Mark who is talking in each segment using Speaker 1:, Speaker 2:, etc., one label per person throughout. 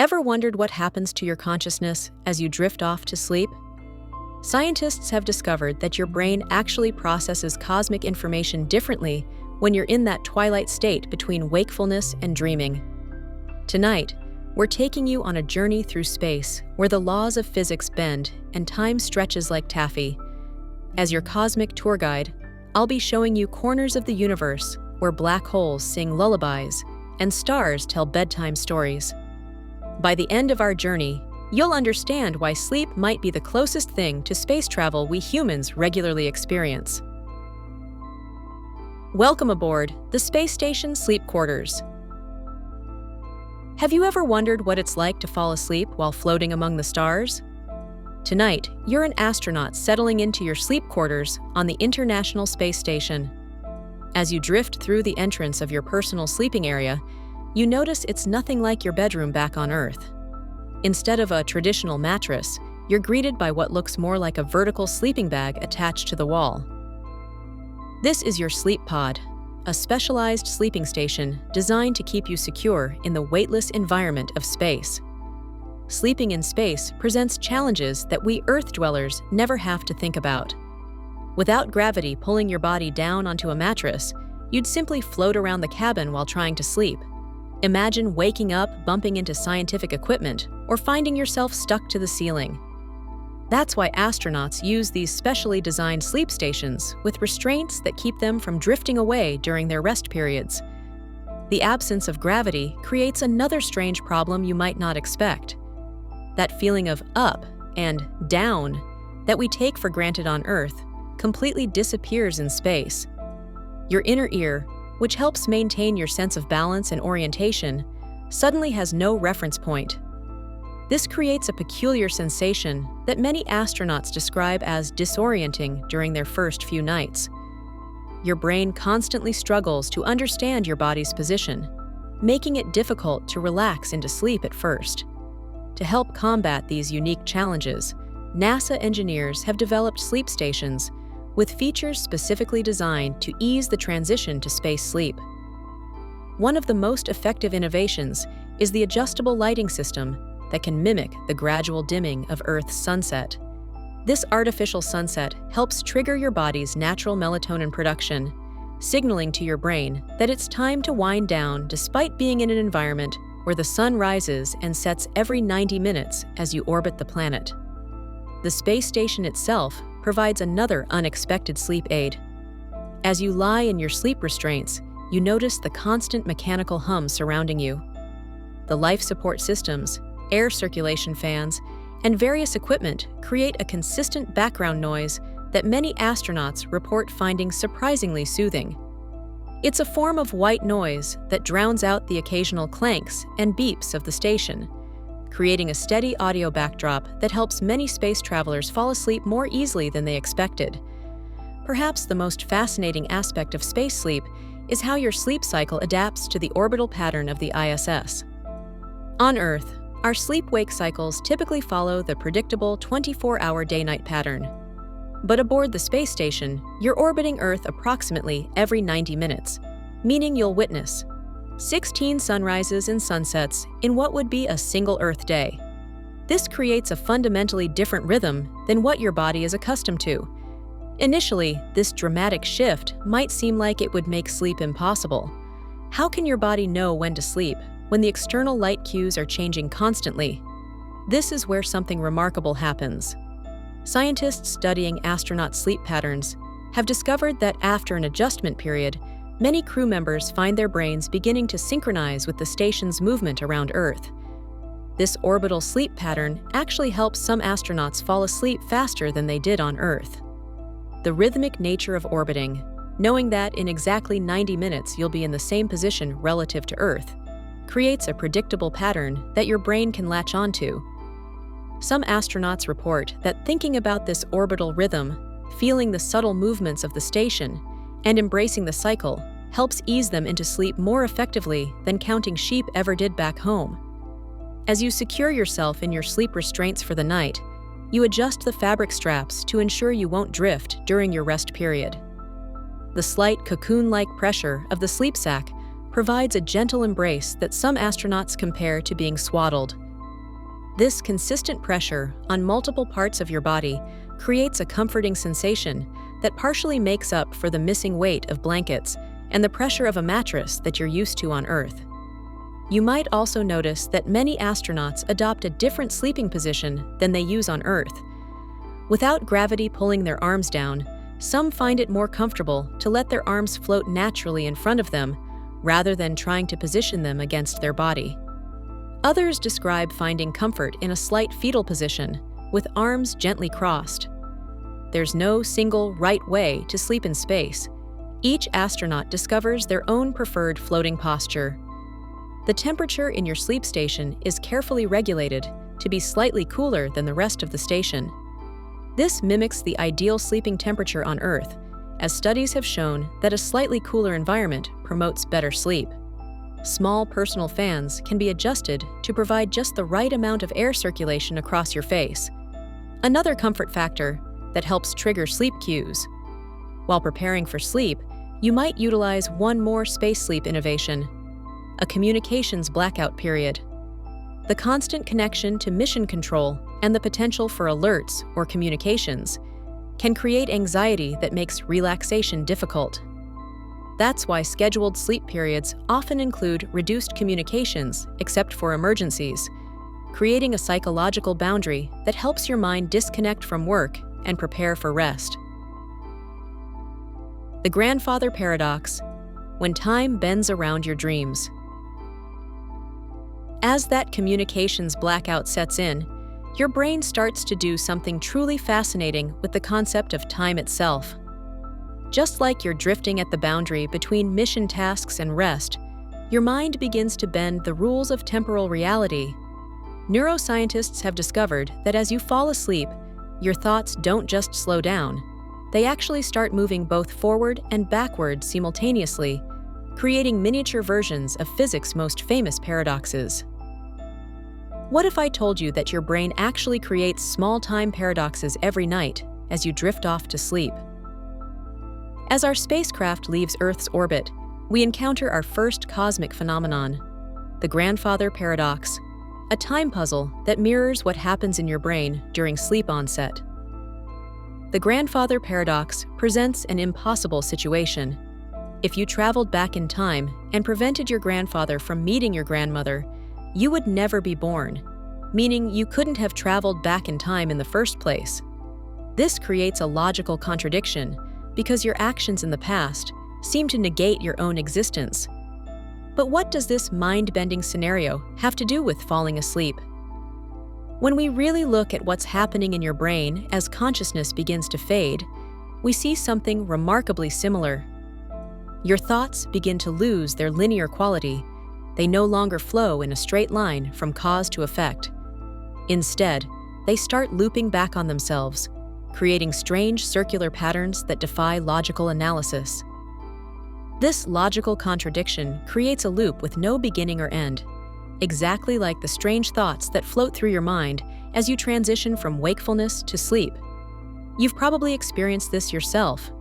Speaker 1: Ever wondered what happens to your consciousness as you drift off to sleep? Scientists have discovered that your brain actually processes cosmic information differently when you're in that twilight state between wakefulness and dreaming. Tonight, we're taking you on a journey through space where the laws of physics bend and time stretches like taffy. As your cosmic tour guide, I'll be showing you corners of the universe where black holes sing lullabies and stars tell bedtime stories. By the end of our journey, you'll understand why sleep might be the closest thing to space travel we humans regularly experience. Welcome aboard the Space Station Sleep Quarters. Have you ever wondered what it's like to fall asleep while floating among the stars? Tonight, you're an astronaut settling into your sleep quarters on the International Space Station. As you drift through the entrance of your personal sleeping area, you notice it's nothing like your bedroom back on Earth. Instead of a traditional mattress, you're greeted by what looks more like a vertical sleeping bag attached to the wall. This is your sleep pod, a specialized sleeping station designed to keep you secure in the weightless environment of space. Sleeping in space presents challenges that we Earth dwellers never have to think about. Without gravity pulling your body down onto a mattress, you'd simply float around the cabin while trying to sleep. Imagine waking up, bumping into scientific equipment, or finding yourself stuck to the ceiling. That's why astronauts use these specially designed sleep stations with restraints that keep them from drifting away during their rest periods. The absence of gravity creates another strange problem you might not expect. That feeling of up and down that we take for granted on Earth completely disappears in space. Your inner ear, which helps maintain your sense of balance and orientation, suddenly has no reference point. This creates a peculiar sensation that many astronauts describe as disorienting during their first few nights. Your brain constantly struggles to understand your body's position, making it difficult to relax into sleep at first. To help combat these unique challenges, NASA engineers have developed sleep stations with features specifically designed to ease the transition to space sleep. One of the most effective innovations is the adjustable lighting system that can mimic the gradual dimming of Earth's sunset. This artificial sunset helps trigger your body's natural melatonin production, signaling to your brain that it's time to wind down despite being in an environment where the sun rises and sets every 90 minutes as you orbit the planet. The space station itself provides another unexpected sleep aid. As you lie in your sleep restraints, you notice the constant mechanical hum surrounding you. The life support systems, air circulation fans, and various equipment create a consistent background noise that many astronauts report finding surprisingly soothing. It's a form of white noise that drowns out the occasional clanks and beeps of the station, creating a steady audio backdrop that helps many space travelers fall asleep more easily than they expected. Perhaps the most fascinating aspect of space sleep is how your sleep cycle adapts to the orbital pattern of the ISS. On Earth, our sleep-wake cycles typically follow the predictable 24-hour day-night pattern. But aboard the space station, you're orbiting Earth approximately every 90 minutes, meaning you'll witness 16 sunrises and sunsets in what would be a single Earth day. This creates a fundamentally different rhythm than what your body is accustomed to. Initially, this dramatic shift might seem like it would make sleep impossible. How can your body know when to sleep when the external light cues are changing constantly? This is where something remarkable happens. Scientists studying astronaut sleep patterns have discovered that after an adjustment period, many crew members find their brains beginning to synchronize with the station's movement around Earth. This orbital sleep pattern actually helps some astronauts fall asleep faster than they did on Earth. The rhythmic nature of orbiting, knowing that in exactly 90 minutes you'll be in the same position relative to Earth, creates a predictable pattern that your brain can latch onto. Some astronauts report that thinking about this orbital rhythm, feeling the subtle movements of the station, and embracing the cycle helps ease them into sleep more effectively than counting sheep ever did back home. As you secure yourself in your sleep restraints for the night, you adjust the fabric straps to ensure you won't drift during your rest period. The slight cocoon-like pressure of the sleep sack provides a gentle embrace that some astronauts compare to being swaddled, This consistent pressure on multiple parts of your body creates a comforting sensation that partially makes up for the missing weight of blankets and the pressure of a mattress that you're used to on Earth. You might also notice that many astronauts adopt a different sleeping position than they use on Earth. Without gravity pulling their arms down, some find it more comfortable to let their arms float naturally in front of them rather than trying to position them against their body. Others describe finding comfort in a slight fetal position, with arms gently crossed. There's no single right way to sleep in space. Each astronaut discovers their own preferred floating posture. The temperature in your sleep station is carefully regulated to be slightly cooler than the rest of the station. This mimics the ideal sleeping temperature on Earth, as studies have shown that a slightly cooler environment promotes better sleep. Small personal fans can be adjusted to provide just the right amount of air circulation across your face. Another comfort factor that helps trigger sleep cues. While preparing for sleep, you might utilize one more space sleep innovation: a communications blackout period. The constant connection to mission control and the potential for alerts or communications can create anxiety that makes relaxation difficult. That's why scheduled sleep periods often include reduced communications except for emergencies, creating a psychological boundary that helps your mind disconnect from work and prepare for rest. The grandfather paradox: when time bends around your dreams. As that communications blackout sets in, your brain starts to do something truly fascinating with the concept of time itself. Just like you're drifting at the boundary between mission tasks and rest, your mind begins to bend the rules of temporal reality. Neuroscientists have discovered that as you fall asleep, your thoughts don't just slow down. They actually start moving both forward and backward simultaneously, creating miniature versions of physics' most famous paradoxes. What if I told you that your brain actually creates small time paradoxes every night as you drift off to sleep? As our spacecraft leaves Earth's orbit, we encounter our first cosmic phenomenon, the grandfather paradox, a time puzzle that mirrors what happens in your brain during sleep onset. The grandfather paradox presents an impossible situation. If you traveled back in time and prevented your grandfather from meeting your grandmother, you would never be born, meaning you couldn't have traveled back in time in the first place. This creates a logical contradiction because your actions in the past seem to negate your own existence. But what does this mind-bending scenario have to do with falling asleep? When we really look at what's happening in your brain as consciousness begins to fade, we see something remarkably similar. Your thoughts begin to lose their linear quality. They no longer flow in a straight line from cause to effect. Instead, they start looping back on themselves, creating strange circular patterns that defy logical analysis. This logical contradiction creates a loop with no beginning or end, exactly like the strange thoughts that float through your mind as you transition from wakefulness to sleep. You've probably experienced this yourself,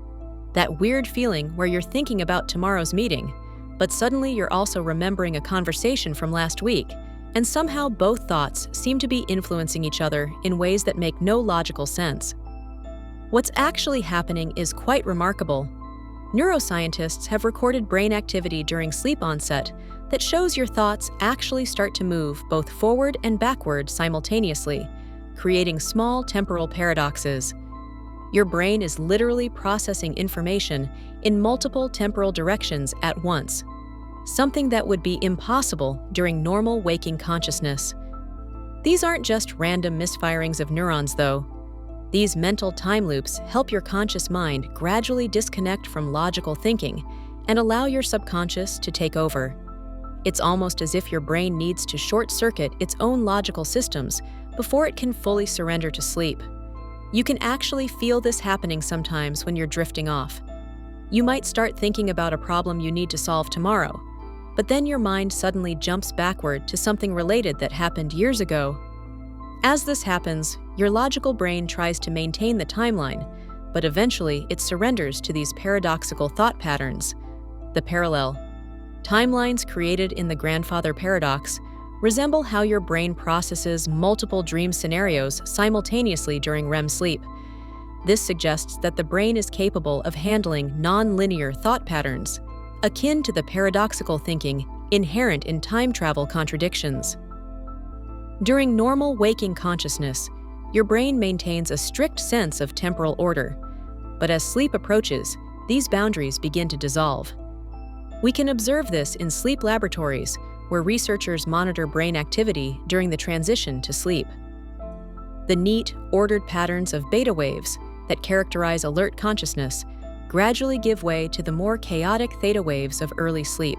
Speaker 1: that weird feeling where you're thinking about tomorrow's meeting, but suddenly you're also remembering a conversation from last week, and somehow both thoughts seem to be influencing each other in ways that make no logical sense. What's actually happening is quite remarkable. Neuroscientists have recorded brain activity during sleep onset that shows your thoughts actually start to move both forward and backward simultaneously, creating small temporal paradoxes. Your brain is literally processing information in multiple temporal directions at once, something that would be impossible during normal waking consciousness. These aren't just random misfirings of neurons, though. These mental time loops help your conscious mind gradually disconnect from logical thinking and allow your subconscious to take over. It's almost as if your brain needs to short-circuit its own logical systems before it can fully surrender to sleep. You can actually feel this happening sometimes when you're drifting off. You might start thinking about a problem you need to solve tomorrow, but then your mind suddenly jumps backward to something related that happened years ago. As this happens, your logical brain tries to maintain the timeline, but eventually it surrenders to these paradoxical thought patterns. The parallel timelines created in the grandfather paradox resemble how your brain processes multiple dream scenarios simultaneously during REM sleep. This suggests that the brain is capable of handling non-linear thought patterns, akin to the paradoxical thinking inherent in time travel contradictions. During normal waking consciousness, your brain maintains a strict sense of temporal order, but as sleep approaches, these boundaries begin to dissolve. We can observe this in sleep laboratories, where researchers monitor brain activity during the transition to sleep. The neat, ordered patterns of beta waves that characterize alert consciousness gradually give way to the more chaotic theta waves of early sleep.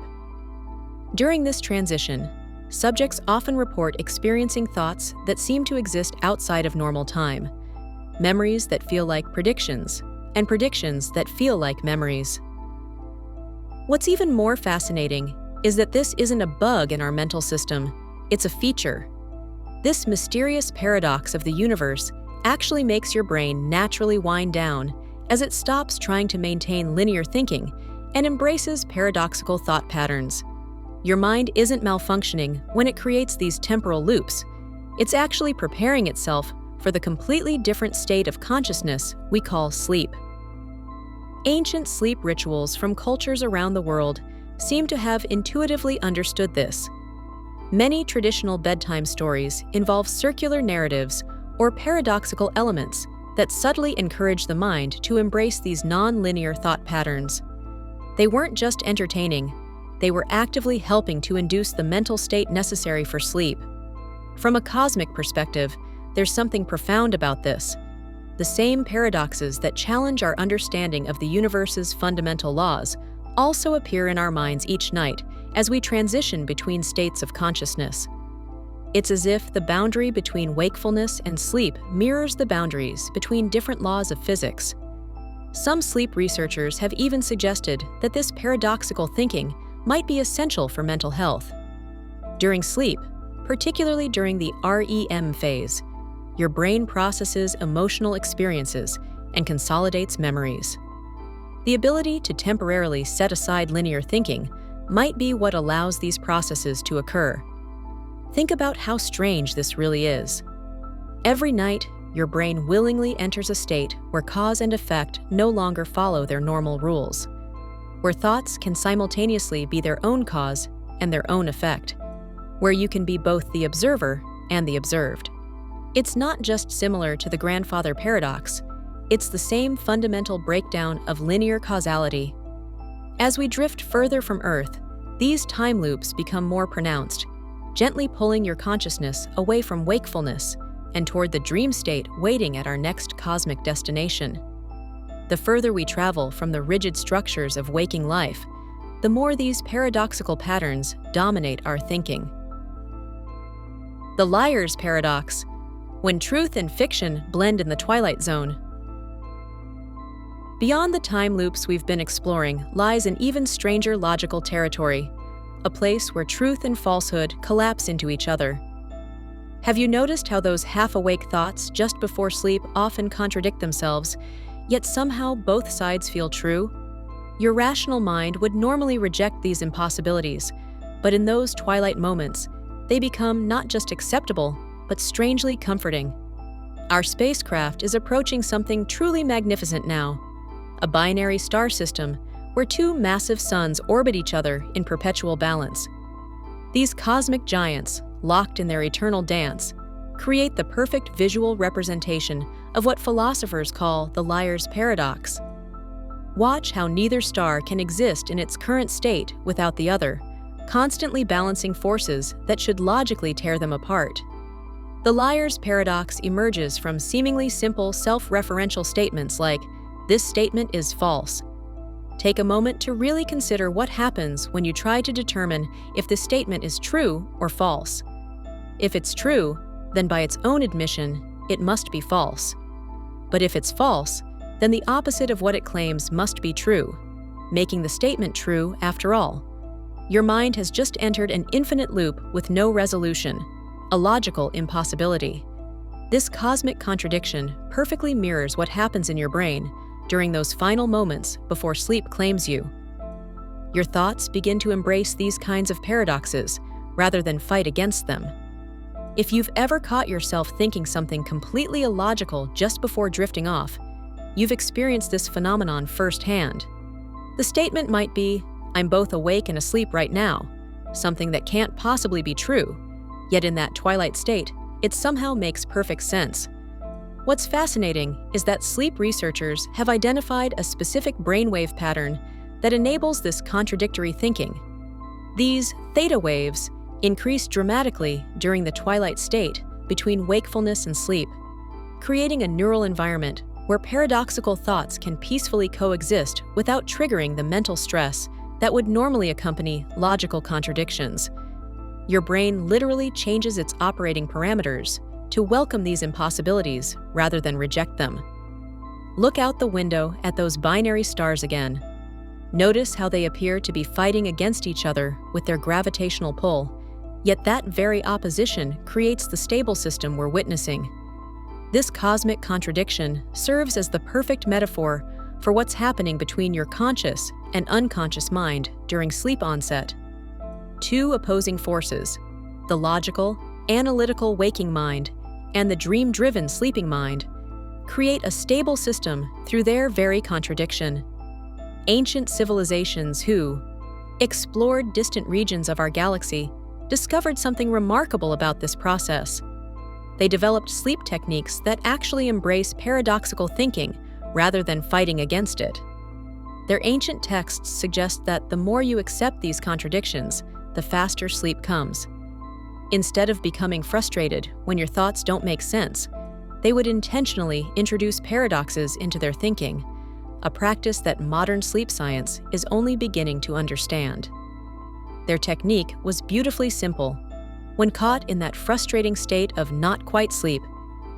Speaker 1: During this transition, subjects often report experiencing thoughts that seem to exist outside of normal time, memories that feel like predictions, and predictions that feel like memories. What's even more fascinating is that this isn't a bug in our mental system, it's a feature. This mysterious paradox of the universe actually makes your brain naturally wind down as it stops trying to maintain linear thinking and embraces paradoxical thought patterns. Your mind isn't malfunctioning when it creates these temporal loops. It's actually preparing itself for the completely different state of consciousness we call sleep. Ancient sleep rituals from cultures around the world seem to have intuitively understood this. Many traditional bedtime stories involve circular narratives or paradoxical elements that subtly encourage the mind to embrace these non-linear thought patterns. They weren't just entertaining, they were actively helping to induce the mental state necessary for sleep. From a cosmic perspective, there's something profound about this. The same paradoxes that challenge our understanding of the universe's fundamental laws also appear in our minds each night as we transition between states of consciousness. It's as if the boundary between wakefulness and sleep mirrors the boundaries between different laws of physics. Some sleep researchers have even suggested that this paradoxical thinking might be essential for mental health. During sleep, particularly during the REM phase, your brain processes emotional experiences and consolidates memories. The ability to temporarily set aside linear thinking might be what allows these processes to occur. Think about how strange this really is. Every night, your brain willingly enters a state where cause and effect no longer follow their normal rules, where thoughts can simultaneously be their own cause and their own effect, where you can be both the observer and the observed. It's not just similar to the grandfather paradox, it's the same fundamental breakdown of linear causality. As we drift further from Earth, these time loops become more pronounced, gently pulling your consciousness away from wakefulness and toward the dream state waiting at our next cosmic destination. The further we travel from the rigid structures of waking life, the more these paradoxical patterns dominate our thinking. The liar's paradox, when truth and fiction blend in the twilight zone. Beyond the time loops we've been exploring lies an even stranger logical territory, a place where truth and falsehood collapse into each other. Have you noticed how those half-awake thoughts just before sleep often contradict themselves, yet somehow both sides feel true? Your rational mind would normally reject these impossibilities, but in those twilight moments, they become not just acceptable, but strangely comforting. Our spacecraft is approaching something truly magnificent now, a binary star system where two massive suns orbit each other in perpetual balance. These cosmic giants, locked in their eternal dance, create the perfect visual representation of what philosophers call the liar's paradox. Watch how neither star can exist in its current state without the other, constantly balancing forces that should logically tear them apart. The liar's paradox emerges from seemingly simple self-referential statements like, "This statement is false." Take a moment to really consider what happens when you try to determine if the statement is true or false. If it's true, then by its own admission, it must be false. But if it's false, then the opposite of what it claims must be true, making the statement true after all. Your mind has just entered an infinite loop with no resolution, a logical impossibility. This cosmic contradiction perfectly mirrors what happens in your brain during those final moments before sleep claims you. Your thoughts begin to embrace these kinds of paradoxes, rather than fight against them. If you've ever caught yourself thinking something completely illogical just before drifting off, you've experienced this phenomenon firsthand. The statement might be, "I'm both awake and asleep right now," something that can't possibly be true, yet in that twilight state, it somehow makes perfect sense. What's fascinating is that sleep researchers have identified a specific brainwave pattern that enables this contradictory thinking. These theta waves increase dramatically during the twilight state between wakefulness and sleep, creating a neural environment where paradoxical thoughts can peacefully coexist without triggering the mental stress that would normally accompany logical contradictions. Your brain literally changes its operating parameters to welcome these impossibilities rather than reject them. Look out the window at those binary stars again. Notice how they appear to be fighting against each other with their gravitational pull, yet that very opposition creates the stable system we're witnessing. This cosmic contradiction serves as the perfect metaphor for what's happening between your conscious and unconscious mind during sleep onset. Two opposing forces, the logical, analytical waking mind and the dream-driven sleeping mind, create a stable system through their very contradiction. Ancient civilizations who explored distant regions of our galaxy discovered something remarkable about this process. They developed sleep techniques that actually embrace paradoxical thinking rather than fighting against it. Their ancient texts suggest that the more you accept these contradictions, the faster sleep comes. Instead of becoming frustrated when your thoughts don't make sense, they would intentionally introduce paradoxes into their thinking, a practice that modern sleep science is only beginning to understand. Their technique was beautifully simple. When caught in that frustrating state of not quite sleep,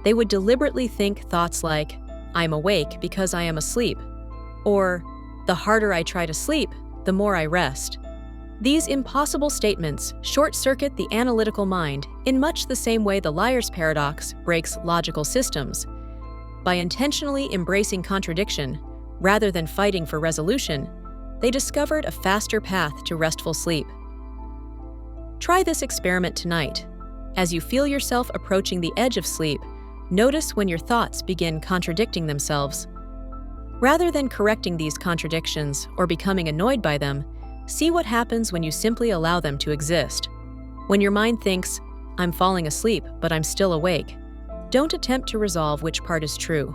Speaker 1: they would deliberately think thoughts like, "I'm awake because I am asleep," or "the harder I try to sleep, the more I rest." These impossible statements short-circuit the analytical mind in much the same way the liar's paradox breaks logical systems. By intentionally embracing contradiction, rather than fighting for resolution, they discovered a faster path to restful sleep. Try this experiment tonight. As you feel yourself approaching the edge of sleep, notice when your thoughts begin contradicting themselves. Rather than correcting these contradictions or becoming annoyed by them, see what happens when you simply allow them to exist. When your mind thinks, "I'm falling asleep, but I'm still awake," don't attempt to resolve which part is true.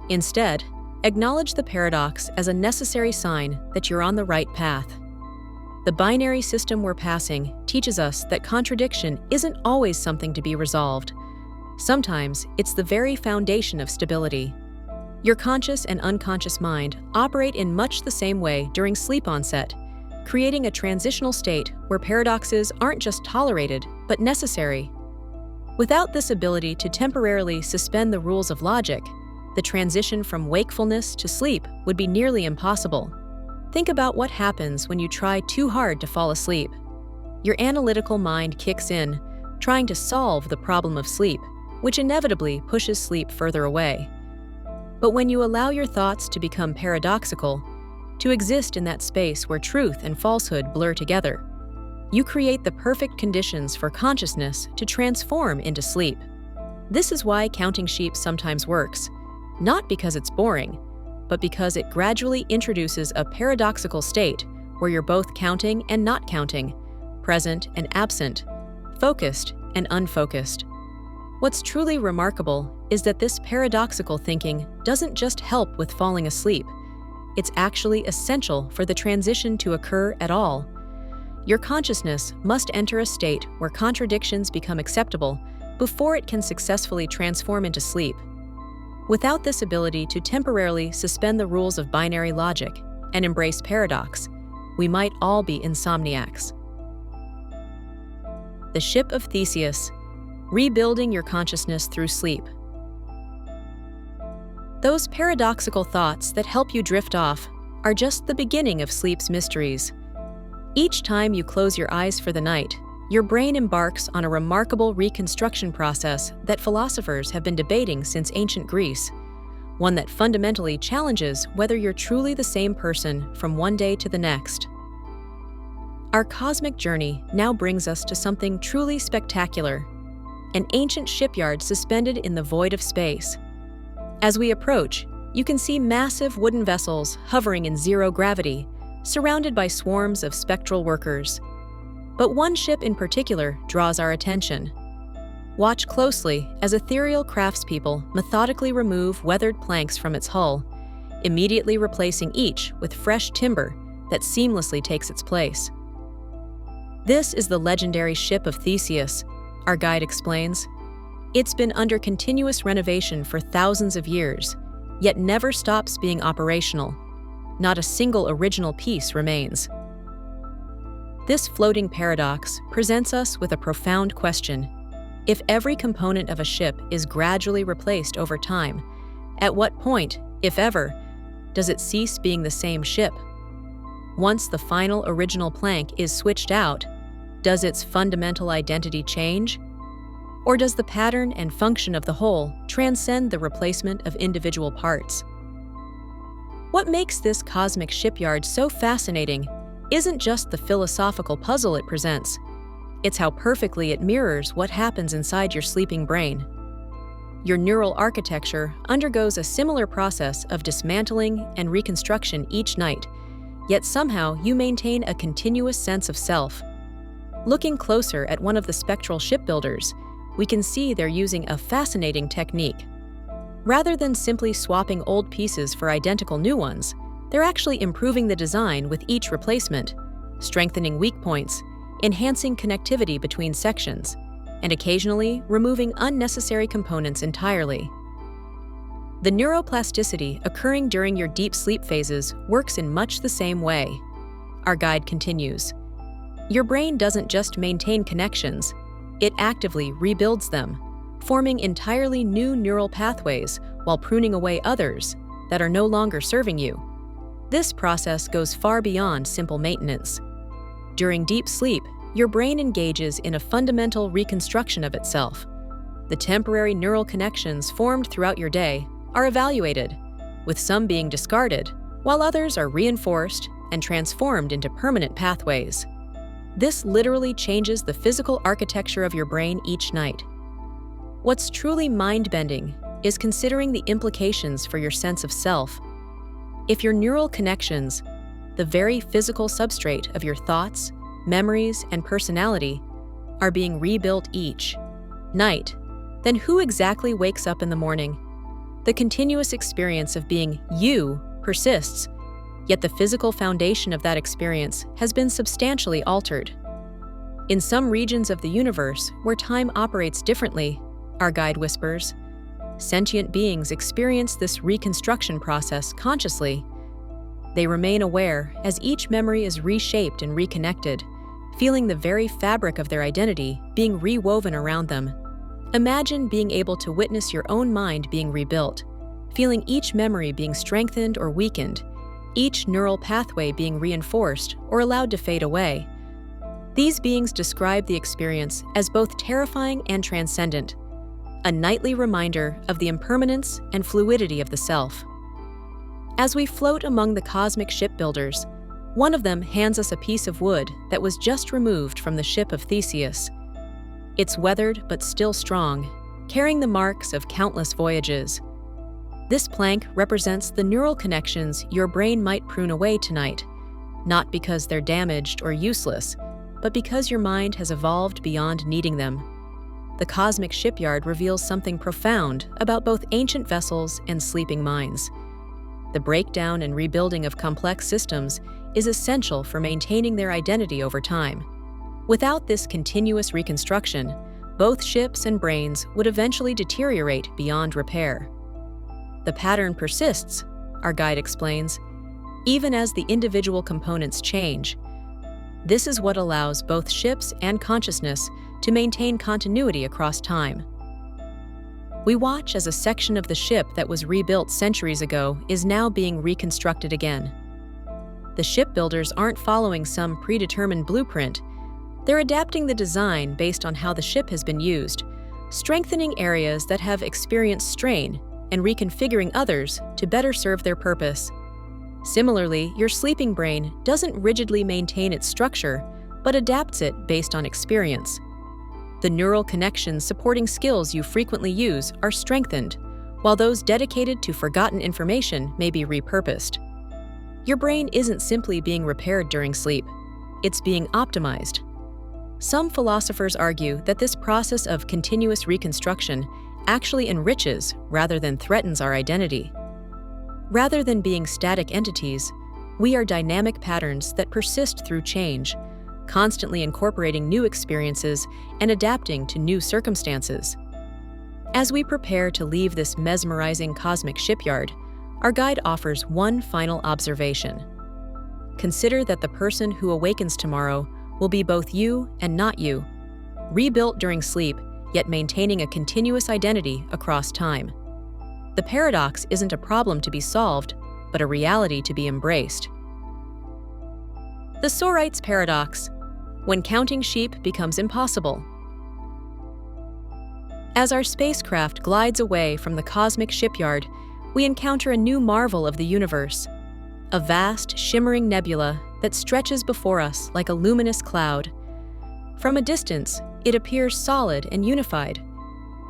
Speaker 1: Instead, acknowledge the paradox as a necessary sign that you're on the right path. The binary system we're passing teaches us that contradiction isn't always something to be resolved. Sometimes it's the very foundation of stability. Your conscious and unconscious mind operate in much the same way during sleep onset, creating a transitional state where paradoxes aren't just tolerated, but necessary. Without this ability to temporarily suspend the rules of logic, the transition from wakefulness to sleep would be nearly impossible. Think about what happens when you try too hard to fall asleep. Your analytical mind kicks in, trying to solve the problem of sleep, which inevitably pushes sleep further away. But when you allow your thoughts to become paradoxical, to exist in that space where truth and falsehood blur together, you create the perfect conditions for consciousness to transform into sleep. This is why counting sheep sometimes works, not because it's boring, but because it gradually introduces a paradoxical state where you're both counting and not counting, present and absent, focused and unfocused. What's truly remarkable is that this paradoxical thinking doesn't just help with falling asleep. It's actually essential for the transition to occur at all. Your consciousness must enter a state where contradictions become acceptable before it can successfully transform into sleep. Without this ability to temporarily suspend the rules of binary logic and embrace paradox, we might all be insomniacs. The Ship of Theseus, rebuilding your consciousness through sleep. Those paradoxical thoughts that help you drift off are just the beginning of sleep's mysteries. Each time you close your eyes for the night, your brain embarks on a remarkable reconstruction process that philosophers have been debating since ancient Greece, one that fundamentally challenges whether you're truly the same person from one day to the next. Our cosmic journey now brings us to something truly spectacular, an ancient shipyard suspended in the void of space. As we approach, you can see massive wooden vessels hovering in zero gravity, surrounded by swarms of spectral workers. But one ship in particular draws our attention. Watch closely as ethereal craftspeople methodically remove weathered planks from its hull, immediately replacing each with fresh timber that seamlessly takes its place. This is the legendary Ship of Theseus, our guide explains. It's been under continuous renovation for thousands of years, yet never stops being operational. Not a single original piece remains. This floating paradox presents us with a profound question. If every component of a ship is gradually replaced over time, at what point, if ever, does it cease being the same ship? Once the final original plank is switched out, does its fundamental identity change? Or does the pattern and function of the whole transcend the replacement of individual parts? What makes this cosmic shipyard so fascinating isn't just the philosophical puzzle it presents. It's how perfectly it mirrors what happens inside your sleeping brain. Your neural architecture undergoes a similar process of dismantling and reconstruction each night, yet somehow you maintain a continuous sense of self. Looking closer at one of the spectral shipbuilders, we can see they're using a fascinating technique. Rather than simply swapping old pieces for identical new ones, they're actually improving the design with each replacement, strengthening weak points, enhancing connectivity between sections, and occasionally removing unnecessary components entirely. The neuroplasticity occurring during your deep sleep phases works in much the same way. Our guide continues. Your brain doesn't just maintain connections, it actively rebuilds them, forming entirely new neural pathways while pruning away others that are no longer serving you. This process goes far beyond simple maintenance. During deep sleep, your brain engages in a fundamental reconstruction of itself. The temporary neural connections formed throughout your day are evaluated, with some being discarded, while others are reinforced and transformed into permanent pathways. This literally changes the physical architecture of your brain each night. What's truly mind-bending is considering the implications for your sense of self. If your neural connections, the very physical substrate of your thoughts, memories, and personality, are being rebuilt each night, then who exactly wakes up in the morning? The continuous experience of being you persists, yet the physical foundation of that experience has been substantially altered. In some regions of the universe where time operates differently, our guide whispers, sentient beings experience this reconstruction process consciously. They remain aware as each memory is reshaped and reconnected, feeling the very fabric of their identity being rewoven around them. Imagine being able to witness your own mind being rebuilt, feeling each memory being strengthened or weakened, each neural pathway being reinforced or allowed to fade away. These beings describe the experience as both terrifying and transcendent, a nightly reminder of the impermanence and fluidity of the self. As we float among the cosmic shipbuilders, one of them hands us a piece of wood that was just removed from the Ship of Theseus. It's weathered but still strong, carrying the marks of countless voyages. This plank represents the neural connections your brain might prune away tonight, not because they're damaged or useless, but because your mind has evolved beyond needing them. The cosmic shipyard reveals something profound about both ancient vessels and sleeping minds. The breakdown and rebuilding of complex systems is essential for maintaining their identity over time. Without this continuous reconstruction, both ships and brains would eventually deteriorate beyond repair. The pattern persists, our guide explains, even as the individual components change. This is what allows both ships and consciousness to maintain continuity across time. We watch as a section of the ship that was rebuilt centuries ago is now being reconstructed again. The shipbuilders aren't following some predetermined blueprint. They're adapting the design based on how the ship has been used, strengthening areas that have experienced strain and reconfiguring others to better serve their purpose. Similarly, your sleeping brain doesn't rigidly maintain its structure, but adapts it based on experience. The neural connections supporting skills you frequently use are strengthened, while those dedicated to forgotten information may be repurposed. Your brain isn't simply being repaired during sleep, it's being optimized. Some philosophers argue that this process of continuous reconstruction actually enriches rather than threatens our identity. Rather than being static entities, we are dynamic patterns that persist through change, constantly incorporating new experiences and adapting to new circumstances. As we prepare to leave this mesmerizing cosmic shipyard, our guide offers one final observation. Consider that the person who awakens tomorrow will be both you and not you, rebuilt during sleep, yet maintaining a continuous identity across time. The paradox isn't a problem to be solved, but a reality to be embraced. The Sorites paradox: when counting sheep becomes impossible. As our spacecraft glides away from the cosmic shipyard, we encounter a new marvel of the universe, a vast, shimmering nebula that stretches before us like a luminous cloud. From a distance, it appears solid and unified,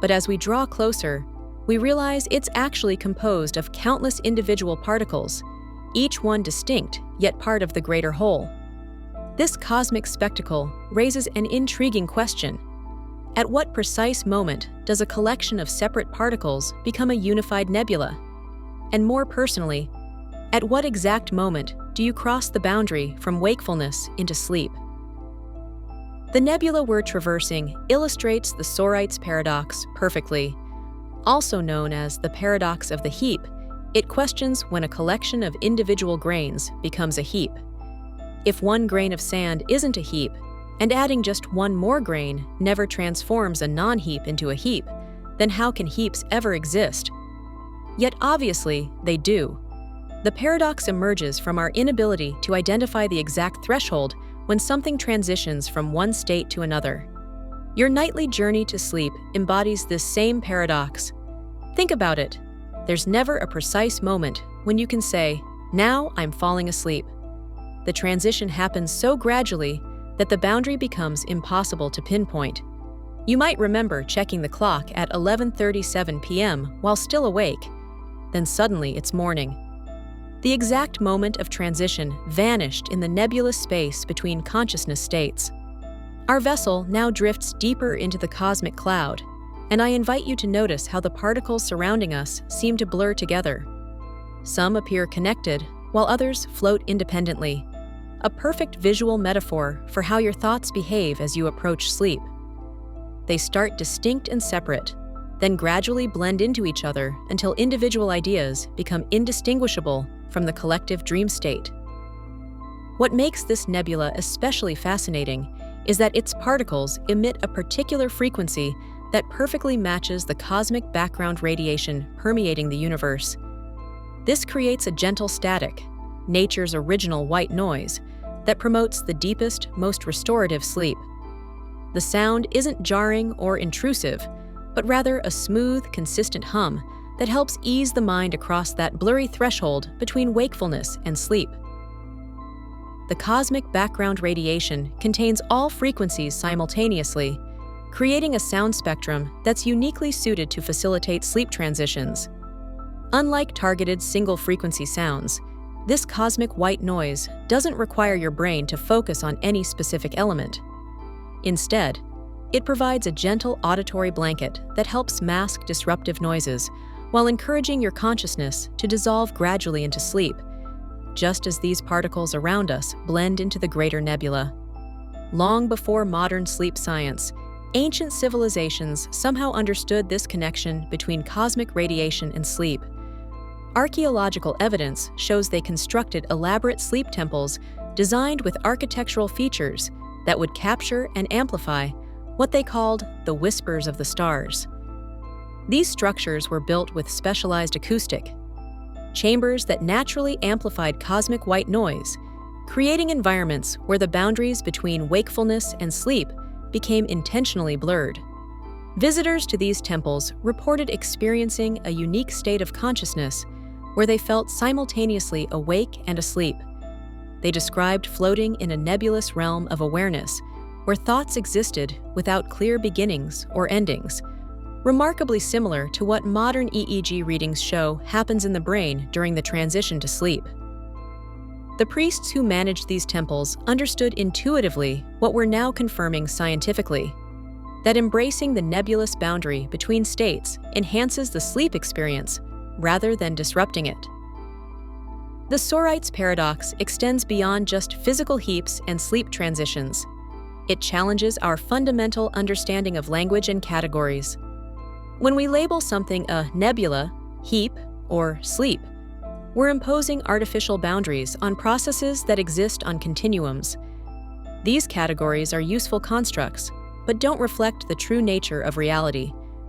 Speaker 1: but as we draw closer, we realize it's actually composed of countless individual particles, each one distinct yet part of the greater whole. This cosmic spectacle raises an intriguing question. At what precise moment does a collection of separate particles become a unified nebula? And more personally, at what exact moment do you cross the boundary from wakefulness into sleep? The nebula we're traversing illustrates the Sorites paradox perfectly. Also known as the paradox of the heap, it questions when a collection of individual grains becomes a heap. If one grain of sand isn't a heap, and adding just one more grain never transforms a non-heap into a heap, then how can heaps ever exist? Yet obviously, they do. The paradox emerges from our inability to identify the exact threshold when something transitions from one state to another. Your nightly journey to sleep embodies this same paradox. Think about it. There's never a precise moment when you can say, "Now I'm falling asleep." The transition happens so gradually that the boundary becomes impossible to pinpoint. You might remember checking the clock at 11:37 p.m. while still awake. Then suddenly it's morning. The exact moment of transition vanished in the nebulous space between consciousness states. Our vessel now drifts deeper into the cosmic cloud, and I invite you to notice how the particles surrounding us seem to blur together. Some appear connected, while others float independently, a perfect visual metaphor for how your thoughts behave as you approach sleep. They start distinct and separate, then gradually blend into each other until individual ideas become indistinguishable from the collective dream state. What makes this nebula especially fascinating is that its particles emit a particular frequency that perfectly matches the cosmic background radiation permeating the universe. This creates a gentle static, nature's original white noise, that promotes the deepest, most restorative sleep. The sound isn't jarring or intrusive, but rather a smooth, consistent hum that helps ease the mind across that blurry threshold between wakefulness and sleep. The cosmic background radiation contains all frequencies simultaneously, creating a sound spectrum that's uniquely suited to facilitate sleep transitions. Unlike targeted single-frequency sounds, this cosmic white noise doesn't require your brain to focus on any specific element. Instead, it provides a gentle auditory blanket that helps mask disruptive noises while encouraging your consciousness to dissolve gradually into sleep, just as these particles around us blend into the greater nebula. Long before modern sleep science, ancient civilizations somehow understood this connection between cosmic radiation and sleep. Archaeological evidence shows they constructed elaborate sleep temples designed with architectural features that would capture and amplify what they called the whispers of the stars. These structures were built with specialized acoustic chambers that naturally amplified cosmic white noise, creating environments where the boundaries between wakefulness and sleep became intentionally blurred. Visitors to these temples reported experiencing a unique state of consciousness where they felt simultaneously awake and asleep. they described floating in a nebulous realm of awareness where thoughts existed without clear beginnings or endings, remarkably similar to what modern EEG readings show happens in the brain during the transition to sleep. The priests who managed these temples understood intuitively what we're now confirming scientifically, that embracing the nebulous boundary between states enhances the sleep experience rather than disrupting it. The Sorites paradox extends beyond just physical heaps and sleep transitions. It challenges our fundamental understanding of language and categories. When we label something a nebula, heap, or sleep, we're imposing artificial boundaries on processes that exist on continuums. These categories are useful constructs, but don't reflect the true nature of reality,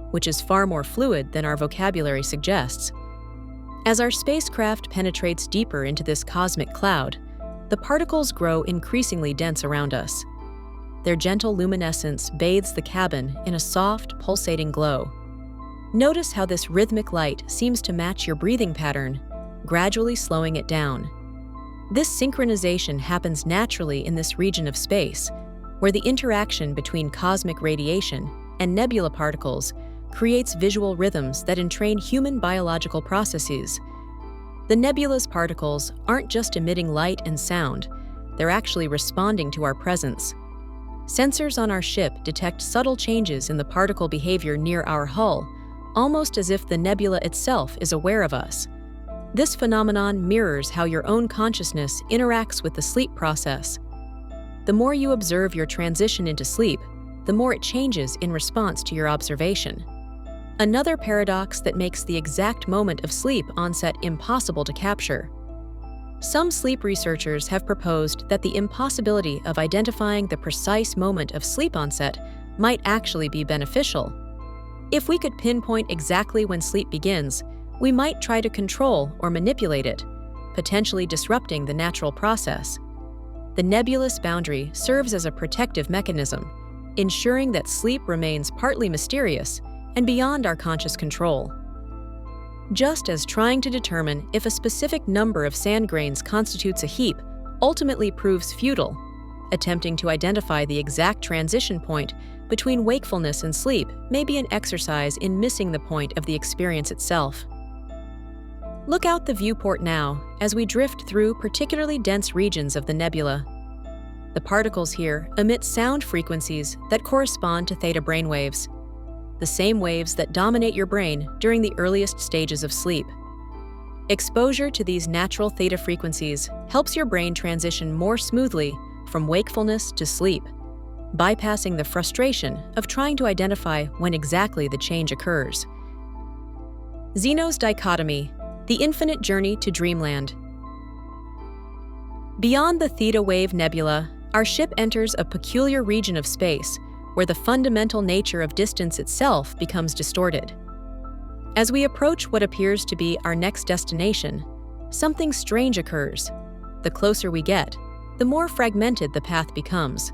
Speaker 1: which is far more fluid than our vocabulary suggests. As our spacecraft penetrates deeper into this cosmic cloud, the particles grow increasingly dense around us. Their gentle luminescence bathes the cabin in a soft, pulsating glow. Notice how this rhythmic light seems to match your breathing pattern, gradually slowing it down. This synchronization happens naturally in this region of space, where the interaction between cosmic radiation and nebula particles creates visual rhythms that entrain human biological processes. The nebula's particles aren't just emitting light and sound, they're actually responding to our presence. Sensors on our ship detect subtle changes in the particle behavior near our hull, almost as if the nebula itself is aware of us. This phenomenon mirrors how your own consciousness interacts with the sleep process. The more you observe your transition into sleep, the more it changes in response to your observation. Another paradox that makes the exact moment of sleep onset impossible to capture. Some sleep researchers have proposed that the impossibility of identifying the precise moment of sleep onset might actually be beneficial. If we could pinpoint exactly when sleep begins, we might try to control or manipulate it, potentially disrupting the natural process. The nebulous boundary serves as a protective mechanism, ensuring that sleep remains partly mysterious and beyond our conscious control. Just as trying to determine if a specific number of sand grains constitutes a heap ultimately proves futile, attempting to identify the exact transition point between wakefulness and sleep may be an exercise in missing the point of the experience itself. Look out the viewport now as we drift through particularly dense regions of the nebula. The particles here emit sound frequencies that correspond to theta brainwaves, the same waves that dominate your brain during the earliest stages of sleep. Exposure to these natural theta frequencies helps your brain transition more smoothly from wakefulness to sleep, bypassing the frustration of trying to identify when exactly the change occurs. Zeno's dichotomy, the infinite journey to dreamland. Beyond the theta wave nebula, our ship enters a peculiar region of space where the fundamental nature of distance itself becomes distorted. As we approach what appears to be our next destination, something strange occurs. The closer we get, the more fragmented the path becomes.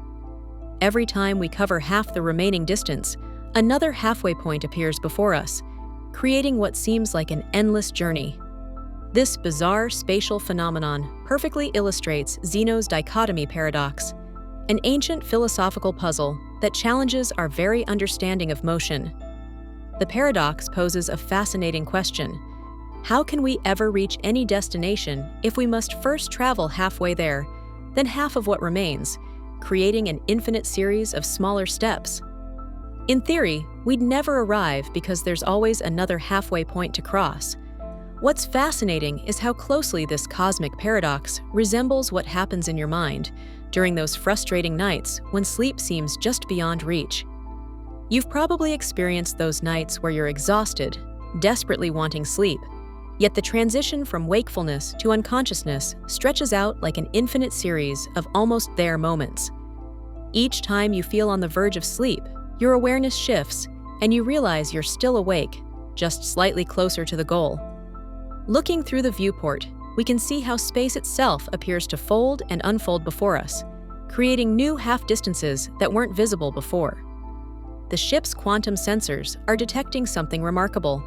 Speaker 1: Every time we cover half the remaining distance, another halfway point appears before us, creating what seems like an endless journey. This bizarre spatial phenomenon perfectly illustrates Zeno's dichotomy paradox, an ancient philosophical puzzle that challenges our very understanding of motion. The paradox poses a fascinating question. How can we ever reach any destination if we must first travel halfway there, then half of what remains, creating an infinite series of smaller steps? In theory, we'd never arrive because there's always another halfway point to cross. What's fascinating is how closely this cosmic paradox resembles what happens in your mind during those frustrating nights when sleep seems just beyond reach. You've probably experienced those nights where you're exhausted, desperately wanting sleep, yet the transition from wakefulness to unconsciousness stretches out like an infinite series of almost there moments. Each time you feel on the verge of sleep, your awareness shifts and you realize you're still awake, just slightly closer to the goal. Looking through the viewport, we can see how space itself appears to fold and unfold before us, creating new half-distances that weren't visible before. The ship's quantum sensors are detecting something remarkable.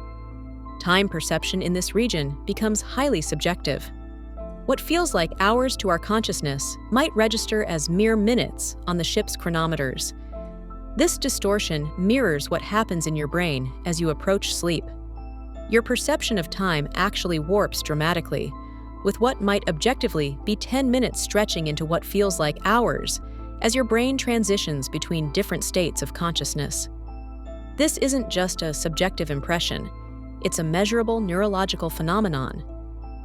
Speaker 1: Time perception in this region becomes highly subjective. What feels like hours to our consciousness might register as mere minutes on the ship's chronometers. This distortion mirrors what happens in your brain as you approach sleep. Your perception of time actually warps dramatically, with what might objectively be 10 minutes stretching into what feels like hours as your brain transitions between different states of consciousness. This isn't just a subjective impression, it's a measurable neurological phenomenon.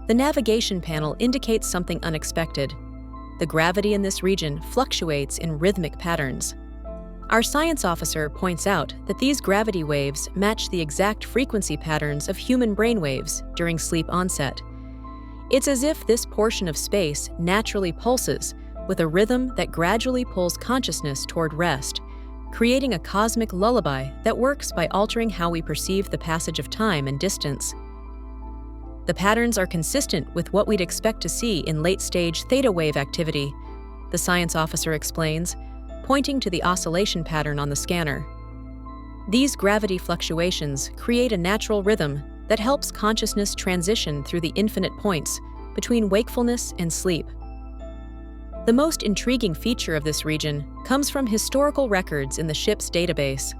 Speaker 1: The navigation panel indicates something unexpected. The gravity in this region fluctuates in rhythmic patterns. Our science officer points out that these gravity waves match the exact frequency patterns of human brainwaves during sleep onset. It's as if this portion of space naturally pulses with a rhythm that gradually pulls consciousness toward rest, creating a cosmic lullaby that works by altering how we perceive the passage of time and distance. The patterns are consistent with what we'd expect to see in late-stage theta wave activity, the science officer explains, pointing to the oscillation pattern on the scanner. These gravity fluctuations create a natural rhythm that helps consciousness transition through the infinite points between wakefulness and sleep. The most intriguing feature of this region comes from historical records in the ship's database.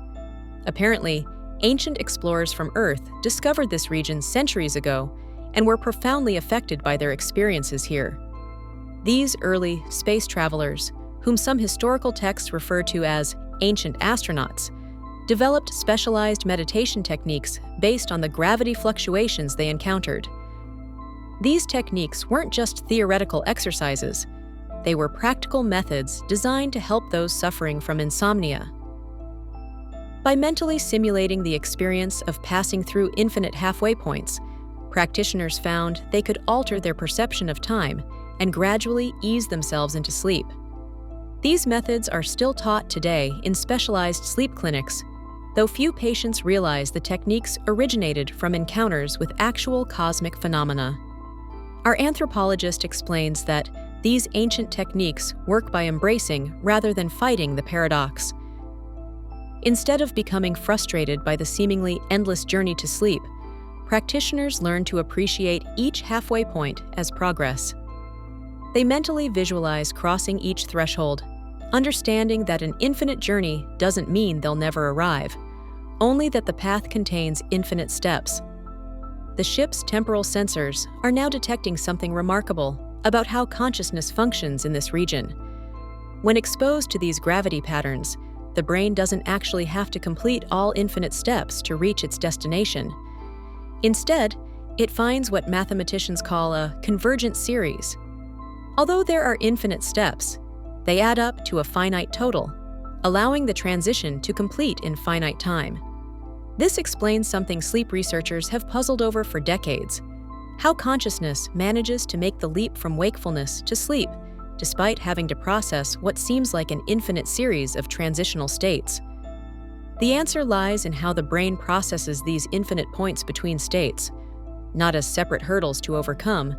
Speaker 1: Apparently, ancient explorers from Earth discovered this region centuries ago and were profoundly affected by their experiences here. These early space travelers, whom some historical texts refer to as ancient astronauts, developed specialized meditation techniques based on the gravity fluctuations they encountered. These techniques weren't just theoretical exercises, they were practical methods designed to help those suffering from insomnia. By mentally simulating the experience of passing through infinite halfway points, practitioners found they could alter their perception of time and gradually ease themselves into sleep. These methods are still taught today in specialized sleep clinics, though few patients realize the techniques originated from encounters with actual cosmic phenomena. Our anthropologist explains that these ancient techniques work by embracing rather than fighting the paradox. Instead of becoming frustrated by the seemingly endless journey to sleep, practitioners learn to appreciate each halfway point as progress. They mentally visualize crossing each threshold, understanding that an infinite journey doesn't mean they'll never arrive, only that the path contains infinite steps. The ship's temporal sensors are now detecting something remarkable about how consciousness functions in this region. When exposed to these gravity patterns, the brain doesn't actually have to complete all infinite steps to reach its destination. Instead, it finds what mathematicians call a convergent series. Although there are infinite steps, they add up to a finite total, allowing the transition to complete in finite time. This explains something sleep researchers have puzzled over for decades: how consciousness manages to make the leap from wakefulness to sleep, despite having to process what seems like an infinite series of transitional states. The answer lies in how the brain processes these infinite points between states, not as separate hurdles to overcome,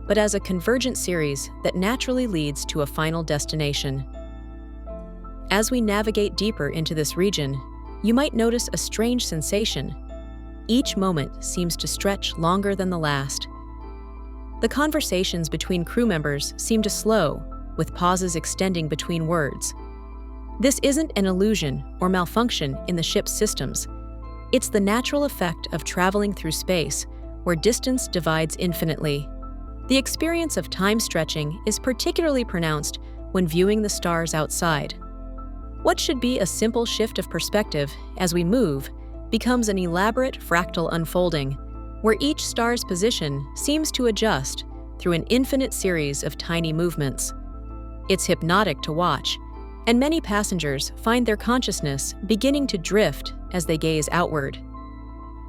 Speaker 1: but as a convergent series that naturally leads to a final destination. As we navigate deeper into this region, you might notice a strange sensation. Each moment seems to stretch longer than the last. The conversations between crew members seem to slow, with pauses extending between words. This isn't an illusion or malfunction in the ship's systems. It's the natural effect of traveling through space, where distance divides infinitely. The experience of time stretching is particularly pronounced when viewing the stars outside. What should be a simple shift of perspective as we move becomes an elaborate fractal unfolding, where each star's position seems to adjust through an infinite series of tiny movements. It's hypnotic to watch, and many passengers find their consciousness beginning to drift as they gaze outward.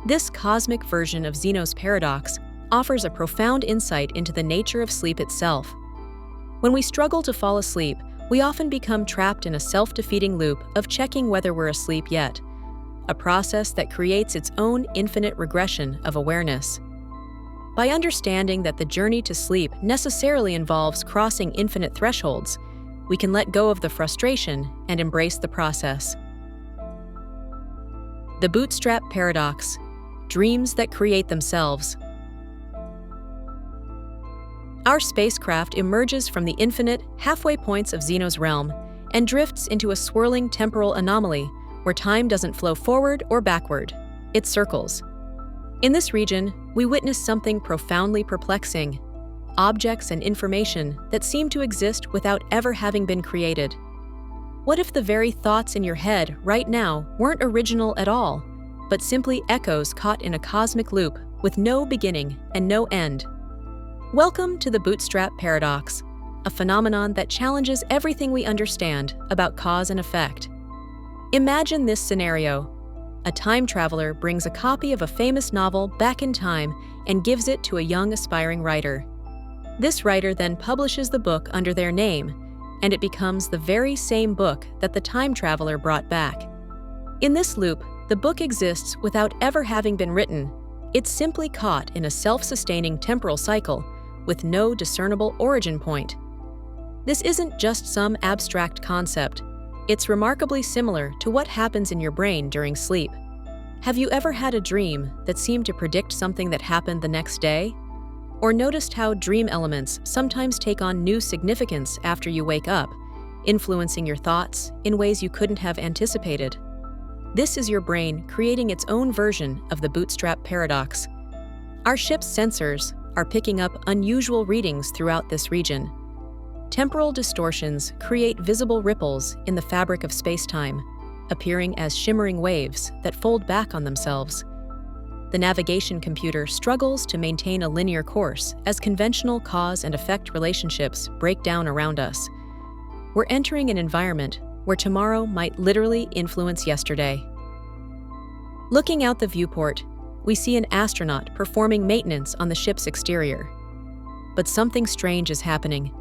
Speaker 1: This cosmic version of Zeno's paradox offers a profound insight into the nature of sleep itself. When we struggle to fall asleep, we often become trapped in a self-defeating loop of checking whether we're asleep yet, a process that creates its own infinite regression of awareness. By understanding that the journey to sleep necessarily involves crossing infinite thresholds, we can let go of the frustration and embrace the process. The bootstrap paradox: dreams that create themselves. Our spacecraft emerges from the infinite halfway points of Zeno's realm and drifts into a swirling temporal anomaly where time doesn't flow forward or backward, it circles. In this region, we witness something profoundly perplexing: objects and information that seem to exist without ever having been created. What if the very thoughts in your head right now weren't original at all, but simply echoes caught in a cosmic loop with no beginning and no end? Welcome to the bootstrap paradox, a phenomenon that challenges everything we understand about cause and effect. Imagine this scenario. A time traveler brings a copy of a famous novel back in time and gives it to a young aspiring writer. This writer then publishes the book under their name, and it becomes the very same book that the time traveler brought back. In this loop, the book exists without ever having been written. It's simply caught in a self-sustaining temporal cycle with no discernible origin point. This isn't just some abstract concept. It's remarkably similar to what happens in your brain during sleep. Have you ever had a dream that seemed to predict something that happened the next day? Or noticed how dream elements sometimes take on new significance after you wake up, influencing your thoughts in ways you couldn't have anticipated? This is your brain creating its own version of the bootstrap paradox. Our ship's sensors are picking up unusual readings throughout this region. Temporal distortions create visible ripples in the fabric of space-time, appearing as shimmering waves that fold back on themselves. The navigation computer struggles to maintain a linear course as conventional cause and effect relationships break down around us. We're entering an environment where tomorrow might literally influence yesterday. Looking out the viewport, we see an astronaut performing maintenance on the ship's exterior. But something strange is happening.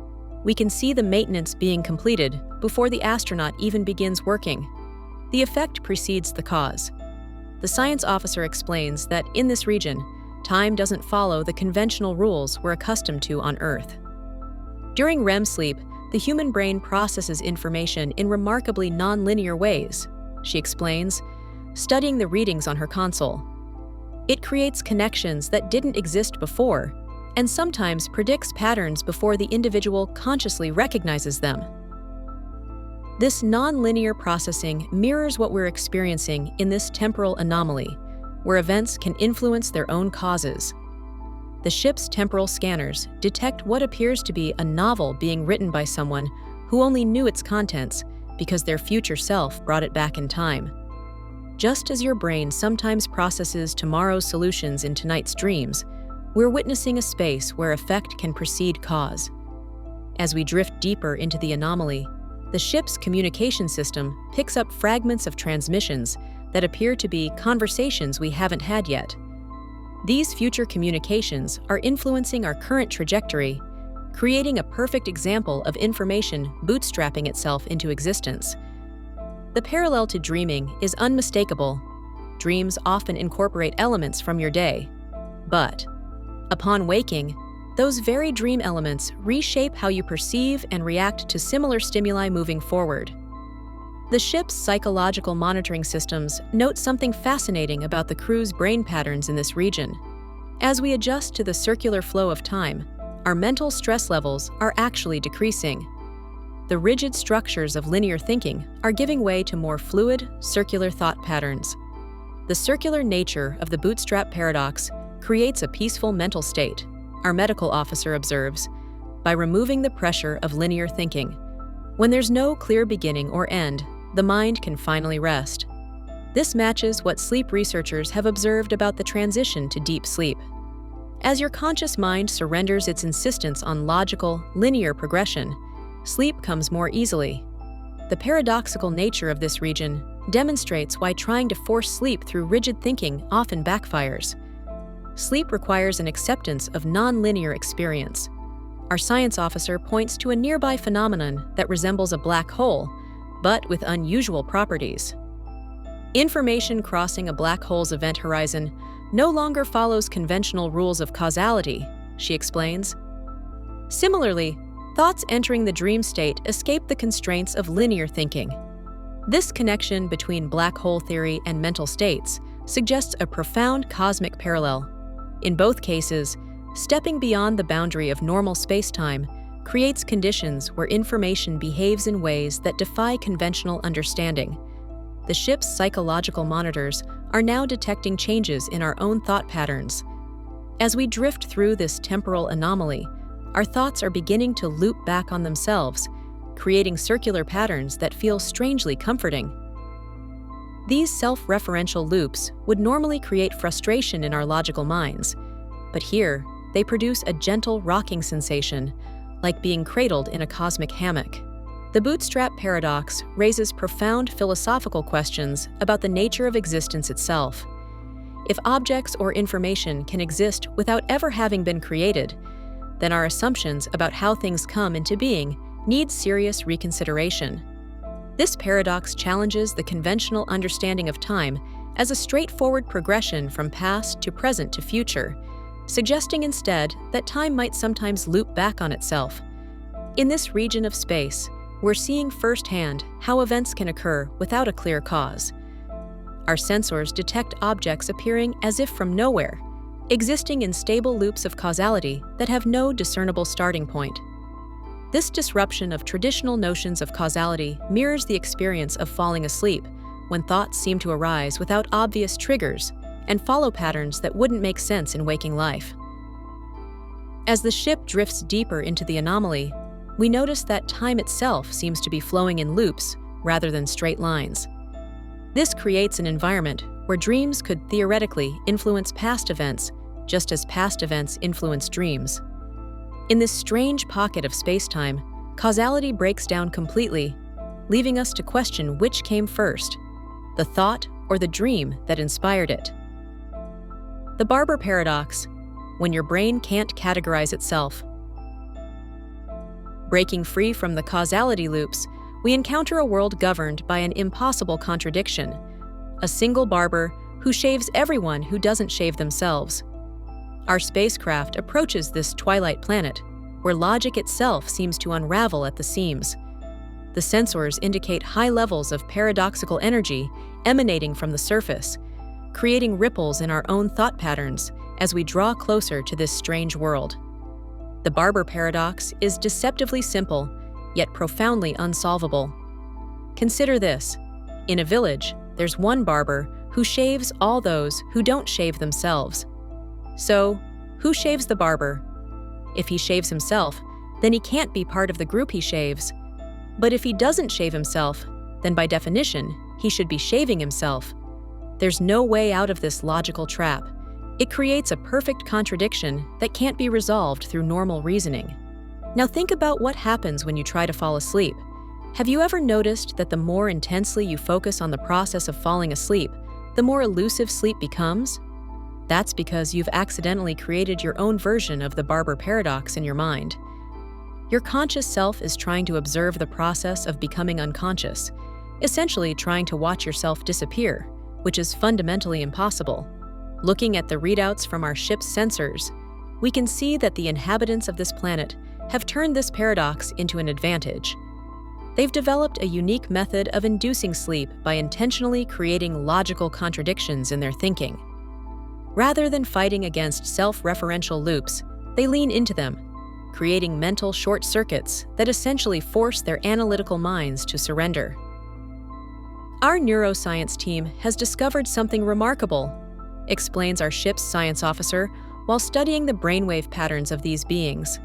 Speaker 1: We can see the maintenance being completed before the astronaut even begins working. The effect precedes the cause. The science officer explains that in this region, time doesn't follow the conventional rules we're accustomed to on Earth. During REM sleep, the human brain processes information in remarkably non-linear ways, she explains, studying the readings on her console. It creates connections that didn't exist before, and sometimes predicts patterns before the individual consciously recognizes them. This non-linear processing mirrors what we're experiencing in this temporal anomaly, where events can influence their own causes. The ship's temporal scanners detect what appears to be a novel being written by someone who only knew its contents because their future self brought it back in time. Just as your brain sometimes processes tomorrow's solutions in tonight's dreams, we're witnessing a space where effect can precede cause. As we drift deeper into the anomaly, the ship's communication system picks up fragments of transmissions that appear to be conversations we haven't had yet. These future communications are influencing our current trajectory, creating a perfect example of information bootstrapping itself into existence. The parallel to dreaming is unmistakable. Dreams often incorporate elements from your day. But, upon waking, those very dream elements reshape how you perceive and react to similar stimuli moving forward. The ship's psychological monitoring systems note something fascinating about the crew's brain patterns in this region. As we adjust to the circular flow of time, our mental stress levels are actually decreasing. The rigid structures of linear thinking are giving way to more fluid, circular thought patterns. The circular nature of the bootstrap paradox creates a peaceful mental state, our medical officer observes, by removing the pressure of linear thinking. When there's no clear beginning or end, the mind can finally rest. This matches what sleep researchers have observed about the transition to deep sleep. As your conscious mind surrenders its insistence on logical, linear progression, sleep comes more easily. The paradoxical nature of this region demonstrates why trying to force sleep through rigid thinking often backfires. Sleep requires an acceptance of non-linear experience. Our science officer points to a nearby phenomenon that resembles a black hole, but with unusual properties. Information crossing a black hole's event horizon no longer follows conventional rules of causality, she explains. Similarly, thoughts entering the dream state escape the constraints of linear thinking. This connection between black hole theory and mental states suggests a profound cosmic parallel. In both cases, Stepping beyond the boundary of normal space-time creates conditions where information behaves in ways that defy conventional understanding. The ship's psychological monitors are now detecting changes in our own thought patterns. As we drift through this temporal anomaly, our thoughts are beginning to loop back on themselves, creating circular patterns that feel strangely comforting. These self-referential loops would normally create frustration in our logical minds, but here, they produce a gentle rocking sensation, like being cradled in a cosmic hammock. The bootstrap paradox raises profound philosophical questions about the nature of existence itself. If objects or information can exist without ever having been created, then our assumptions about how things come into being need serious reconsideration. This paradox challenges the conventional understanding of time as a straightforward progression from past to present to future, suggesting instead that time might sometimes loop back on itself. In this region of space, we're seeing firsthand how events can occur without a clear cause. Our sensors detect objects appearing as if from nowhere, existing in stable loops of causality that have no discernible starting point. This disruption of traditional notions of causality mirrors the experience of falling asleep, when thoughts seem to arise without obvious triggers and follow patterns that wouldn't make sense in waking life. As the ship drifts deeper into the anomaly, we notice that time itself seems to be flowing in loops rather than straight lines. This creates an environment where dreams could theoretically influence past events, just as past events influence dreams. In this strange pocket of space-time, causality breaks down completely, leaving us to question which came first, the thought or the dream that inspired it. The Barber paradox, when your brain can't categorize itself. Breaking free from the causality loops, we encounter a world governed by an impossible contradiction: a single barber who shaves everyone who doesn't shave themselves. Our spacecraft approaches this twilight planet, where logic itself seems to unravel at the seams. The sensors indicate high levels of paradoxical energy emanating from the surface, creating ripples in our own thought patterns as we draw closer to this strange world. The Barber paradox is deceptively simple, yet profoundly unsolvable. Consider this: in a village, there's one barber who shaves all those who don't shave themselves. So, who shaves the barber? If he shaves himself, then he can't be part of the group he shaves. But if he doesn't shave himself, then by definition, he should be shaving himself. There's no way out of this logical trap. It creates a perfect contradiction that can't be resolved through normal reasoning. Now think about what happens when you try to fall asleep. Have you ever noticed that the more intensely you focus on the process of falling asleep, the more elusive sleep becomes? That's because you've accidentally created your own version of the Barber paradox in your mind. Your conscious self is trying to observe the process of becoming unconscious, essentially trying to watch yourself disappear, which is fundamentally impossible. Looking at the readouts from our ship's sensors, we can see that the inhabitants of this planet have turned this paradox into an advantage. They've developed a unique method of inducing sleep by intentionally creating logical contradictions in their thinking. Rather than fighting against self-referential loops, they lean into them, creating mental short circuits that essentially force their analytical minds to surrender. Our neuroscience team has discovered something remarkable, explains our ship's science officer while studying the brainwave patterns of these beings.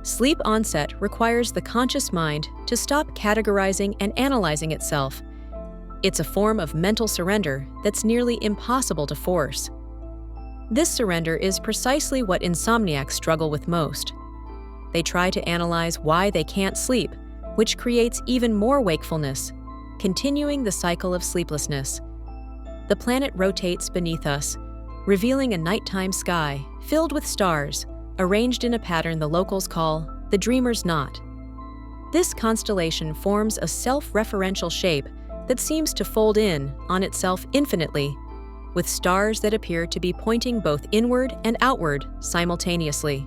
Speaker 1: Sleep onset requires the conscious mind to stop categorizing and analyzing itself. It's a form of mental surrender that's nearly impossible to force. This surrender is precisely what insomniacs struggle with most. They try to analyze why they can't sleep, which creates even more wakefulness, continuing the cycle of sleeplessness. The planet rotates beneath us, revealing a nighttime sky filled with stars, arranged in a pattern the locals call the Dreamer's Knot. This constellation forms a self-referential shape that seems to fold in on itself infinitely, with stars that appear to be pointing both inward and outward simultaneously.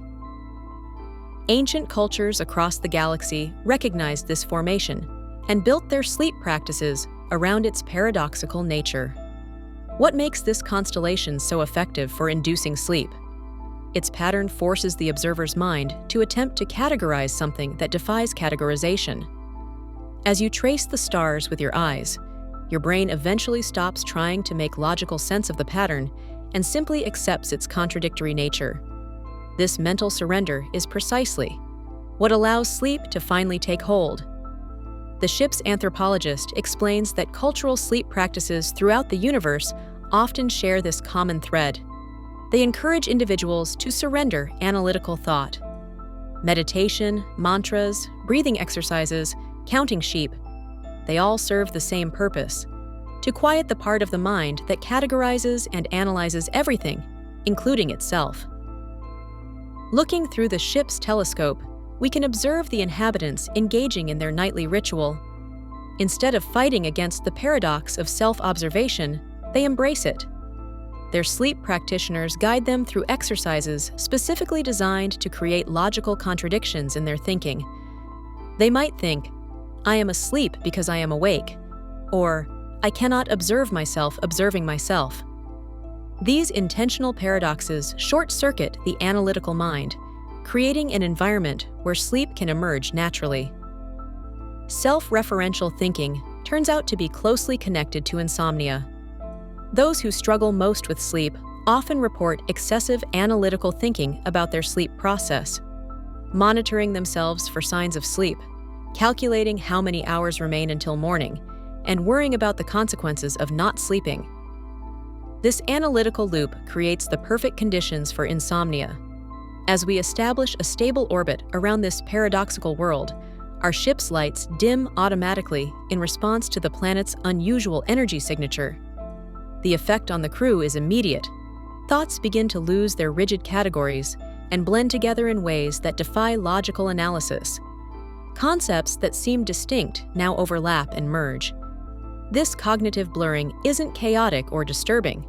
Speaker 1: Ancient cultures across the galaxy recognized this formation and built their sleep practices around its paradoxical nature. What makes this constellation so effective for inducing sleep? Its pattern forces the observer's mind to attempt to categorize something that defies categorization. As you trace the stars with your eyes, your brain eventually stops trying to make logical sense of the pattern and simply accepts its contradictory nature. This mental surrender is precisely what allows sleep to finally take hold. The ship's anthropologist explains that cultural sleep practices throughout the universe often share this common thread. They encourage individuals to surrender analytical thought. Meditation, mantras, breathing exercises, counting sheep, they all serve the same purpose: to quiet the part of the mind that categorizes and analyzes everything, including itself. Looking through the ship's telescope, we can observe the inhabitants engaging in their nightly ritual. Instead of fighting against the paradox of self-observation, they embrace it. Their sleep practitioners guide them through exercises specifically designed to create logical contradictions in their thinking. They might think, "I am asleep because I am awake," or "I cannot observe myself observing myself." These intentional paradoxes short-circuit the analytical mind, creating an environment where sleep can emerge naturally. Self-referential thinking turns out to be closely connected to insomnia. Those who struggle most with sleep often report excessive analytical thinking about their sleep process, monitoring themselves for signs of sleep, calculating how many hours remain until morning, and worrying about the consequences of not sleeping. This analytical loop creates the perfect conditions for insomnia. As we establish a stable orbit around this paradoxical world, our ship's lights dim automatically in response to the planet's unusual energy signature. The effect on the crew is immediate. Thoughts begin to lose their rigid categories and blend together in ways that defy logical analysis. Concepts that seem distinct now overlap and merge. This cognitive blurring isn't chaotic or disturbing.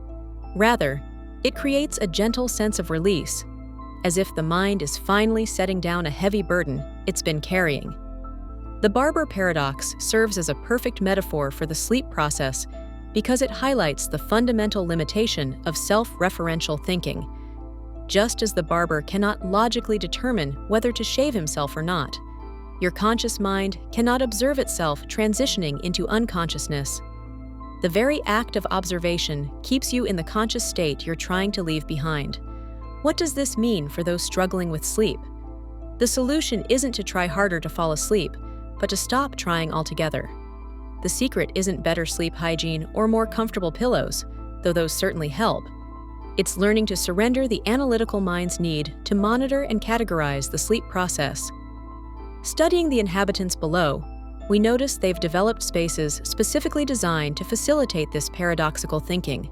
Speaker 1: Rather, it creates a gentle sense of release, as if the mind is finally setting down a heavy burden it's been carrying. The Barber paradox serves as a perfect metaphor for the sleep process because it highlights the fundamental limitation of self-referential thinking. Just as the barber cannot logically determine whether to shave himself or not, your conscious mind cannot observe itself transitioning into unconsciousness. The very act of observation keeps you in the conscious state you're trying to leave behind. What does this mean for those struggling with sleep? The solution isn't to try harder to fall asleep, but to stop trying altogether. The secret isn't better sleep hygiene or more comfortable pillows, though those certainly help. It's learning to surrender the analytical mind's need to monitor and categorize the sleep process. Studying the inhabitants below, we notice they've developed spaces specifically designed to facilitate this paradoxical thinking.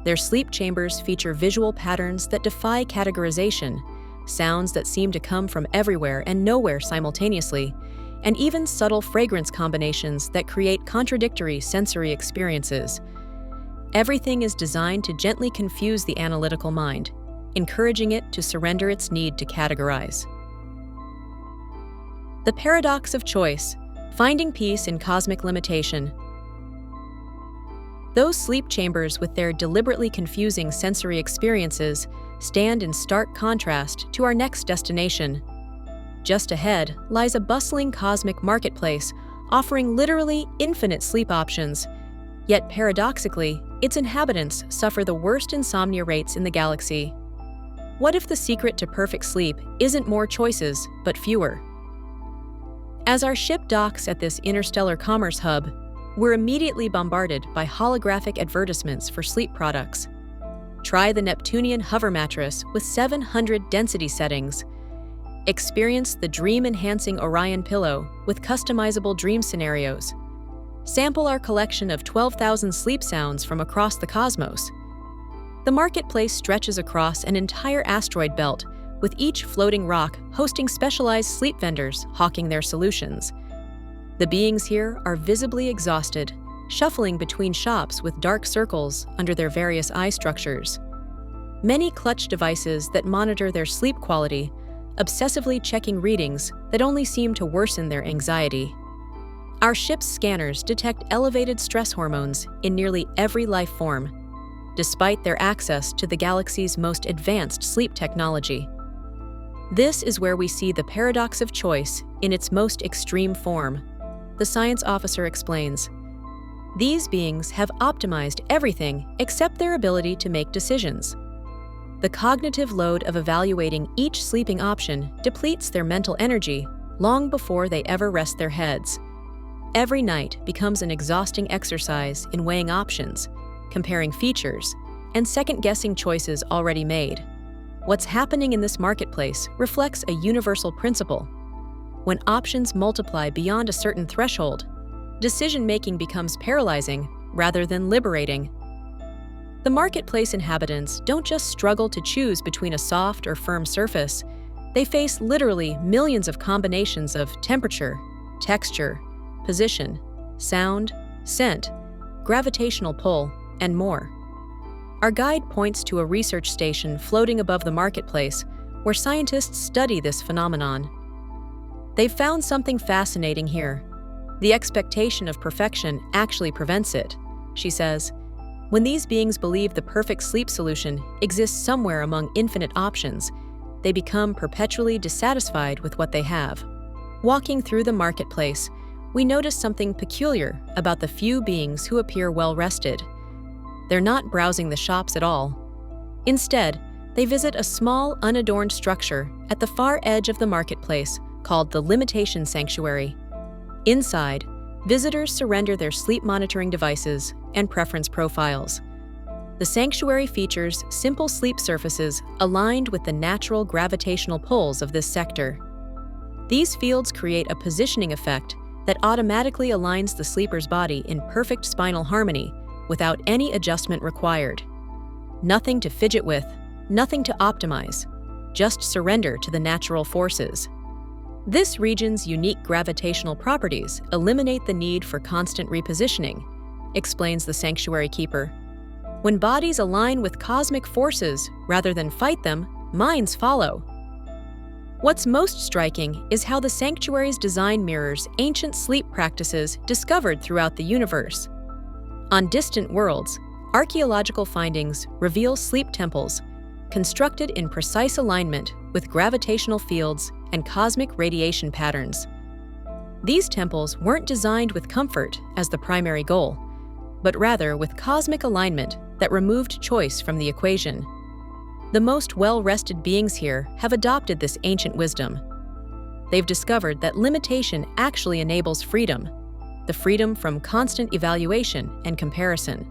Speaker 1: Their sleep chambers feature visual patterns that defy categorization, sounds that seem to come from everywhere and nowhere simultaneously, and even subtle fragrance combinations that create contradictory sensory experiences. Everything is designed to gently confuse the analytical mind, encouraging it to surrender its need to categorize. The paradox of choice, finding peace in cosmic limitation. Those sleep chambers with their deliberately confusing sensory experiences stand in stark contrast to our next destination. Just ahead lies a bustling cosmic marketplace offering literally infinite sleep options, yet paradoxically, its inhabitants suffer the worst insomnia rates in the galaxy. What if the secret to perfect sleep isn't more choices, but fewer? As our ship docks at this interstellar commerce hub, we're immediately bombarded by holographic advertisements for sleep products. Try the Neptunian hover mattress with 700 density settings. Experience the dream-enhancing Orion pillow with customizable dream scenarios. Sample our collection of 12,000 sleep sounds from across the cosmos. The marketplace stretches across an entire asteroid belt, with each floating rock hosting specialized sleep vendors hawking their solutions. The beings here are visibly exhausted, shuffling between shops with dark circles under their various eye structures. Many clutch devices that monitor their sleep quality, obsessively checking readings that only seem to worsen their anxiety. Our ship's scanners detect elevated stress hormones in nearly every life form. despite their access to the galaxy's most advanced sleep technology. This is where we see the paradox of choice in its most extreme form. The science officer explains, "These beings have optimized everything except their ability to make decisions. The cognitive load of evaluating each sleeping option depletes their mental energy long before they ever rest their heads. Every night becomes an exhausting exercise in weighing options, comparing features, and second-guessing choices already made. What's happening in this marketplace reflects a universal principle. When options multiply beyond a certain threshold, decision-making becomes paralyzing rather than liberating. The marketplace inhabitants don't just struggle to choose between a soft or firm surface, they face literally millions of combinations of temperature, texture, position, sound, scent, gravitational pull, and more. Our guide points to a research station floating above the marketplace where scientists study this phenomenon. They've found something fascinating here. The expectation of perfection actually prevents it, she says. When these beings believe the perfect sleep solution exists somewhere among infinite options, they become perpetually dissatisfied with what they have. Walking through the marketplace, we notice something peculiar about the few beings who appear well-rested. They're not browsing the shops at all. Instead, they visit a small, unadorned structure at the far edge of the marketplace called the Limitation Sanctuary. Inside, visitors surrender their sleep monitoring devices and preference profiles. The sanctuary features simple sleep surfaces aligned with the natural gravitational pulls of this sector. These fields create a positioning effect that automatically aligns the sleeper's body in perfect spinal harmony without any adjustment required. Nothing to fidget with, nothing to optimize, just surrender to the natural forces. This region's unique gravitational properties eliminate the need for constant repositioning, explains the sanctuary keeper. When bodies align with cosmic forces rather than fight them, minds follow. What's most striking is how the sanctuary's design mirrors ancient sleep practices discovered throughout the universe. On distant worlds, archaeological findings reveal sleep temples, constructed in precise alignment with gravitational fields and cosmic radiation patterns. These temples weren't designed with comfort as the primary goal, but rather with cosmic alignment that removed choice from the equation. The most well-rested beings here have adopted this ancient wisdom. They've discovered that limitation actually enables freedom, the freedom from constant evaluation and comparison.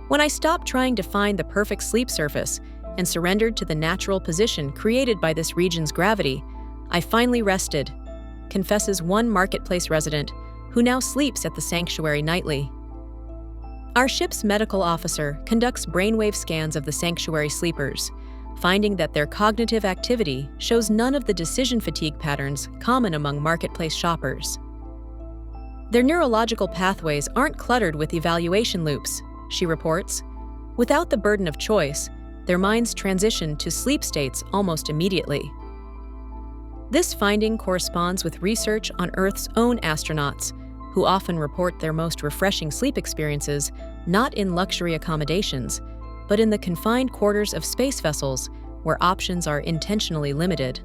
Speaker 1: When I stopped trying to find the perfect sleep surface and surrendered to the natural position created by this region's gravity, I finally rested, confesses one marketplace resident who now sleeps at the sanctuary nightly. Our ship's medical officer conducts brainwave scans of the sanctuary sleepers, finding that their cognitive activity shows none of the decision fatigue patterns common among marketplace shoppers. Their neurological pathways aren't cluttered with evaluation loops, she reports. Without the burden of choice, their minds transition to sleep states almost immediately. This finding corresponds with research on Earth's own astronauts, who often report their most refreshing sleep experiences not in luxury accommodations, but in the confined quarters of space vessels where options are intentionally limited.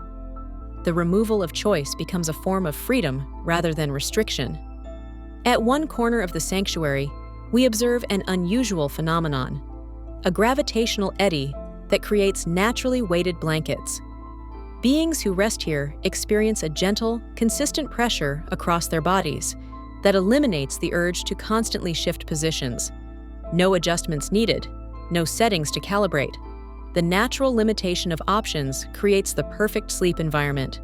Speaker 1: The removal of choice becomes a form of freedom rather than restriction. At one corner of the sanctuary, we observe an unusual phenomenon, a gravitational eddy that creates naturally weighted blankets. Beings who rest here experience a gentle, consistent pressure across their bodies that eliminates the urge to constantly shift positions. No adjustments needed, no settings to calibrate. The natural limitation of options creates the perfect sleep environment.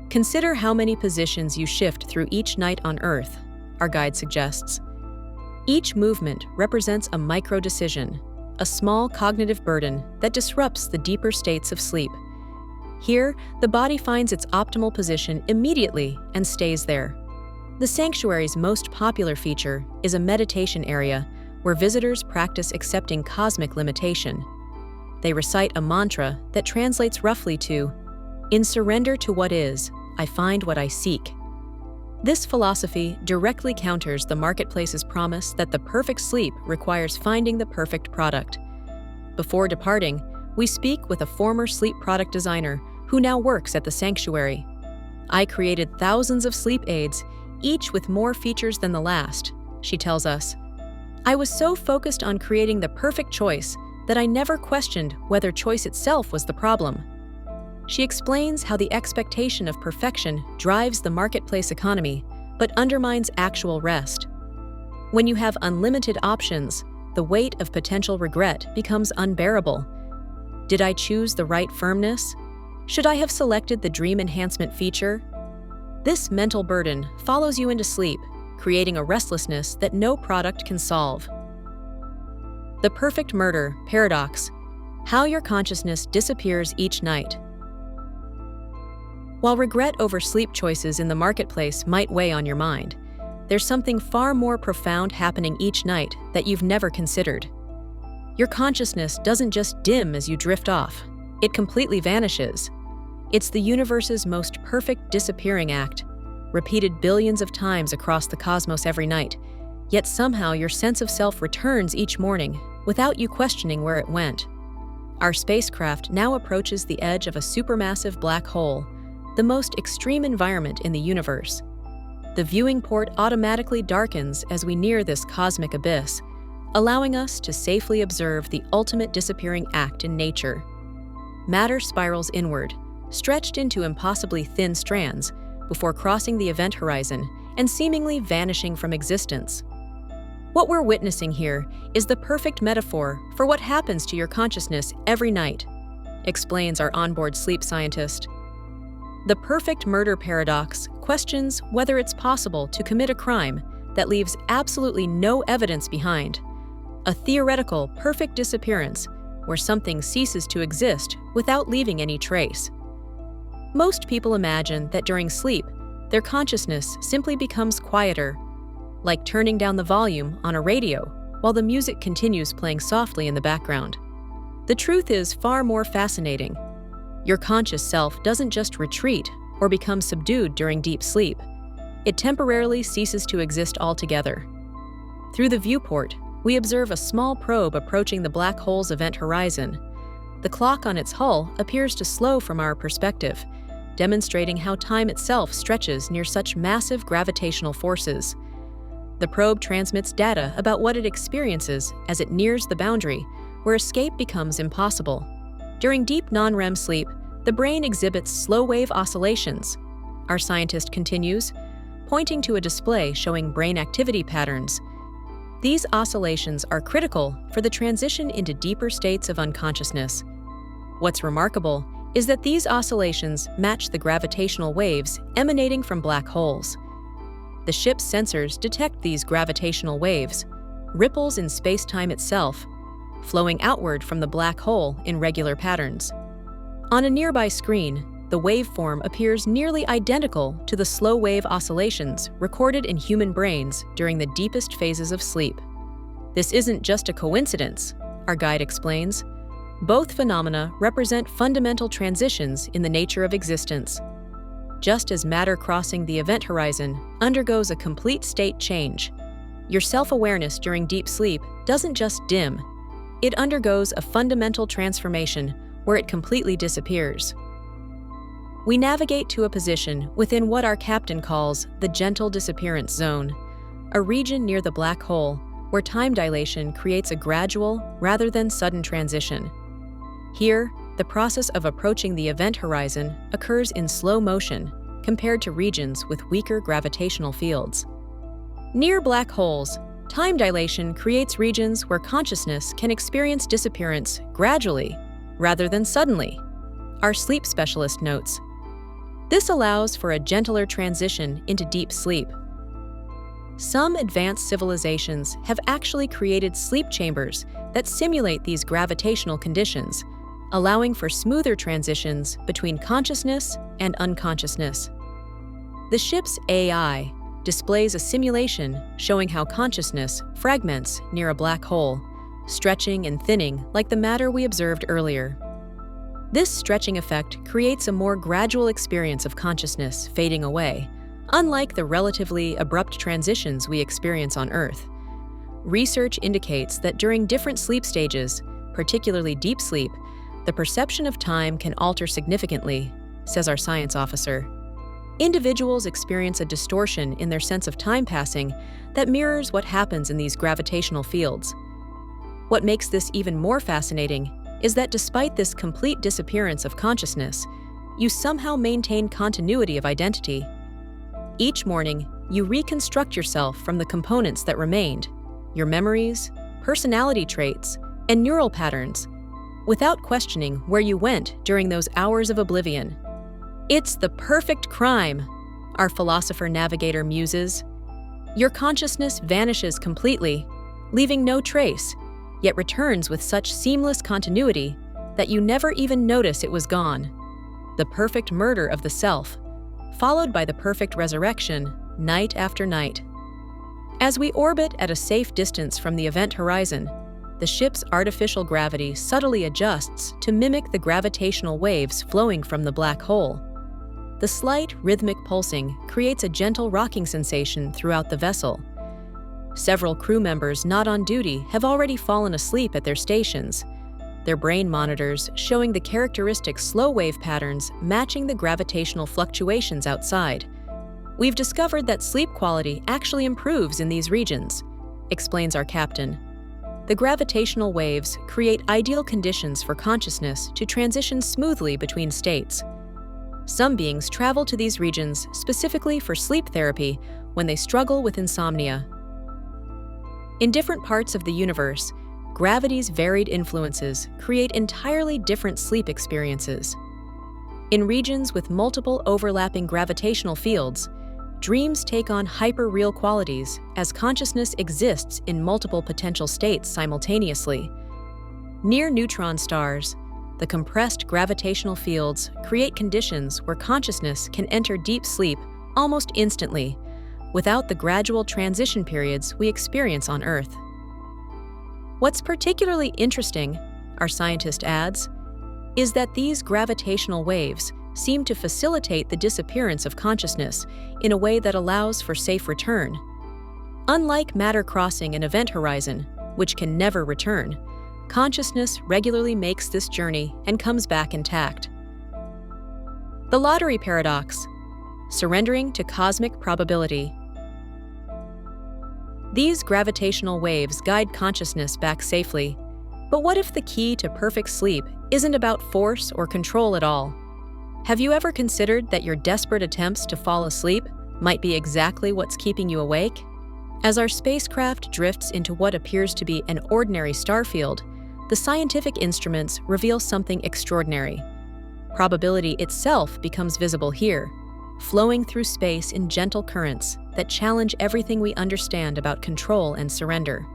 Speaker 1: Consider how many positions you shift through each night on Earth, our guide suggests. Each movement represents a micro-decision, a small cognitive burden that disrupts the deeper states of sleep. Here, the body finds its optimal position immediately and stays there. The sanctuary's most popular feature is a meditation area where visitors practice accepting cosmic limitation. They recite a mantra that translates roughly to, "In surrender to what is, I find what I seek." This philosophy directly counters the marketplace's promise that the perfect sleep requires finding the perfect product. Before departing, we speak with a former sleep product designer who now works at the sanctuary. "I created thousands of sleep aids, each with more features than the last," she tells us. "I was so focused on creating the perfect choice that I never questioned whether choice itself was the problem." She explains how the expectation of perfection drives the marketplace economy, but undermines actual rest. When you have unlimited options, the weight of potential regret becomes unbearable. Did I choose the right firmness? Should I have selected the dream enhancement feature? This mental burden follows you into sleep, creating a restlessness that no product can solve. The perfect murder paradox: how your consciousness disappears each night. While regret over sleep choices in the marketplace might weigh on your mind, there's something far more profound happening each night that you've never considered. Your consciousness doesn't just dim as you drift off, it completely vanishes. It's the universe's most perfect disappearing act, repeated billions of times across the cosmos every night, yet somehow your sense of self returns each morning without you questioning where it went. Our spacecraft now approaches the edge of a supermassive black hole, the most extreme environment in the universe. The viewing port automatically darkens as we near this cosmic abyss, allowing us to safely observe the ultimate disappearing act in nature. Matter spirals inward, stretched into impossibly thin strands, before crossing the event horizon and seemingly vanishing from existence. What we're witnessing here is the perfect metaphor for what happens to your consciousness every night, explains our onboard sleep scientist. The perfect murder paradox questions whether it's possible to commit a crime that leaves absolutely no evidence behind, a theoretical perfect disappearance where something ceases to exist without leaving any trace. Most people imagine that during sleep, their consciousness simply becomes quieter, like turning down the volume on a radio while the music continues playing softly in the background. The truth is far more fascinating. Your conscious self doesn't just retreat or become subdued during deep sleep. It temporarily ceases to exist altogether. Through the viewport, we observe a small probe approaching the black hole's event horizon. The clock on its hull appears to slow from our perspective, demonstrating how time itself stretches near such massive gravitational forces. The probe transmits data about what it experiences as it nears the boundary, where escape becomes impossible. During deep non-REM sleep, the brain exhibits slow-wave oscillations. Our scientist continues, pointing to a display showing brain activity patterns. These oscillations are critical for the transition into deeper states of unconsciousness. What's remarkable is that these oscillations match the gravitational waves emanating from black holes. The ship's sensors detect these gravitational waves, ripples in space-time itself, flowing outward from the black hole in regular patterns. On a nearby screen, the waveform appears nearly identical to the slow-wave oscillations recorded in human brains during the deepest phases of sleep. This isn't just a coincidence, our guide explains. Both phenomena represent fundamental transitions in the nature of existence. Just as matter crossing the event horizon undergoes a complete state change, your self-awareness during deep sleep doesn't just dim. It undergoes a fundamental transformation where it completely disappears. We navigate to a position within what our captain calls the gentle disappearance zone, a region near the black hole where time dilation creates a gradual rather than sudden transition. Here, the process of approaching the event horizon occurs in slow motion compared to regions with weaker gravitational fields. Near black holes, time dilation creates regions where consciousness can experience disappearance gradually rather than suddenly, our sleep specialist notes. This allows for a gentler transition into deep sleep. Some advanced civilizations have actually created sleep chambers that simulate these gravitational conditions, allowing for smoother transitions between consciousness and unconsciousness. The ship's AI displays a simulation showing how consciousness fragments near a black hole, stretching and thinning like the matter we observed earlier. This stretching effect creates a more gradual experience of consciousness fading away, Unlike the relatively abrupt transitions we experience on Earth, research indicates that during different sleep stages, particularly deep sleep, the perception of time can alter significantly, says our science officer. Individuals experience a distortion in their sense of time passing that mirrors what happens in these gravitational fields. What makes this even more fascinating is that despite this complete disappearance of consciousness, you somehow maintain continuity of identity. Each morning, you reconstruct yourself from the components that remained, your memories, personality traits, and neural patterns, without questioning where you went during those hours of oblivion. It's the perfect crime, our philosopher-navigator muses. Your consciousness vanishes completely, leaving no trace, yet returns with such seamless continuity that you never even notice it was gone. The perfect murder of the self, followed by the perfect resurrection, night after night. As we orbit at a safe distance from the event horizon, the ship's artificial gravity subtly adjusts to mimic the gravitational waves flowing from the black hole. The slight, rhythmic pulsing creates a gentle rocking sensation throughout the vessel. Several crew members not on duty have already fallen asleep at their stations, their brain monitors showing the characteristic slow wave patterns matching the gravitational fluctuations outside. We've discovered that sleep quality actually improves in these regions, explains our captain. The gravitational waves create ideal conditions for consciousness to transition smoothly between states. Some beings travel to these regions specifically for sleep therapy when they struggle with insomnia. In different parts of the universe, gravity's varied influences create entirely different sleep experiences. In regions with multiple overlapping gravitational fields, dreams take on hyper-real qualities as consciousness exists in multiple potential states simultaneously. Near neutron stars, the compressed gravitational fields create conditions where consciousness can enter deep sleep almost instantly, without the gradual transition periods we experience on Earth. What's particularly interesting, our scientist adds, is that these gravitational waves seem to facilitate the disappearance of consciousness in a way that allows for safe return. Unlike matter crossing an event horizon, which can never return, consciousness regularly makes this journey and comes back intact. The lottery paradox, surrendering to cosmic probability. These gravitational waves guide consciousness back safely, but what if the key to perfect sleep isn't about force or control at all? Have you ever considered that your desperate attempts to fall asleep might be exactly what's keeping you awake? As our spacecraft drifts into what appears to be an ordinary starfield, the scientific instruments reveal something extraordinary. Probability itself becomes visible here, flowing through space in gentle currents that challenge everything we understand about control and surrender.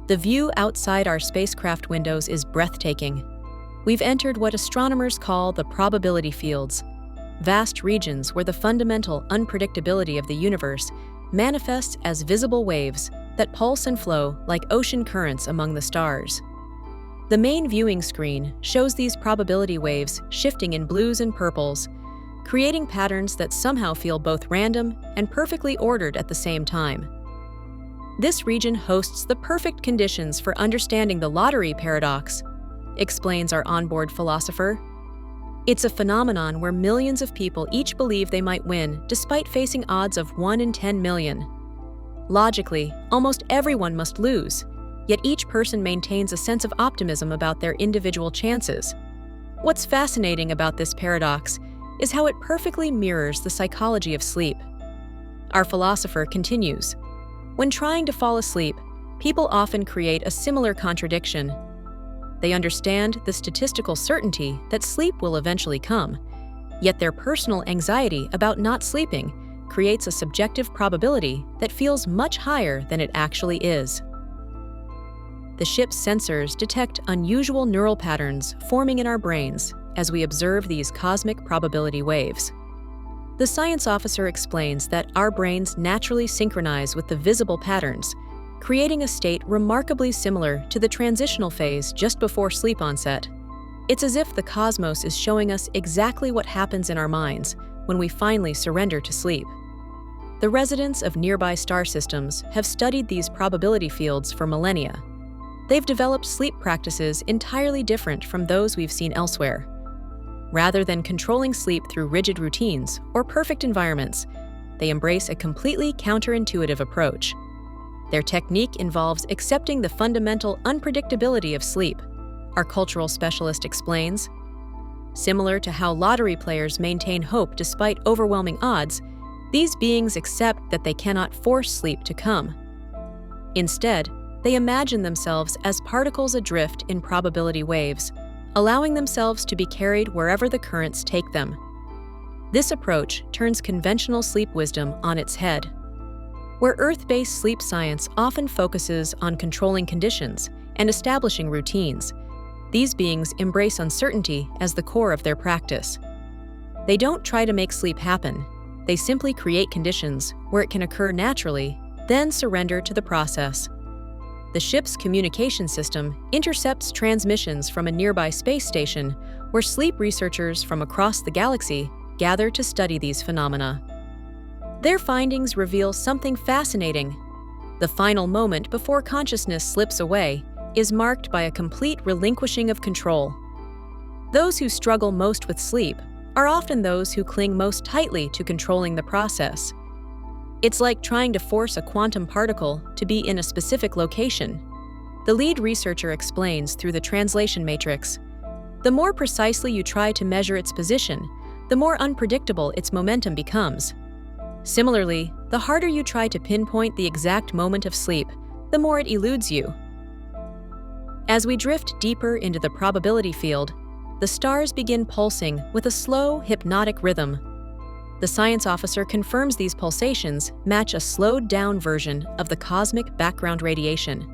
Speaker 1: The view outside our spacecraft windows is breathtaking. We've entered what astronomers call the probability fields, vast regions where the fundamental unpredictability of the universe manifests as visible waves that pulse and flow like ocean currents among the stars. The main viewing screen shows these probability waves shifting in blues and purples, creating patterns that somehow feel both random and perfectly ordered at the same time. This region hosts the perfect conditions for understanding the lottery paradox, explains our onboard philosopher. It's a phenomenon where millions of people each believe they might win despite facing odds of 1 in 10 million. Logically, almost everyone must lose, yet each person maintains a sense of optimism about their individual chances. What's fascinating about this paradox is how it perfectly mirrors the psychology of sleep. Our philosopher continues, when trying to fall asleep, people often create a similar contradiction. They understand the statistical certainty that sleep will eventually come, yet their personal anxiety about not sleeping creates a subjective probability that feels much higher than it actually is. The ship's sensors detect unusual neural patterns forming in our brains as we observe these cosmic probability waves. The science officer explains that our brains naturally synchronize with the visible patterns, creating a state remarkably similar to the transitional phase just before sleep onset. It's as if the cosmos is showing us exactly what happens in our minds when we finally surrender to sleep. The residents of nearby star systems have studied these probability fields for millennia. They've developed sleep practices entirely different from those we've seen elsewhere. Rather than controlling sleep through rigid routines or perfect environments, they embrace a completely counterintuitive approach. Their technique involves accepting the fundamental unpredictability of sleep, our cultural specialist explains. Similar to how lottery players maintain hope despite overwhelming odds, these beings accept that they cannot force sleep to come. Instead, they imagine themselves as particles adrift in probability waves, allowing themselves to be carried wherever the currents take them. This approach turns conventional sleep wisdom on its head. Where Earth-based sleep science often focuses on controlling conditions and establishing routines, these beings embrace uncertainty as the core of their practice. They don't try to make sleep happen. They simply create conditions where it can occur naturally, then surrender to the process. The ship's communication system intercepts transmissions from a nearby space station where sleep researchers from across the galaxy gather to study these phenomena. Their findings reveal something fascinating. The final moment before consciousness slips away is marked by a complete relinquishing of control. Those who struggle most with sleep are often those who cling most tightly to controlling the process. It's like trying to force a quantum particle to be in a specific location. The lead researcher explains through the translation matrix. The more precisely you try to measure its position, the more unpredictable its momentum becomes. Similarly, the harder you try to pinpoint the exact moment of sleep, the more it eludes you. As we drift deeper into the probability field, the stars begin pulsing with a slow, hypnotic rhythm. The science officer confirms these pulsations match a slowed-down version of the cosmic background radiation,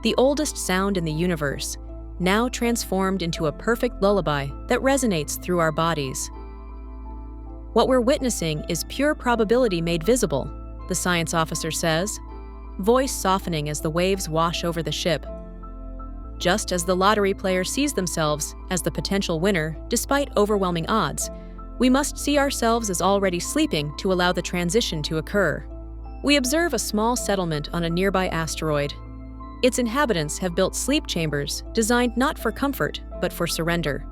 Speaker 1: the oldest sound in the universe, now transformed into a perfect lullaby that resonates through our bodies. What we're witnessing is pure probability made visible, the science officer says, voice softening as the waves wash over the ship. Just as the lottery player sees themselves as the potential winner despite overwhelming odds, we must see ourselves as already sleeping to allow the transition to occur. We observe a small settlement on a nearby asteroid. Its inhabitants have built sleep chambers designed not for comfort, but for surrender.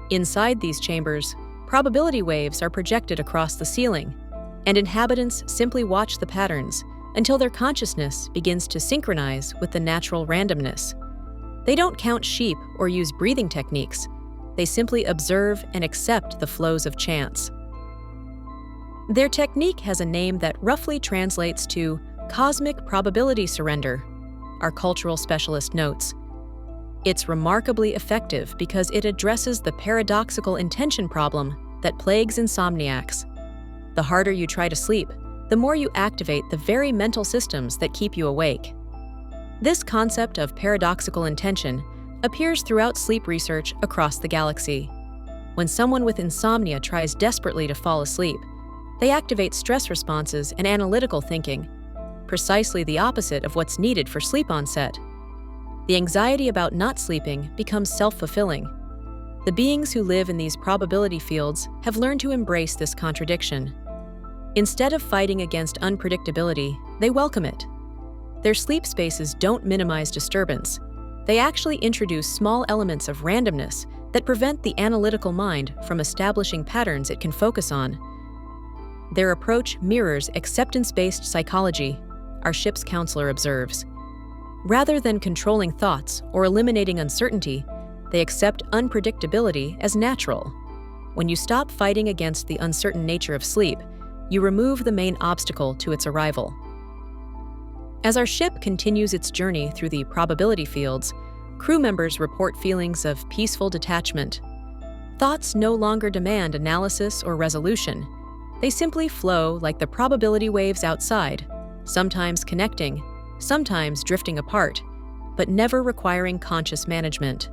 Speaker 1: Inside these chambers, probability waves are projected across the ceiling, and inhabitants simply watch the patterns until their consciousness begins to synchronize with the natural randomness. They don't count sheep or use breathing techniques. They simply observe and accept the flows of chance. Their technique has a name that roughly translates to cosmic probability surrender, our cultural specialist notes. It's remarkably effective because it addresses the paradoxical intention problem that plagues insomniacs. The harder you try to sleep, the more you activate the very mental systems that keep you awake. This concept of paradoxical intention appears throughout sleep research across the galaxy. When someone with insomnia tries desperately to fall asleep, they activate stress responses and analytical thinking, precisely the opposite of what's needed for sleep onset. The anxiety about not sleeping becomes self-fulfilling. The beings who live in these probability fields have learned to embrace this contradiction. Instead of fighting against unpredictability, they welcome it. Their sleep spaces don't minimize disturbance. They actually introduce small elements of randomness that prevent the analytical mind from establishing patterns it can focus on. Their approach mirrors acceptance-based psychology, our ship's counselor observes. Rather than controlling thoughts or eliminating uncertainty, they accept unpredictability as natural. When you stop fighting against the uncertain nature of sleep, you remove the main obstacle to its arrival. As our ship continues its journey through the probability fields, crew members report feelings of peaceful detachment. Thoughts no longer demand analysis or resolution. They simply flow like the probability waves outside, sometimes connecting, sometimes drifting apart, but never requiring conscious management.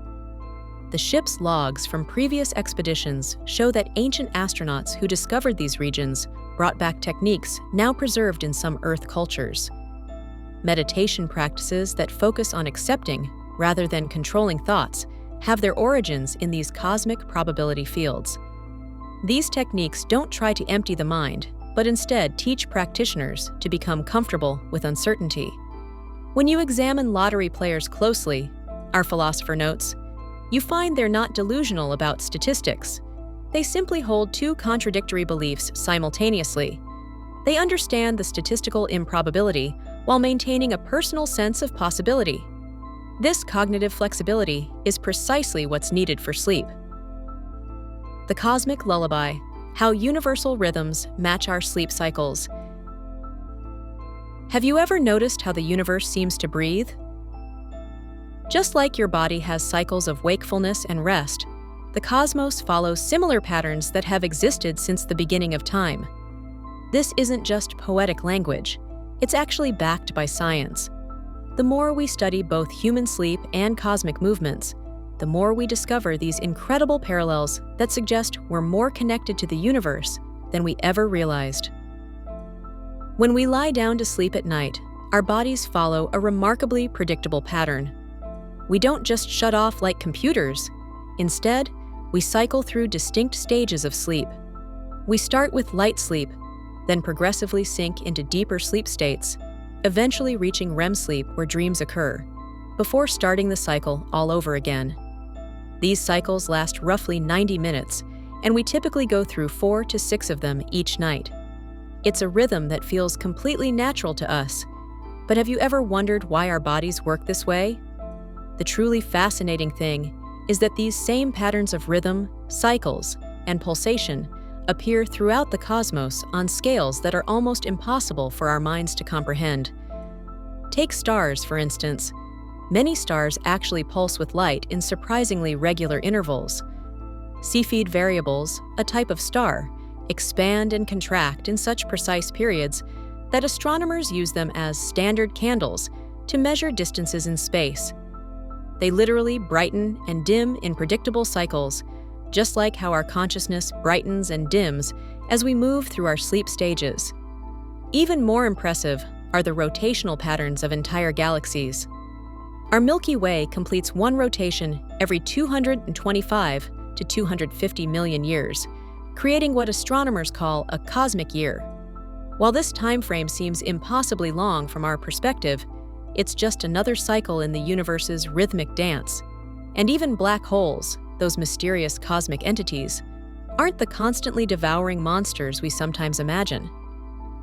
Speaker 1: The ship's logs from previous expeditions show that ancient astronauts who discovered these regions brought back techniques now preserved in some Earth cultures. Meditation practices that focus on accepting, rather than controlling thoughts, have their origins in these cosmic probability fields. These techniques don't try to empty the mind, but instead teach practitioners to become comfortable with uncertainty. When you examine lottery players closely, our philosopher notes, you find they're not delusional about statistics. They simply hold two contradictory beliefs simultaneously. They understand the statistical improbability while maintaining a personal sense of possibility. This cognitive flexibility is precisely what's needed for sleep. The Cosmic Lullaby: How Universal Rhythms Match Our Sleep Cycles. Have you ever noticed how the universe seems to breathe? Just like your body has cycles of wakefulness and rest, the cosmos follows similar patterns that have existed since the beginning of time. This isn't just poetic language, it's actually backed by science. The more we study both human sleep and cosmic movements, the more we discover these incredible parallels that suggest we're more connected to the universe than we ever realized. When we lie down to sleep at night, our bodies follow a remarkably predictable pattern. We don't just shut off like computers. Instead, we cycle through distinct stages of sleep. We start with light sleep, then progressively sink into deeper sleep states, eventually reaching REM sleep where dreams occur, before starting the cycle all over again. These cycles last roughly 90 minutes, and we typically go through 4 to 6 of them each night. It's a rhythm that feels completely natural to us. But have you ever wondered why our bodies work this way? The truly fascinating thing is that these same patterns of rhythm, cycles, and pulsation appear throughout the cosmos on scales that are almost impossible for our minds to comprehend. Take stars, for instance. Many stars actually pulse with light in surprisingly regular intervals. Cepheid variables, a type of star, expand and contract in such precise periods that astronomers use them as standard candles to measure distances in space. They literally brighten and dim in predictable cycles, just like how our consciousness brightens and dims as we move through our sleep stages. Even more impressive are the rotational patterns of entire galaxies. Our Milky Way completes one rotation every 225 to 250 million years, creating what astronomers call a cosmic year. While this time frame seems impossibly long from our perspective, it's just another cycle in the universe's rhythmic dance. And even black holes, those mysterious cosmic entities, aren't the constantly devouring monsters we sometimes imagine.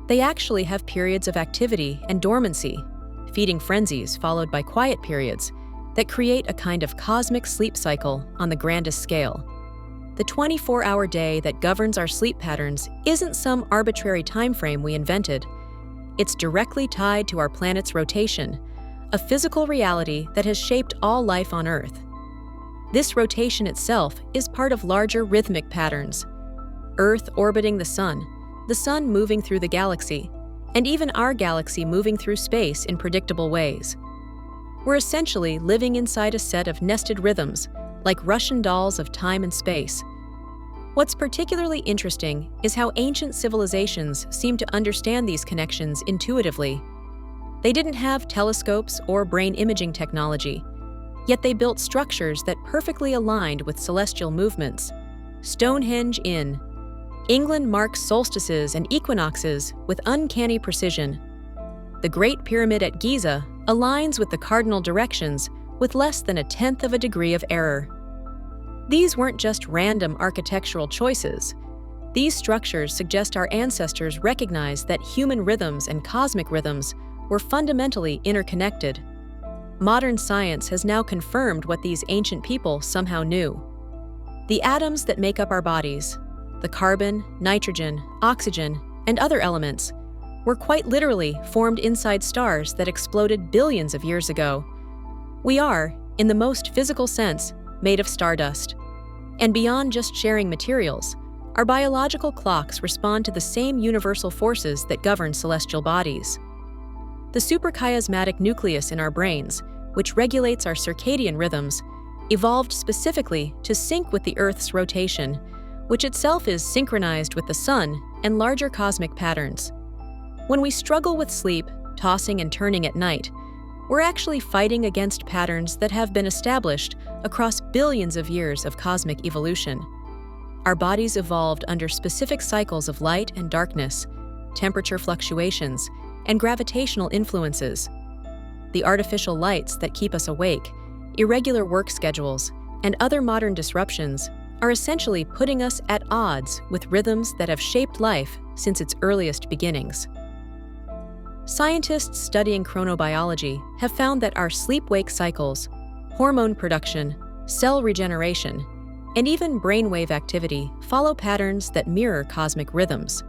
Speaker 1: They actually have periods of activity and dormancy, feeding frenzies followed by quiet periods that create a kind of cosmic sleep cycle on the grandest scale. The 24-hour day that governs our sleep patterns isn't some arbitrary time frame we invented. It's directly tied to our planet's rotation, a physical reality that has shaped all life on Earth. This rotation itself is part of larger rhythmic patterns. Earth orbiting the sun moving through the galaxy, and even our galaxy moving through space in predictable ways. We're essentially living inside a set of nested rhythms, like Russian dolls of time and space. What's particularly interesting is how ancient civilizations seem to understand these connections intuitively. They didn't have telescopes or brain imaging technology, yet they built structures that perfectly aligned with celestial movements. Stonehenge in England marks solstices and equinoxes with uncanny precision. The Great Pyramid at Giza aligns with the cardinal directions with less than 1/10 of a degree of error. These weren't just random architectural choices. These structures suggest our ancestors recognized that human rhythms and cosmic rhythms were fundamentally interconnected. Modern science has now confirmed what these ancient people somehow knew. The atoms that make up our bodies, the carbon, nitrogen, oxygen, and other elements, were quite literally formed inside stars that exploded billions of years ago. We are, in the most physical sense, made of stardust. And beyond just sharing materials, our biological clocks respond to the same universal forces that govern celestial bodies. The suprachiasmatic nucleus in our brains, which regulates our circadian rhythms, evolved specifically to sync with the Earth's rotation, which itself is synchronized with the sun and larger cosmic patterns. When we struggle with sleep, tossing and turning at night, we're actually fighting against patterns that have been established across billions of years of cosmic evolution. Our bodies evolved under specific cycles of light and darkness, temperature fluctuations, and gravitational influences. The artificial lights that keep us awake, irregular work schedules, and other modern disruptions are essentially putting us at odds with rhythms that have shaped life since its earliest beginnings. Scientists studying chronobiology have found that our sleep-wake cycles, hormone production, cell regeneration, and even brainwave activity follow patterns that mirror cosmic rhythms.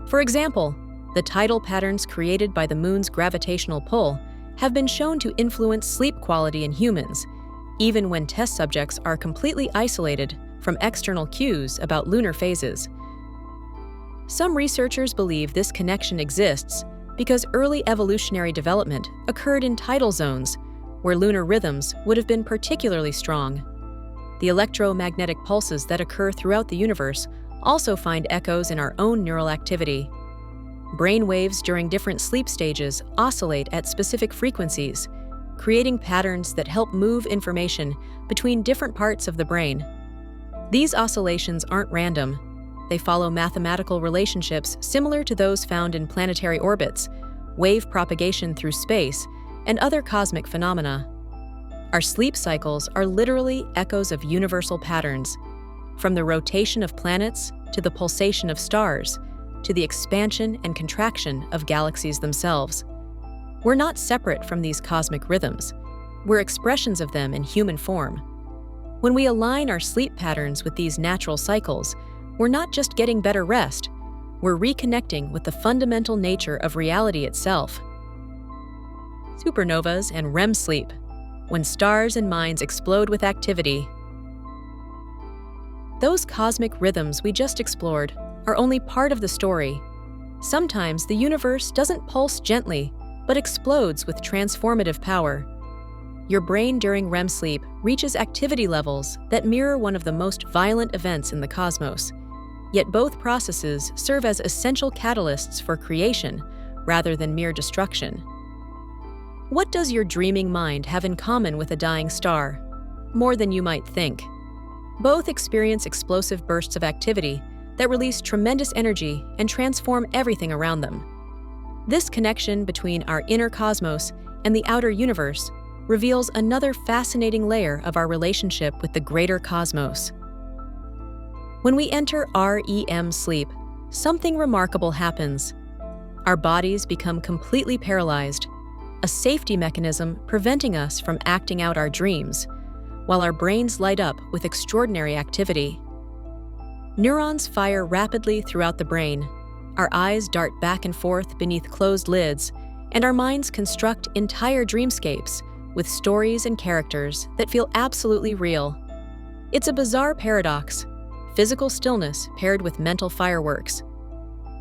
Speaker 1: For example, the tidal patterns created by the moon's gravitational pull have been shown to influence sleep quality in humans, even when test subjects are completely isolated from external cues about lunar phases. Some researchers believe this connection exists because early evolutionary development occurred in tidal zones, where lunar rhythms would have been particularly strong. The electromagnetic pulses that occur throughout the universe also find echoes in our own neural activity. Brain waves during different sleep stages oscillate at specific frequencies, creating patterns that help move information between different parts of the brain. These oscillations aren't random. They follow mathematical relationships similar to those found in planetary orbits, wave propagation through space, and other cosmic phenomena. Our sleep cycles are literally echoes of universal patterns, from the rotation of planets to the pulsation of stars, to the expansion and contraction of galaxies themselves. We're not separate from these cosmic rhythms. We're expressions of them in human form. When we align our sleep patterns with these natural cycles, we're not just getting better rest, we're reconnecting with the fundamental nature of reality itself. Supernovas and REM sleep, when stars and minds explode with activity. Those cosmic rhythms we just explored are only part of the story. Sometimes the universe doesn't pulse gently, but explodes with transformative power. Your brain during REM sleep reaches activity levels that mirror one of the most violent events in the cosmos. Yet both processes serve as essential catalysts for creation, rather than mere destruction. What does your dreaming mind have in common with a dying star? More than you might think. Both experience explosive bursts of activity that release tremendous energy and transform everything around them. This connection between our inner cosmos and the outer universe reveals another fascinating layer of our relationship with the greater cosmos. When we enter REM sleep, something remarkable happens. Our bodies become completely paralyzed, a safety mechanism preventing us from acting out our dreams, while our brains light up with extraordinary activity. Neurons fire rapidly throughout the brain, our eyes dart back and forth beneath closed lids, and our minds construct entire dreamscapes with stories and characters that feel absolutely real. It's a bizarre paradox. Physical stillness paired with mental fireworks.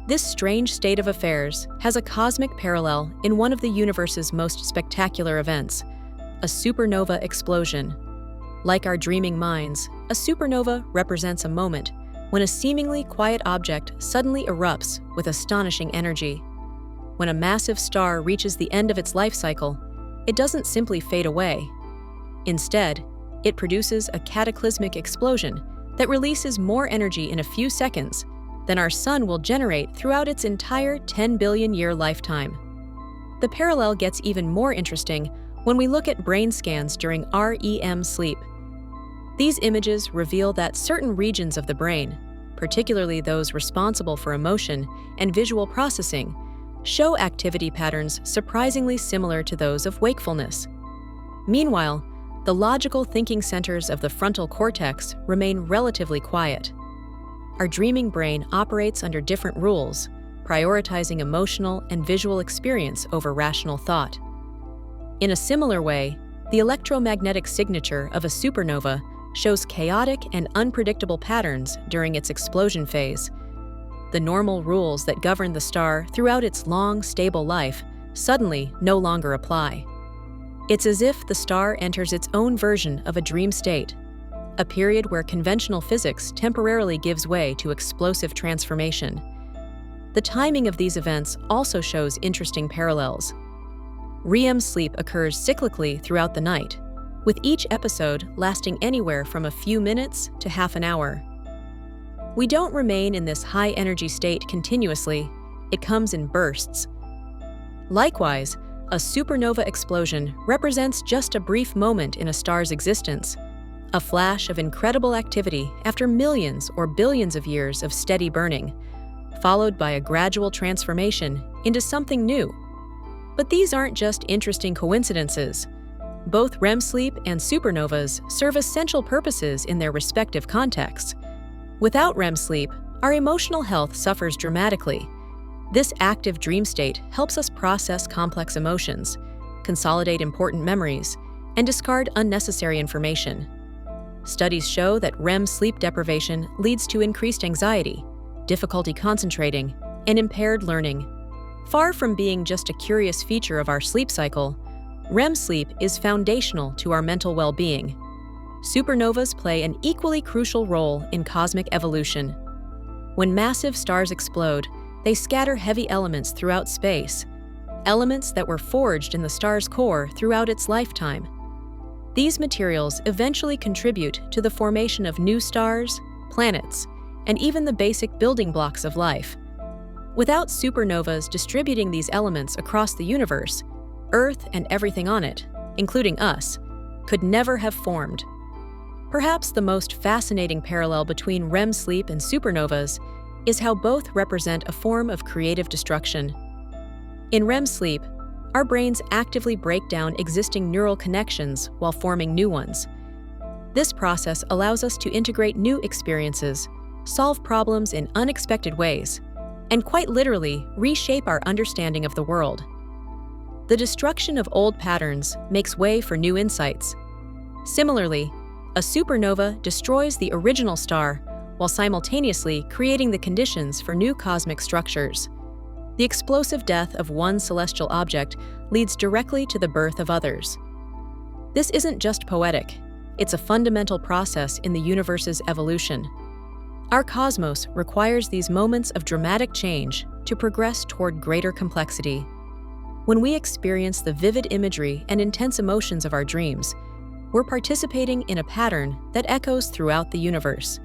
Speaker 1: This strange state of affairs has a cosmic parallel in one of the universe's most spectacular events, a supernova explosion. Like our dreaming minds, a supernova represents a moment when a seemingly quiet object suddenly erupts with astonishing energy. When a massive star reaches the end of its life cycle, it doesn't simply fade away. Instead, it produces a cataclysmic explosion that releases more energy in a few seconds than our sun will generate throughout its entire 10 billion-year lifetime. The parallel gets even more interesting when we look at brain scans during REM sleep. These images reveal that certain regions of the brain, particularly those responsible for emotion and visual processing, show activity patterns surprisingly similar to those of wakefulness. Meanwhile, the logical thinking centers of the frontal cortex remain relatively quiet. Our dreaming brain operates under different rules, prioritizing emotional and visual experience over rational thought. In a similar way, the electromagnetic signature of a supernova shows chaotic and unpredictable patterns during its explosion phase. The normal rules that govern the star throughout its long, stable life suddenly no longer apply. It's as if the star enters its own version of a dream state, a period where conventional physics temporarily gives way to explosive transformation. The timing of these events also shows interesting parallels. REM sleep occurs cyclically throughout the night, with each episode lasting anywhere from a few minutes to half an hour. We don't remain in this high-energy state continuously. It comes in bursts. Likewise, a supernova explosion represents just a brief moment in a star's existence, a flash of incredible activity after millions or billions of years of steady burning, followed by a gradual transformation into something new. But these aren't just interesting coincidences. Both REM sleep and supernovas serve essential purposes in their respective contexts. Without REM sleep, our emotional health suffers dramatically. This active dream state helps us process complex emotions, consolidate important memories, and discard unnecessary information. Studies show that REM sleep deprivation leads to increased anxiety, difficulty concentrating, and impaired learning. Far from being just a curious feature of our sleep cycle, REM sleep is foundational to our mental well-being. Supernovas play an equally crucial role in cosmic evolution. When massive stars explode, they scatter heavy elements throughout space, elements that were forged in the star's core throughout its lifetime. These materials eventually contribute to the formation of new stars, planets, and even the basic building blocks of life. Without supernovas distributing these elements across the universe, Earth and everything on it, including us, could never have formed. Perhaps the most fascinating parallel between REM sleep and supernovas is how both represent a form of creative destruction. In REM sleep, our brains actively break down existing neural connections while forming new ones. This process allows us to integrate new experiences, solve problems in unexpected ways, and quite literally reshape our understanding of the world. The destruction of old patterns makes way for new insights. Similarly, a supernova destroys the original star while simultaneously creating the conditions for new cosmic structures. The explosive death of one celestial object leads directly to the birth of others. This isn't just poetic, it's a fundamental process in the universe's evolution. Our cosmos requires these moments of dramatic change to progress toward greater complexity. When we experience the vivid imagery and intense emotions of our dreams, we're participating in a pattern that echoes throughout the universe.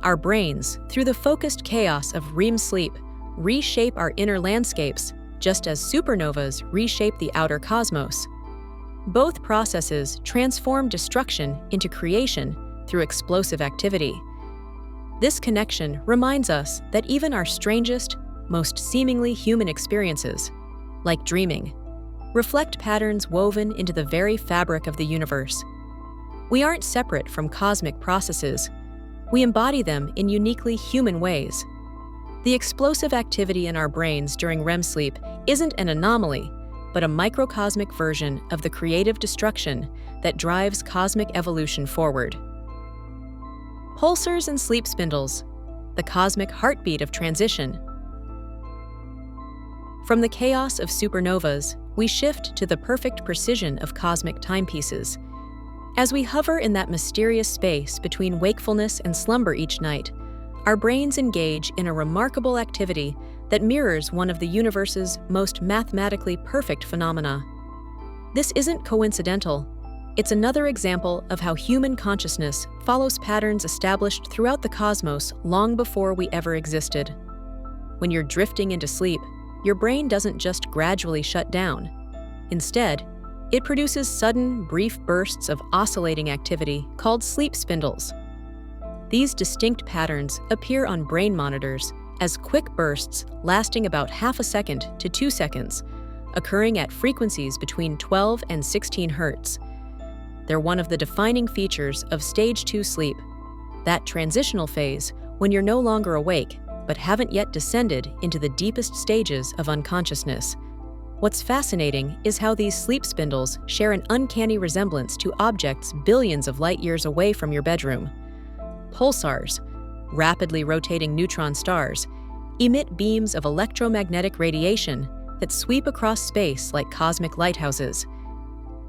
Speaker 1: Our brains, through the focused chaos of REM sleep, reshape our inner landscapes, just as supernovas reshape the outer cosmos. Both processes transform destruction into creation through explosive activity. This connection reminds us that even our strangest, most seemingly human experiences, like dreaming, reflect patterns woven into the very fabric of the universe. We aren't separate from cosmic processes. We embody them in uniquely human ways. The explosive activity in our brains during REM sleep isn't an anomaly, but a microcosmic version of the creative destruction that drives cosmic evolution forward. Pulsars and sleep spindles, the cosmic heartbeat of transition. From the chaos of supernovas, we shift to the perfect precision of cosmic timepieces. As we hover in that mysterious space between wakefulness and slumber each night, our brains engage in a remarkable activity that mirrors one of the universe's most mathematically perfect phenomena. This isn't coincidental. It's another example of how human consciousness follows patterns established throughout the cosmos long before we ever existed. When you're drifting into sleep, your brain doesn't just gradually shut down. Instead, it produces sudden, brief bursts of oscillating activity called sleep spindles. These distinct patterns appear on brain monitors as quick bursts lasting about half a second to 2 seconds, occurring at frequencies between 12 and 16 Hz. They're one of the defining features of Stage 2 sleep, that transitional phase when you're no longer awake but haven't yet descended into the deepest stages of unconsciousness. What's fascinating is how these sleep spindles share an uncanny resemblance to objects billions of light years away from your bedroom. Pulsars, rapidly rotating neutron stars, emit beams of electromagnetic radiation that sweep across space like cosmic lighthouses.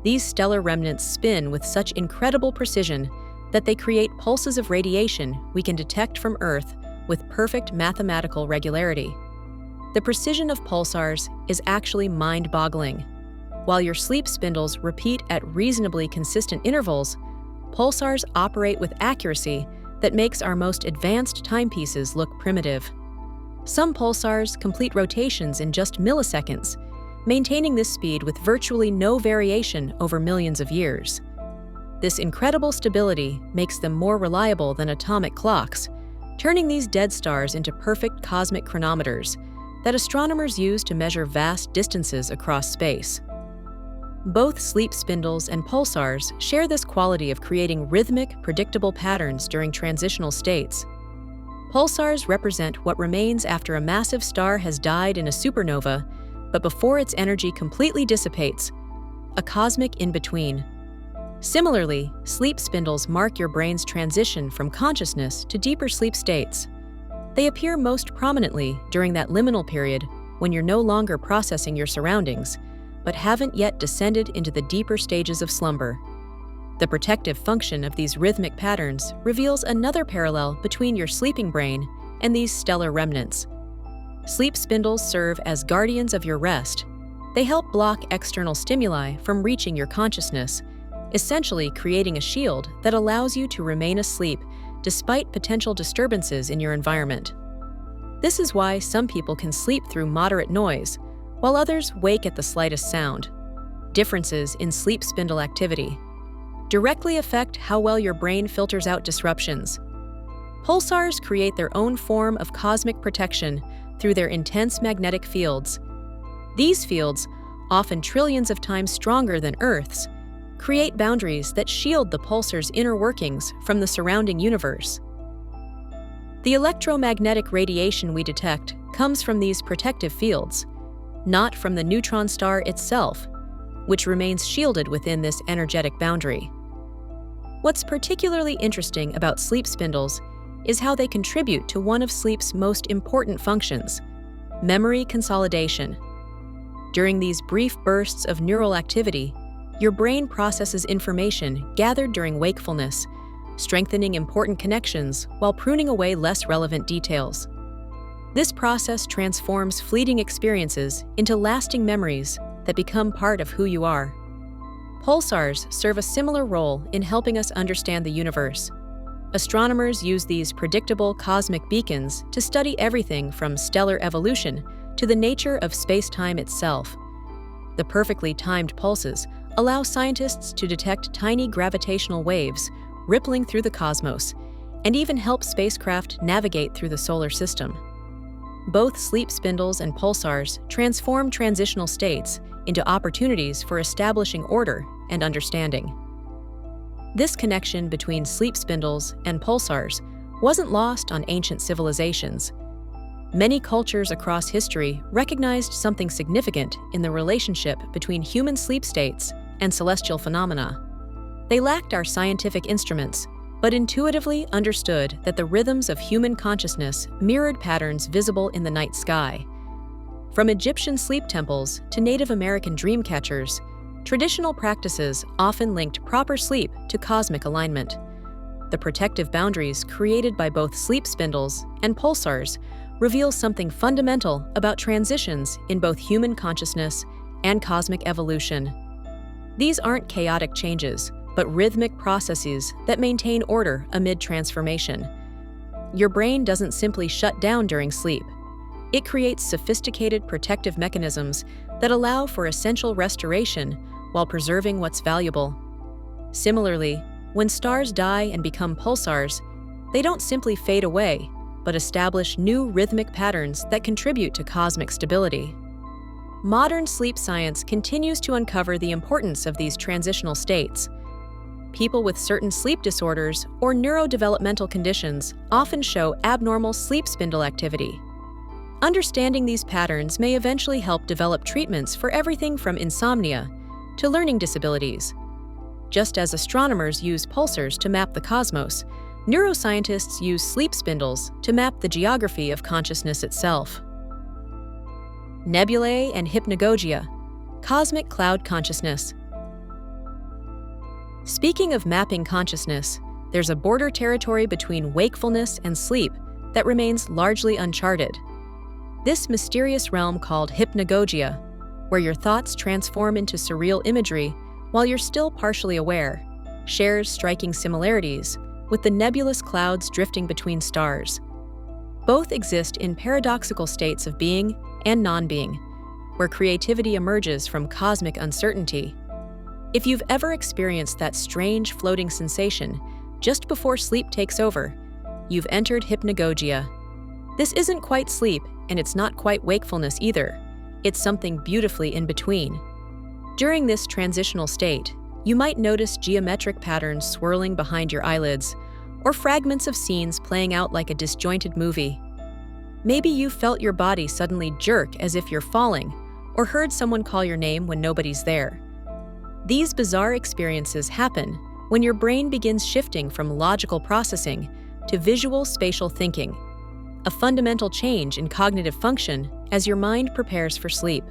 Speaker 1: These stellar remnants spin with such incredible precision that they create pulses of radiation we can detect from Earth with perfect mathematical regularity. The precision of pulsars is actually mind-boggling. While your sleep spindles repeat at reasonably consistent intervals, pulsars operate with accuracy that makes our most advanced timepieces look primitive. Some pulsars complete rotations in just milliseconds, maintaining this speed with virtually no variation over millions of years. This incredible stability makes them more reliable than atomic clocks, turning these dead stars into perfect cosmic chronometers that astronomers use to measure vast distances across space. Both sleep spindles and pulsars share this quality of creating rhythmic, predictable patterns during transitional states. Pulsars represent what remains after a massive star has died in a supernova, but before its energy completely dissipates, a cosmic in-between. Similarly, sleep spindles mark your brain's transition from consciousness to deeper sleep states. They appear most prominently during that liminal period when you're no longer processing your surroundings, but haven't yet descended into the deeper stages of slumber. The protective function of these rhythmic patterns reveals another parallel between your sleeping brain and these stellar remnants. Sleep spindles serve as guardians of your rest. They help block external stimuli from reaching your consciousness, essentially creating a shield that allows you to remain asleep despite potential disturbances in your environment. This is why some people can sleep through moderate noise, while others wake at the slightest sound. Differences in sleep spindle activity directly affect how well your brain filters out disruptions. Pulsars create their own form of cosmic protection through their intense magnetic fields. These fields, often trillions of times stronger than Earth's, create boundaries that shield the pulsar's inner workings from the surrounding universe. The electromagnetic radiation we detect comes from these protective fields, not from the neutron star itself, which remains shielded within this energetic boundary. What's particularly interesting about sleep spindles is how they contribute to one of sleep's most important functions: memory consolidation. During these brief bursts of neural activity, your brain processes information gathered during wakefulness, strengthening important connections while pruning away less relevant details. This process transforms fleeting experiences into lasting memories that become part of who you are. Pulsars serve a similar role in helping us understand the universe. Astronomers use these predictable cosmic beacons to study everything from stellar evolution to the nature of space-time itself. The perfectly timed pulses allow scientists to detect tiny gravitational waves rippling through the cosmos, and even help spacecraft navigate through the solar system. Both sleep spindles and pulsars transform transitional states into opportunities for establishing order and understanding. This connection between sleep spindles and pulsars wasn't lost on ancient civilizations. Many cultures across history recognized something significant in the relationship between human sleep states and celestial phenomena. They lacked our scientific instruments, but intuitively understood that the rhythms of human consciousness mirrored patterns visible in the night sky. From Egyptian sleep temples to Native American dream catchers, traditional practices often linked proper sleep to cosmic alignment. The protective boundaries created by both sleep spindles and pulsars reveal something fundamental about transitions in both human consciousness and cosmic evolution. These aren't chaotic changes, but rhythmic processes that maintain order amid transformation. Your brain doesn't simply shut down during sleep. It creates sophisticated protective mechanisms that allow for essential restoration while preserving what's valuable. Similarly, when stars die and become pulsars, they don't simply fade away, but establish new rhythmic patterns that contribute to cosmic stability. Modern sleep science continues to uncover the importance of these transitional states. People with certain sleep disorders or neurodevelopmental conditions often show abnormal sleep spindle activity. Understanding these patterns may eventually help develop treatments for everything from insomnia to learning disabilities. Just as astronomers use pulsars to map the cosmos, neuroscientists use sleep spindles to map the geography of consciousness itself. Nebulae and hypnagogia, cosmic cloud consciousness. Speaking of mapping consciousness, there's a border territory between wakefulness and sleep that remains largely uncharted. This mysterious realm called hypnagogia, where your thoughts transform into surreal imagery while you're still partially aware, shares striking similarities with the nebulous clouds drifting between stars. Both exist in paradoxical states of being and non-being, where creativity emerges from cosmic uncertainty. If you've ever experienced that strange floating sensation just before sleep takes over, you've entered hypnagogia. This isn't quite sleep, and it's not quite wakefulness either. It's something beautifully in between. During this transitional state, you might notice geometric patterns swirling behind your eyelids, or fragments of scenes playing out like a disjointed movie. Maybe you felt your body suddenly jerk as if you're falling, or heard someone call your name when nobody's there. These bizarre experiences happen when your brain begins shifting from logical processing to visual spatial thinking, a fundamental change in cognitive function as your mind prepares for sleep.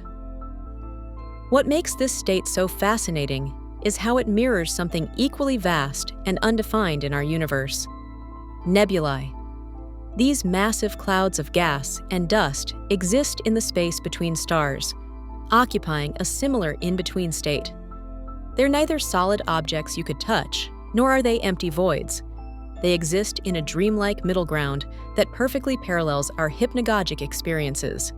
Speaker 1: What makes this state so fascinating is how it mirrors something equally vast and undefined in our universe: nebulae. These massive clouds of gas and dust exist in the space between stars, occupying a similar in-between state. They're neither solid objects you could touch, nor are they empty voids. They exist in a dreamlike middle ground that perfectly parallels our hypnagogic experiences.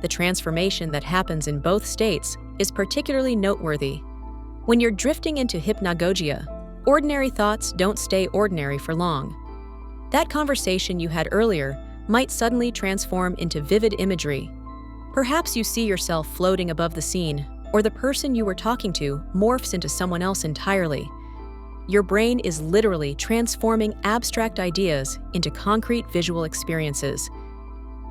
Speaker 1: The transformation that happens in both states is particularly noteworthy. When you're drifting into hypnagogia, ordinary thoughts don't stay ordinary for long. That conversation you had earlier might suddenly transform into vivid imagery. Perhaps you see yourself floating above the scene, or the person you were talking to morphs into someone else entirely. Your brain is literally transforming abstract ideas into concrete visual experiences.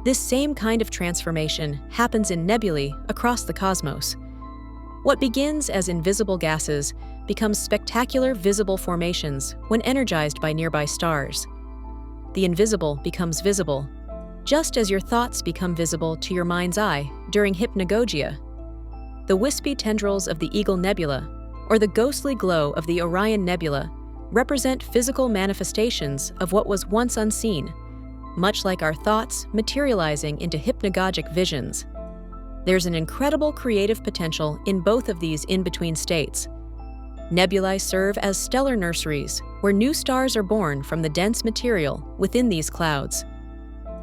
Speaker 1: This same kind of transformation happens in nebulae across the cosmos. What begins as invisible gases becomes spectacular visible formations when energized by nearby stars. The invisible becomes visible, just as your thoughts become visible to your mind's eye during hypnagogia. The wispy tendrils of the Eagle Nebula, or the ghostly glow of the Orion Nebula, represent physical manifestations of what was once unseen, much like our thoughts materializing into hypnagogic visions. There's an incredible creative potential in both of these in-between states. Nebulae serve as stellar nurseries, where new stars are born from the dense material within these clouds.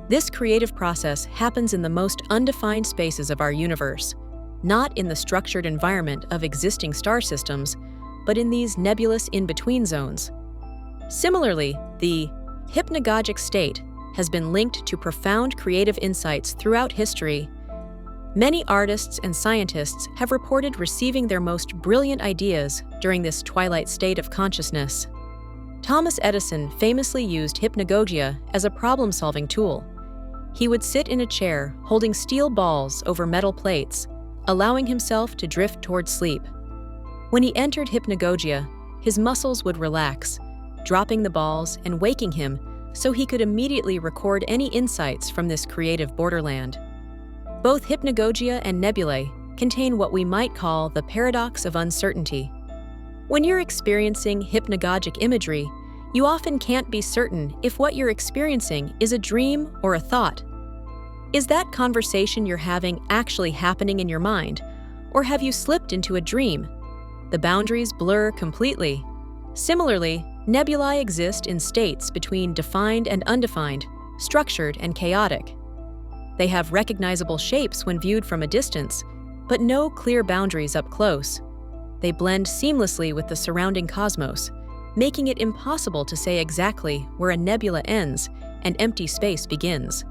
Speaker 1: This creative process happens in the most undefined spaces of our universe, not in the structured environment of existing star systems, but in these nebulous in-between zones. Similarly, the hypnagogic state has been linked to profound creative insights throughout history. Many artists and scientists have reported receiving their most brilliant ideas during this twilight state of consciousness. Thomas Edison famously used hypnagogia as a problem-solving tool. He would sit in a chair holding steel balls over metal plates, allowing himself to drift towards sleep. When he entered hypnagogia, his muscles would relax, dropping the balls and waking him so he could immediately record any insights from this creative borderland. Both hypnagogia and nebulae contain what we might call the paradox of uncertainty. When you're experiencing hypnagogic imagery, you often can't be certain if what you're experiencing is a dream or a thought. Is that conversation you're having actually happening in your mind, or have you slipped into a dream? The boundaries blur completely. Similarly, nebulae exist in states between defined and undefined, structured and chaotic. They have recognizable shapes when viewed from a distance, but no clear boundaries up close. They blend seamlessly with the surrounding cosmos, making it impossible to say exactly where a nebula ends and empty space begins.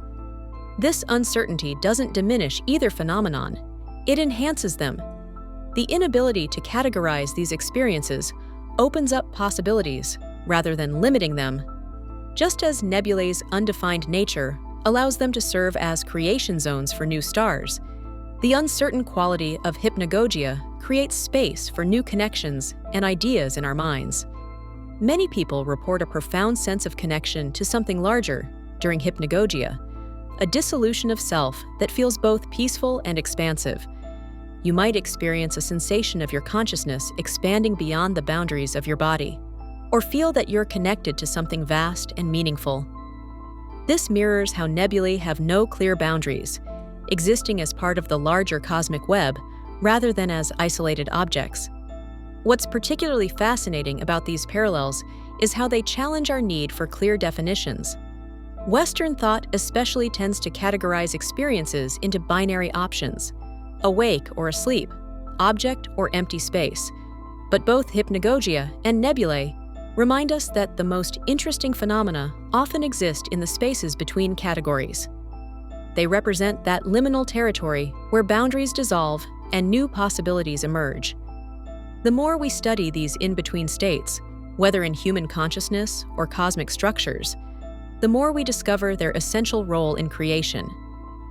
Speaker 1: This uncertainty doesn't diminish either phenomenon, it enhances them. The inability to categorize these experiences opens up possibilities rather than limiting them. Just as nebulae's undefined nature allows them to serve as creation zones for new stars, the uncertain quality of hypnagogia creates space for new connections and ideas in our minds. Many people report a profound sense of connection to something larger during hypnagogia, a dissolution of self that feels both peaceful and expansive. You might experience a sensation of your consciousness expanding beyond the boundaries of your body, or feel that you're connected to something vast and meaningful. This mirrors how nebulae have no clear boundaries, existing as part of the larger cosmic web rather than as isolated objects. What's particularly fascinating about these parallels is how they challenge our need for clear definitions. Western thought especially tends to categorize experiences into binary options: awake or asleep, object or empty space. But both hypnagogia and nebulae remind us that the most interesting phenomena often exist in the spaces between categories. They represent that liminal territory where boundaries dissolve and new possibilities emerge. The more we study these in-between states, whether in human consciousness or cosmic structures, the more we discover their essential role in creation.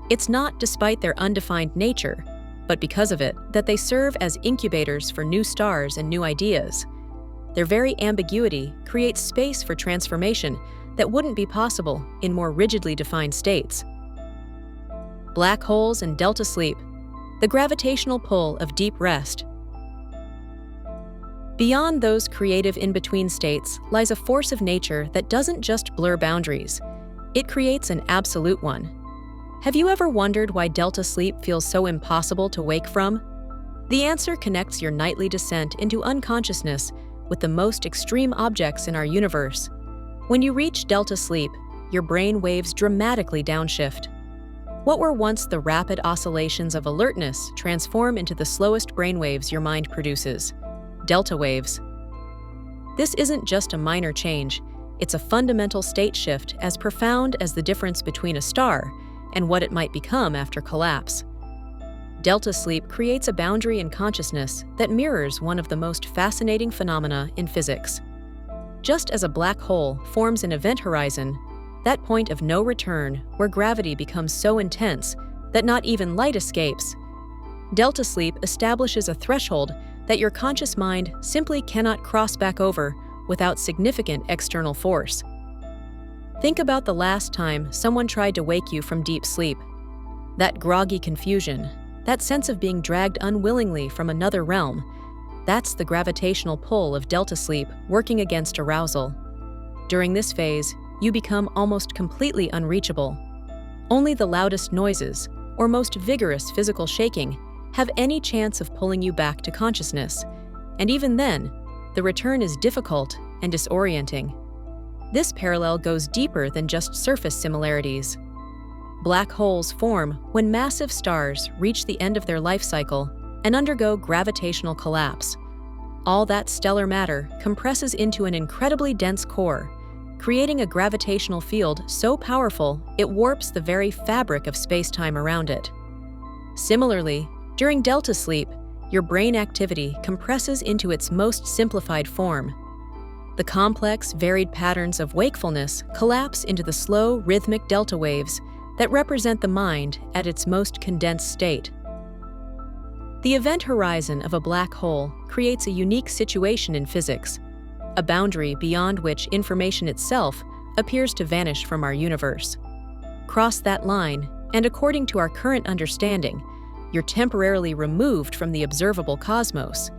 Speaker 1: It's not despite their undefined nature, but because of it, that they serve as incubators for new stars and new ideas. Their very ambiguity creates space for transformation that wouldn't be possible in more rigidly defined states. Black holes and delta sleep, the gravitational pull of deep rest. Beyond those creative in-between states lies a force of nature that doesn't just blur boundaries. It creates an absolute one. Have you ever wondered why delta sleep feels so impossible to wake from? The answer connects your nightly descent into unconsciousness with the most extreme objects in our universe. When you reach delta sleep, your brain waves dramatically downshift. What were once the rapid oscillations of alertness transform into the slowest brainwaves your mind produces: delta waves. This isn't just a minor change, it's a fundamental state shift as profound as the difference between a star and what it might become after collapse. Delta sleep creates a boundary in consciousness that mirrors one of the most fascinating phenomena in physics. Just as a black hole forms an event horizon, that point of no return where gravity becomes so intense that not even light escapes, delta sleep establishes a threshold that your conscious mind simply cannot cross back over without significant external force. Think about the last time someone tried to wake you from deep sleep. That groggy confusion, that sense of being dragged unwillingly from another realm, that's the gravitational pull of delta sleep working against arousal. During this phase, you become almost completely unreachable. Only the loudest noises, or most vigorous physical shaking, have any chance of pulling you back to consciousness, and even then, the return is difficult and disorienting. This parallel goes deeper than just surface similarities. Black holes form when massive stars reach the end of their life cycle and undergo gravitational collapse. All that stellar matter compresses into an incredibly dense core, creating a gravitational field so powerful it warps the very fabric of space-time around it. Similarly, during delta sleep, your brain activity compresses into its most simplified form. The complex, varied patterns of wakefulness collapse into the slow, rhythmic delta waves that represent the mind at its most condensed state. The event horizon of a black hole creates a unique situation in physics, a boundary beyond which information itself appears to vanish from our universe. Cross that line, and according to our current understanding, you're temporarily removed from the observable cosmos.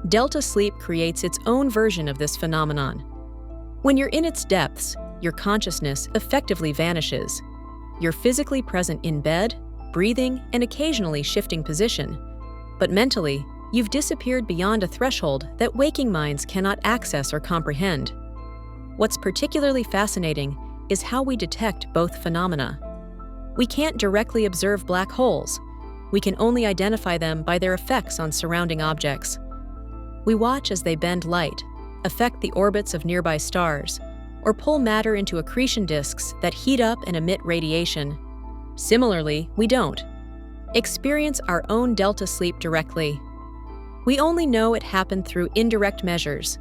Speaker 1: Delta sleep creates its own version of this phenomenon. When you're in its depths, your consciousness effectively vanishes. You're physically present in bed, breathing, and occasionally shifting position. But mentally, you've disappeared beyond a threshold that waking minds cannot access or comprehend. What's particularly fascinating is how we detect both phenomena. We can't directly observe black holes. We can only identify them by their effects on surrounding objects. We watch as they bend light, affect the orbits of nearby stars, or pull matter into accretion disks that heat up and emit radiation. Similarly, we don't experience our own delta sleep directly. We only know it happened through indirect measures,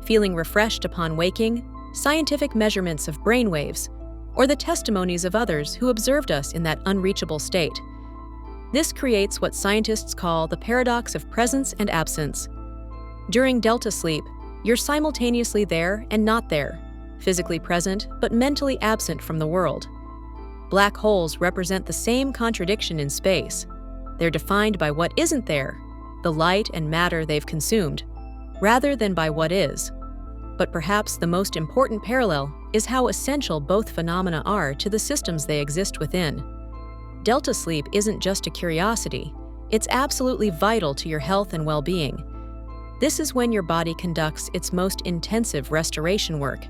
Speaker 1: feeling refreshed upon waking, scientific measurements of brainwaves, or the testimonies of others who observed us in that unreachable state. This creates what scientists call the paradox of presence and absence. During delta sleep, you're simultaneously there and not there, physically present but mentally absent from the world. Black holes represent the same contradiction in space. They're defined by what isn't there, the light and matter they've consumed, rather than by what is. But perhaps the most important parallel is how essential both phenomena are to the systems they exist within. Delta sleep isn't just a curiosity, it's absolutely vital to your health and well-being. This is when your body conducts its most intensive restoration work.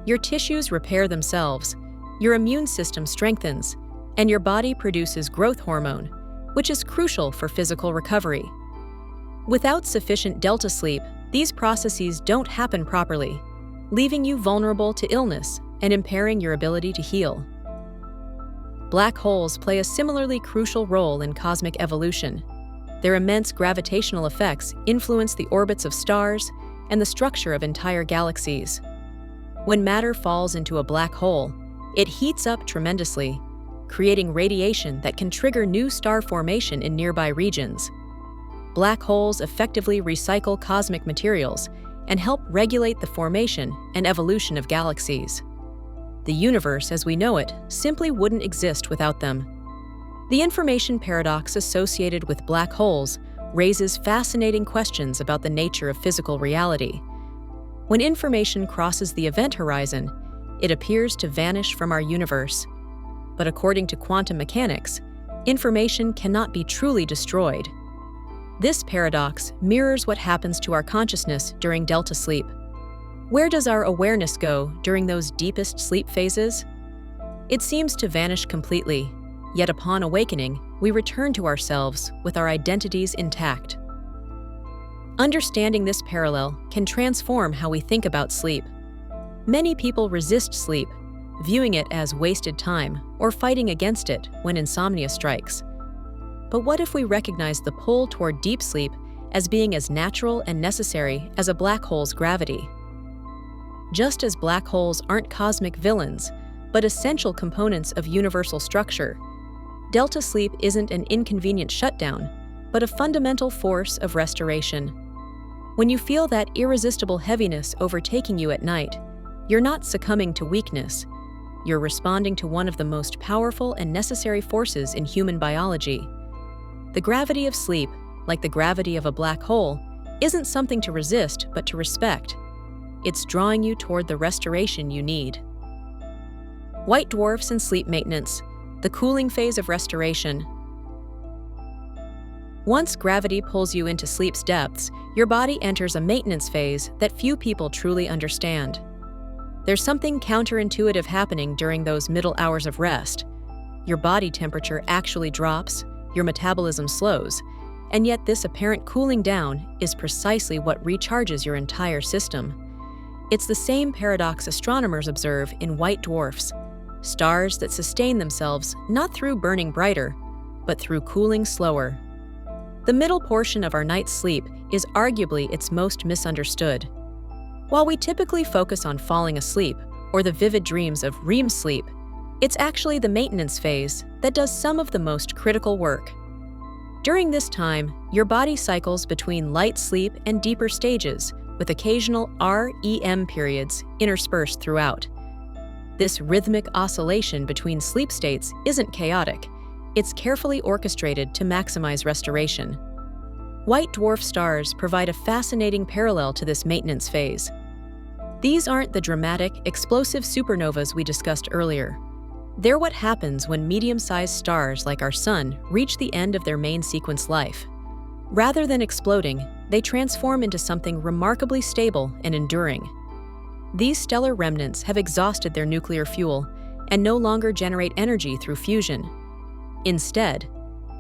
Speaker 1: Your tissues repair themselves, your immune system strengthens, and your body produces growth hormone, which is crucial for physical recovery. Without sufficient delta sleep, these processes don't happen properly, leaving you vulnerable to illness and impairing your ability to heal. Black holes play a similarly crucial role in cosmic evolution. Their immense gravitational effects influence the orbits of stars and the structure of entire galaxies. When matter falls into a black hole, it heats up tremendously, creating radiation that can trigger new star formation in nearby regions. Black holes effectively recycle cosmic materials and help regulate the formation and evolution of galaxies. The universe as we know it simply wouldn't exist without them. The information paradox associated with black holes raises fascinating questions about the nature of physical reality. When information crosses the event horizon, it appears to vanish from our universe. But according to quantum mechanics, information cannot be truly destroyed. This paradox mirrors what happens to our consciousness during delta sleep. Where does our awareness go during those deepest sleep phases? It seems to vanish completely, yet upon awakening, we return to ourselves with our identities intact. Understanding this parallel can transform how we think about sleep. Many people resist sleep, viewing it as wasted time or fighting against it when insomnia strikes. But what if we recognize the pull toward deep sleep as being as natural and necessary as a black hole's gravity? Just as black holes aren't cosmic villains, but essential components of universal structure, delta sleep isn't an inconvenient shutdown, but a fundamental force of restoration. When you feel that irresistible heaviness overtaking you at night, you're not succumbing to weakness. You're responding to one of the most powerful and necessary forces in human biology. The gravity of sleep, like the gravity of a black hole, isn't something to resist but to respect. It's drawing you toward the restoration you need. White dwarfs and sleep maintenance, the cooling phase of restoration. Once gravity pulls you into sleep's depths, your body enters a maintenance phase that few people truly understand. There's something counterintuitive happening during those middle hours of rest. Your body temperature actually drops, your metabolism slows, and yet this apparent cooling down is precisely what recharges your entire system. It's the same paradox astronomers observe in white dwarfs, stars that sustain themselves not through burning brighter, but through cooling slower. The middle portion of our night's sleep is arguably its most misunderstood. While we typically focus on falling asleep or the vivid dreams of REM sleep, it's actually the maintenance phase that does some of the most critical work. During this time, your body cycles between light sleep and deeper stages, with occasional REM periods interspersed throughout. This rhythmic oscillation between sleep states isn't chaotic. It's carefully orchestrated to maximize restoration. White dwarf stars provide a fascinating parallel to this maintenance phase. These aren't the dramatic, explosive supernovas we discussed earlier. They're what happens when medium-sized stars like our Sun reach the end of their main sequence life. Rather than exploding, they transform into something remarkably stable and enduring. These stellar remnants have exhausted their nuclear fuel and no longer generate energy through fusion. Instead,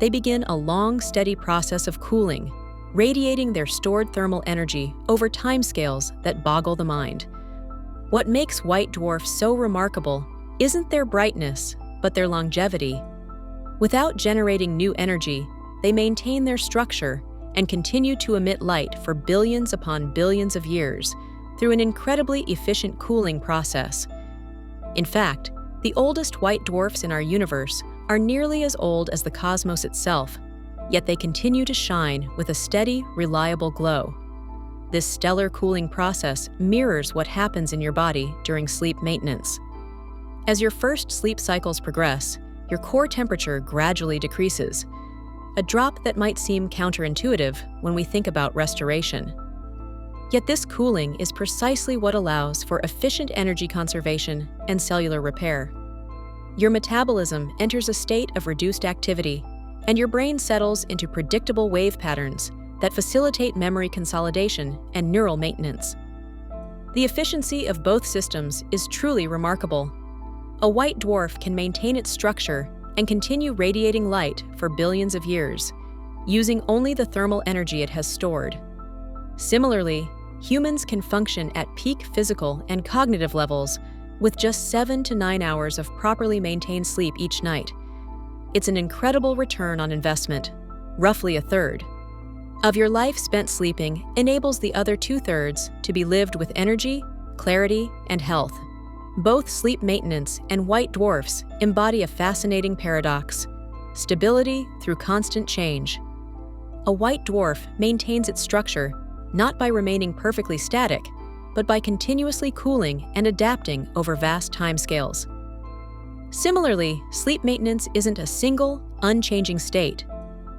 Speaker 1: they begin a long, steady process of cooling, radiating their stored thermal energy over timescales that boggle the mind. What makes white dwarfs so remarkable isn't their brightness, but their longevity. Without generating new energy, they maintain their structure and continue to emit light for billions upon billions of years through an incredibly efficient cooling process. In fact, the oldest white dwarfs in our universe are nearly as old as the cosmos itself, yet they continue to shine with a steady, reliable glow. This stellar cooling process mirrors what happens in your body during sleep maintenance. As your first sleep cycles progress, your core temperature gradually decreases, a drop that might seem counterintuitive when we think about restoration. Yet this cooling is precisely what allows for efficient energy conservation and cellular repair. Your metabolism enters a state of reduced activity, and your brain settles into predictable wave patterns that facilitate memory consolidation and neural maintenance. The efficiency of both systems is truly remarkable. A white dwarf can maintain its structure and continue radiating light for billions of years, using only the thermal energy it has stored. Similarly, humans can function at peak physical and cognitive levels with just 7 to 9 hours of properly maintained sleep each night. It's an incredible return on investment. Roughly a third of your life spent sleeping enables the other 2/3 to be lived with energy, clarity, and health. Both sleep maintenance and white dwarfs embody a fascinating paradox: stability through constant change. A white dwarf maintains its structure not by remaining perfectly static, but by continuously cooling and adapting over vast timescales. Similarly, sleep maintenance isn't a single, unchanging state.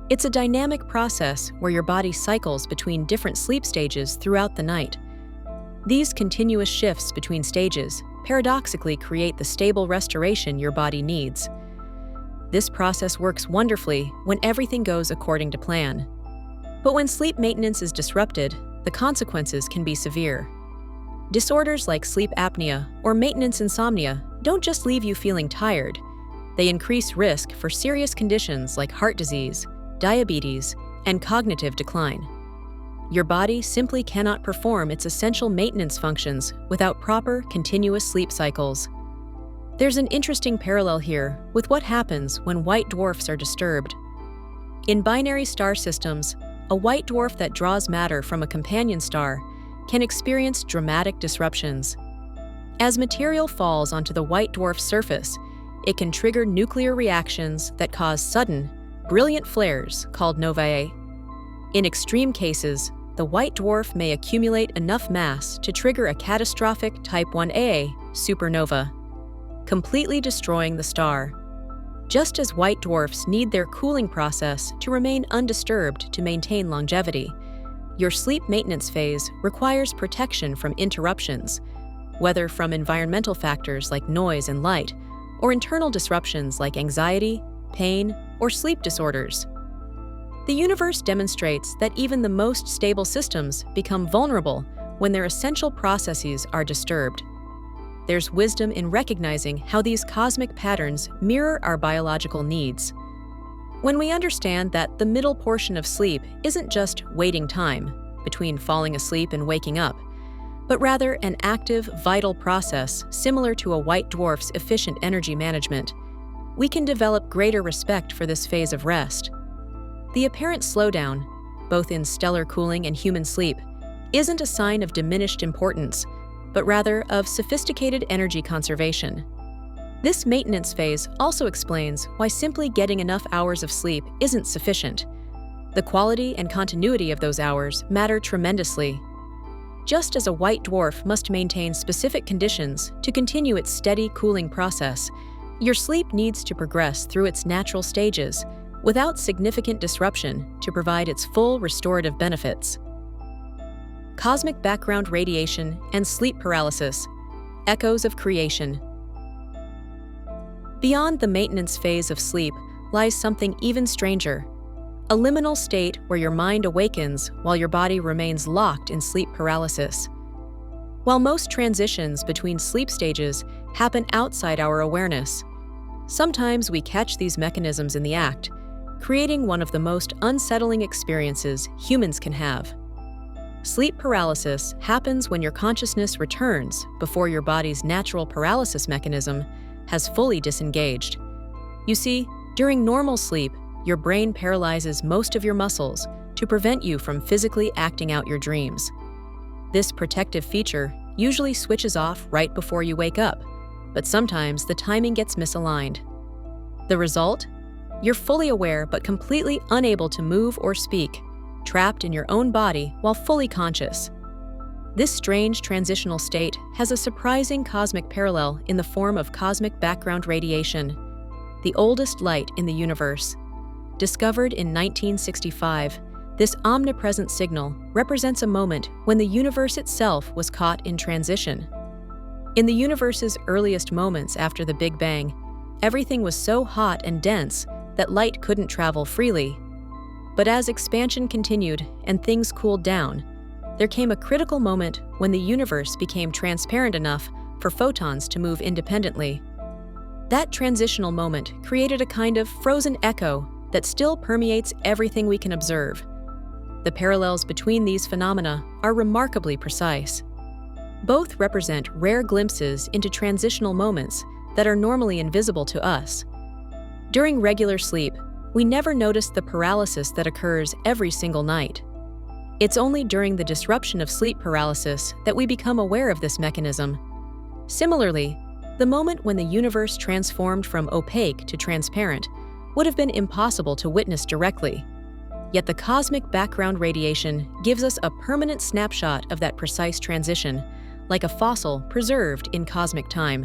Speaker 1: It's a dynamic process where your body cycles between different sleep stages throughout the night. These continuous shifts between stages paradoxically create the stable restoration your body needs. This process works wonderfully when everything goes according to plan. But when sleep maintenance is disrupted, the consequences can be severe. Disorders like sleep apnea or maintenance insomnia don't just leave you feeling tired. They increase risk for serious conditions like heart disease, diabetes, and cognitive decline. Your body simply cannot perform its essential maintenance functions without proper, continuous sleep cycles. There's an interesting parallel here with what happens when white dwarfs are disturbed. In binary star systems, a white dwarf that draws matter from a companion star can experience dramatic disruptions. As material falls onto the white dwarf's surface, it can trigger nuclear reactions that cause sudden, brilliant flares called novae. In extreme cases, the white dwarf may accumulate enough mass to trigger a catastrophic Type 1a supernova, completely destroying the star. Just as white dwarfs need their cooling process to remain undisturbed to maintain longevity, your sleep maintenance phase requires protection from interruptions, whether from environmental factors like noise and light, or internal disruptions like anxiety, pain, or sleep disorders. The universe demonstrates that even the most stable systems become vulnerable when their essential processes are disturbed. There's wisdom in recognizing how these cosmic patterns mirror our biological needs. When we understand that the middle portion of sleep isn't just waiting time between falling asleep and waking up, but rather an active, vital process similar to a white dwarf's efficient energy management, we can develop greater respect for this phase of rest. The apparent slowdown, both in stellar cooling and human sleep, isn't a sign of diminished importance, but rather of sophisticated energy conservation. This maintenance phase also explains why simply getting enough hours of sleep isn't sufficient. The quality and continuity of those hours matter tremendously. Just as a white dwarf must maintain specific conditions to continue its steady cooling process, your sleep needs to progress through its natural stages without significant disruption to provide its full restorative benefits. Cosmic background radiation and sleep paralysis, echoes of creation. Beyond the maintenance phase of sleep lies something even stranger, a liminal state where your mind awakens while your body remains locked in sleep paralysis. While most transitions between sleep stages happen outside our awareness, sometimes we catch these mechanisms in the act, creating one of the most unsettling experiences humans can have. Sleep paralysis happens when your consciousness returns before your body's natural paralysis mechanism has fully disengaged. You see, during normal sleep, your brain paralyzes most of your muscles to prevent you from physically acting out your dreams. This protective feature usually switches off right before you wake up, but sometimes the timing gets misaligned. The result? You're fully aware but completely unable to move or speak, trapped in your own body while fully conscious. This strange transitional state has a surprising cosmic parallel in the form of cosmic background radiation, the oldest light in the universe. Discovered in 1965, this omnipresent signal represents a moment when the universe itself was caught in transition. In the universe's earliest moments after the Big Bang, everything was so hot and dense that light couldn't travel freely. But as expansion continued and things cooled down, there came a critical moment when the universe became transparent enough for photons to move independently. That transitional moment created a kind of frozen echo that still permeates everything we can observe. The parallels between these phenomena are remarkably precise. Both represent rare glimpses into transitional moments that are normally invisible to us. During regular sleep, we never notice the paralysis that occurs every single night. It's only during the disruption of sleep paralysis that we become aware of this mechanism. Similarly, the moment when the universe transformed from opaque to transparent would have been impossible to witness directly. Yet the cosmic background radiation gives us a permanent snapshot of that precise transition, like a fossil preserved in cosmic time.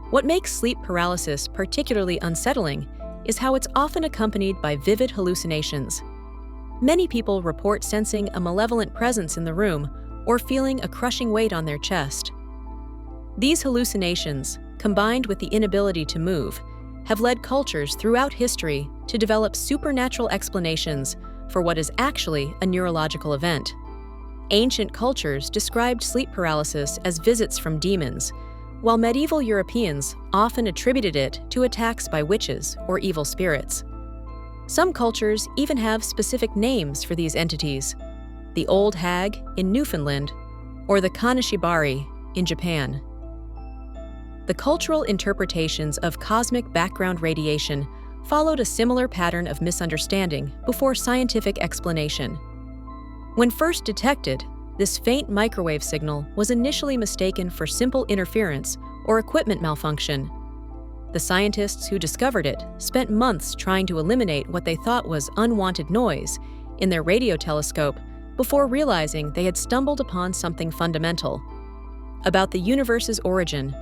Speaker 1: What makes sleep paralysis particularly unsettling is how it's often accompanied by vivid hallucinations. Many people report sensing a malevolent presence in the room or feeling a crushing weight on their chest. These hallucinations, combined with the inability to move, have led cultures throughout history to develop supernatural explanations for what is actually a neurological event. Ancient cultures described sleep paralysis as visits from demons, while medieval Europeans often attributed it to attacks by witches or evil spirits. Some cultures even have specific names for these entities: the Old Hag in Newfoundland or the Kaneshibari in Japan. The cultural interpretations of cosmic background radiation followed a similar pattern of misunderstanding before scientific explanation. When first detected, this faint microwave signal was initially mistaken for simple interference or equipment malfunction. The scientists who discovered it spent months trying to eliminate what they thought was unwanted noise in their radio telescope before realizing they had stumbled upon something fundamental. About the universe's origin,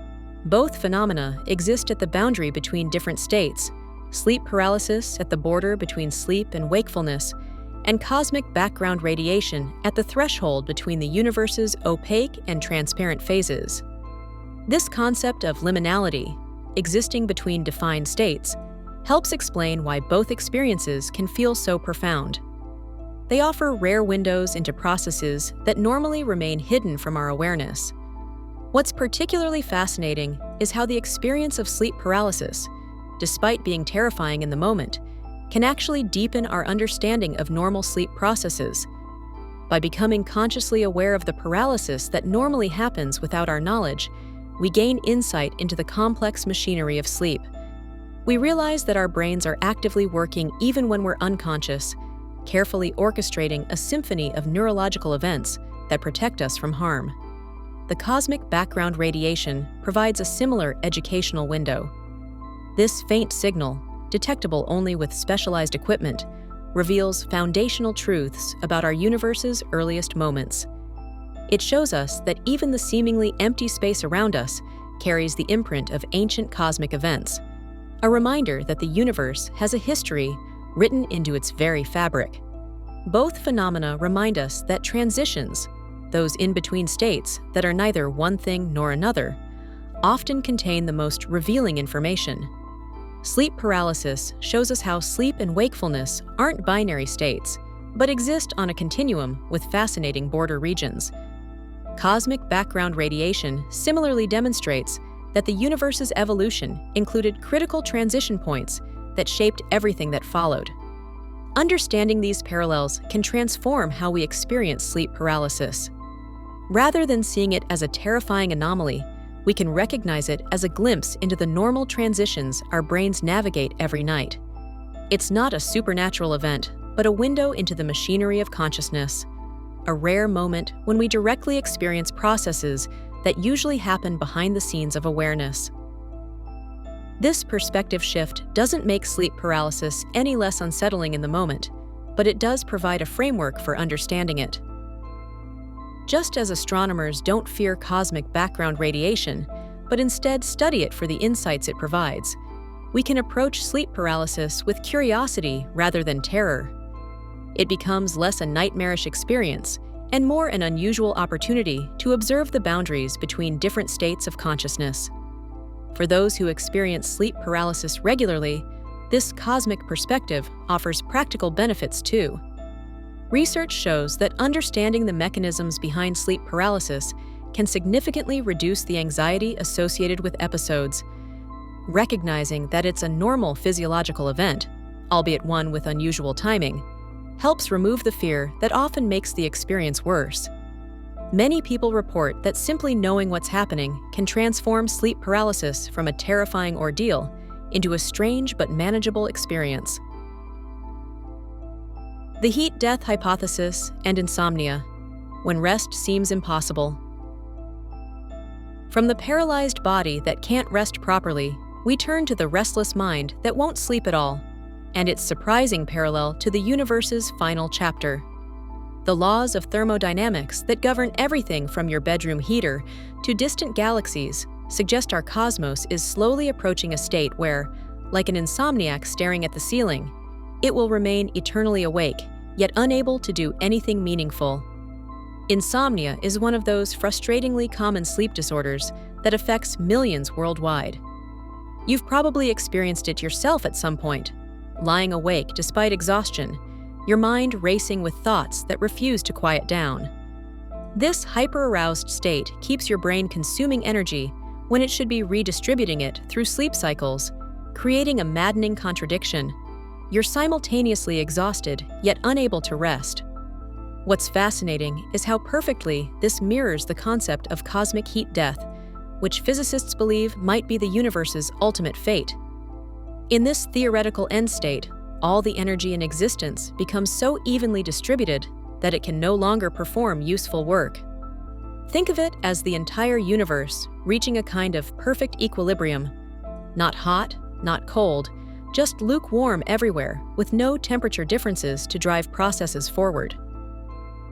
Speaker 1: both phenomena exist at the boundary between different states: sleep paralysis at the border between sleep and wakefulness, and cosmic background radiation at the threshold between the universe's opaque and transparent phases. This concept of liminality, existing between defined states, helps explain why both experiences can feel so profound. They offer rare windows into processes that normally remain hidden from our awareness. What's particularly fascinating is how the experience of sleep paralysis, despite being terrifying in the moment, can actually deepen our understanding of normal sleep processes. By becoming consciously aware of the paralysis that normally happens without our knowledge, we gain insight into the complex machinery of sleep. We realize that our brains are actively working even when we're unconscious, carefully orchestrating a symphony of neurological events that protect us from harm. The cosmic background radiation provides a similar educational window. This faint signal, detectable only with specialized equipment, reveals foundational truths about our universe's earliest moments. It shows us that even the seemingly empty space around us carries the imprint of ancient cosmic events, a reminder that the universe has a history written into its very fabric. Both phenomena remind us that transitions, those in-between states that are neither one thing nor another, often contain the most revealing information. Sleep paralysis shows us how sleep and wakefulness aren't binary states, but exist on a continuum with fascinating border regions. Cosmic background radiation similarly demonstrates that the universe's evolution included critical transition points that shaped everything that followed. Understanding these parallels can transform how we experience sleep paralysis. Rather than seeing it as a terrifying anomaly, we can recognize it as a glimpse into the normal transitions our brains navigate every night. It's not a supernatural event, but a window into the machinery of consciousness, a rare moment when we directly experience processes that usually happen behind the scenes of awareness. This perspective shift doesn't make sleep paralysis any less unsettling in the moment, but it does provide a framework for understanding it. Just as astronomers don't fear cosmic background radiation, but instead study it for the insights it provides, we can approach sleep paralysis with curiosity rather than terror. It becomes less a nightmarish experience and more an unusual opportunity to observe the boundaries between different states of consciousness. For those who experience sleep paralysis regularly, this cosmic perspective offers practical benefits too. Research shows that understanding the mechanisms behind sleep paralysis can significantly reduce the anxiety associated with episodes. Recognizing that it's a normal physiological event, albeit one with unusual timing, helps remove the fear that often makes the experience worse. Many people report that simply knowing what's happening can transform sleep paralysis from a terrifying ordeal into a strange but manageable experience. The heat-death hypothesis and insomnia, when rest seems impossible. From the paralyzed body that can't rest properly, we turn to the restless mind that won't sleep at all, and its surprising parallel to the universe's final chapter. The laws of thermodynamics that govern everything from your bedroom heater to distant galaxies suggest our cosmos is slowly approaching a state where, like an insomniac staring at the ceiling, it will remain eternally awake, yet unable to do anything meaningful. Insomnia is one of those frustratingly common sleep disorders that affects millions worldwide. You've probably experienced it yourself at some point, lying awake despite exhaustion, your mind racing with thoughts that refuse to quiet down. This hyper-aroused state keeps your brain consuming energy when it should be redistributing it through sleep cycles, creating a maddening contradiction. You're simultaneously exhausted, yet unable to rest. What's fascinating is how perfectly this mirrors the concept of cosmic heat death, which physicists believe might be the universe's ultimate fate. In this theoretical end state, all the energy in existence becomes so evenly distributed that it can no longer perform useful work. Think of it as the entire universe reaching a kind of perfect equilibrium. Not hot, not cold, just lukewarm everywhere, with no temperature differences to drive processes forward.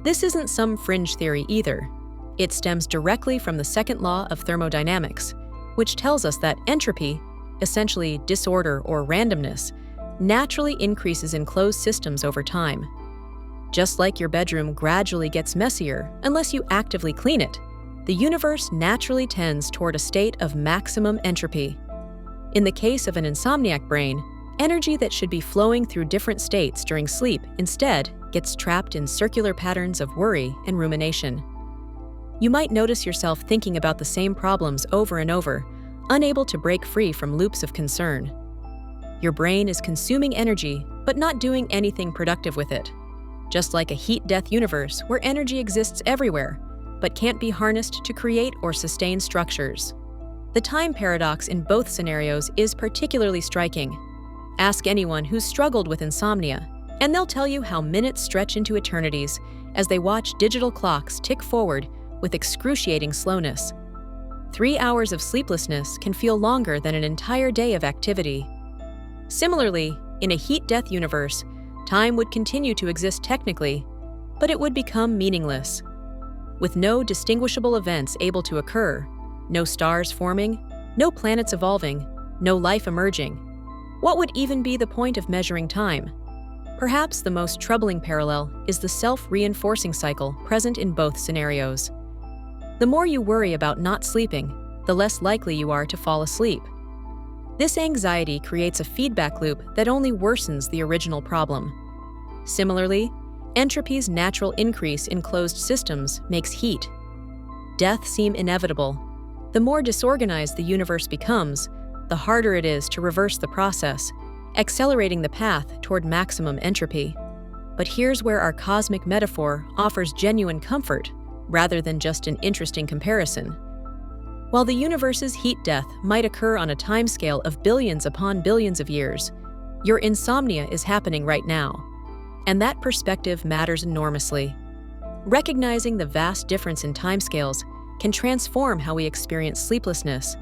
Speaker 1: This isn't some fringe theory either. It stems directly from the second law of thermodynamics, which tells us that entropy, essentially disorder or randomness, naturally increases in closed systems over time. Just like your bedroom gradually gets messier unless you actively clean it, the universe naturally tends toward a state of maximum entropy. In the case of an insomniac brain, energy that should be flowing through different states during sleep instead gets trapped in circular patterns of worry and rumination. You might notice yourself thinking about the same problems over and over, unable to break free from loops of concern. Your brain is consuming energy, but not doing anything productive with it. Just like a heat-death universe where energy exists everywhere, but can't be harnessed to create or sustain structures. The time paradox in both scenarios is particularly striking. Ask anyone who's struggled with insomnia, and they'll tell you how minutes stretch into eternities as they watch digital clocks tick forward with excruciating slowness. 3 hours of sleeplessness can feel longer than an entire day of activity. Similarly, in a heat-death universe, time would continue to exist technically, but it would become meaningless. With no distinguishable events able to occur, no stars forming, no planets evolving, no life emerging, what would even be the point of measuring time? Perhaps the most troubling parallel is the self-reinforcing cycle present in both scenarios. The more you worry about not sleeping, the less likely you are to fall asleep. This anxiety creates a feedback loop that only worsens the original problem. Similarly, entropy's natural increase in closed systems makes heat. Death seem inevitable. The more disorganized the universe becomes, the harder it is to reverse the process, accelerating the path toward maximum entropy. But here's where our cosmic metaphor offers genuine comfort, rather than just an interesting comparison. While the universe's heat death might occur on a timescale of billions upon billions of years, your insomnia is happening right now. And that perspective matters enormously. Recognizing the vast difference in timescales can transform how we experience sleeplessness.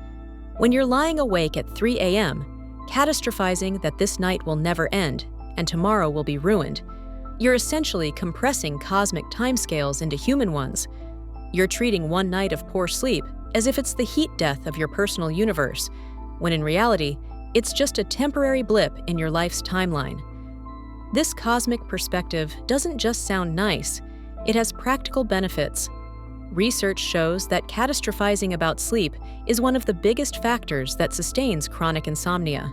Speaker 1: When you're lying awake at 3 a.m., catastrophizing that this night will never end and tomorrow will be ruined, you're essentially compressing cosmic timescales into human ones. You're treating one night of poor sleep as if it's the heat death of your personal universe, when in reality, it's just a temporary blip in your life's timeline. This cosmic perspective doesn't just sound nice, it has practical benefits. Research shows that catastrophizing about sleep is one of the biggest factors that sustains chronic insomnia.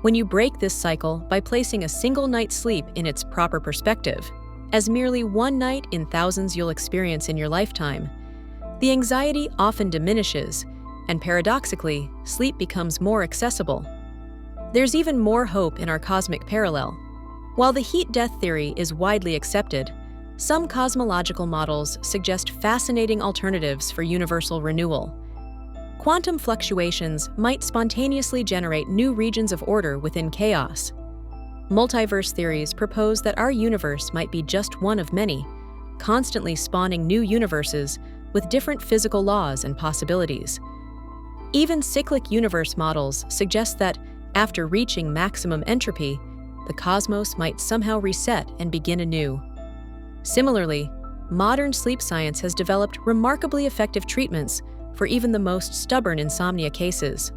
Speaker 1: When you break this cycle by placing a single night's sleep in its proper perspective, as merely one night in thousands you'll experience in your lifetime, the anxiety often diminishes, and paradoxically, sleep becomes more accessible. There's even more hope in our cosmic parallel. While the heat-death theory is widely accepted, some cosmological models suggest fascinating alternatives for universal renewal. Quantum fluctuations might spontaneously generate new regions of order within chaos. Multiverse theories propose that our universe might be just one of many, constantly spawning new universes with different physical laws and possibilities. Even cyclic universe models suggest that, after reaching maximum entropy, the cosmos might somehow reset and begin anew. Similarly, modern sleep science has developed remarkably effective treatments for even the most stubborn insomnia cases.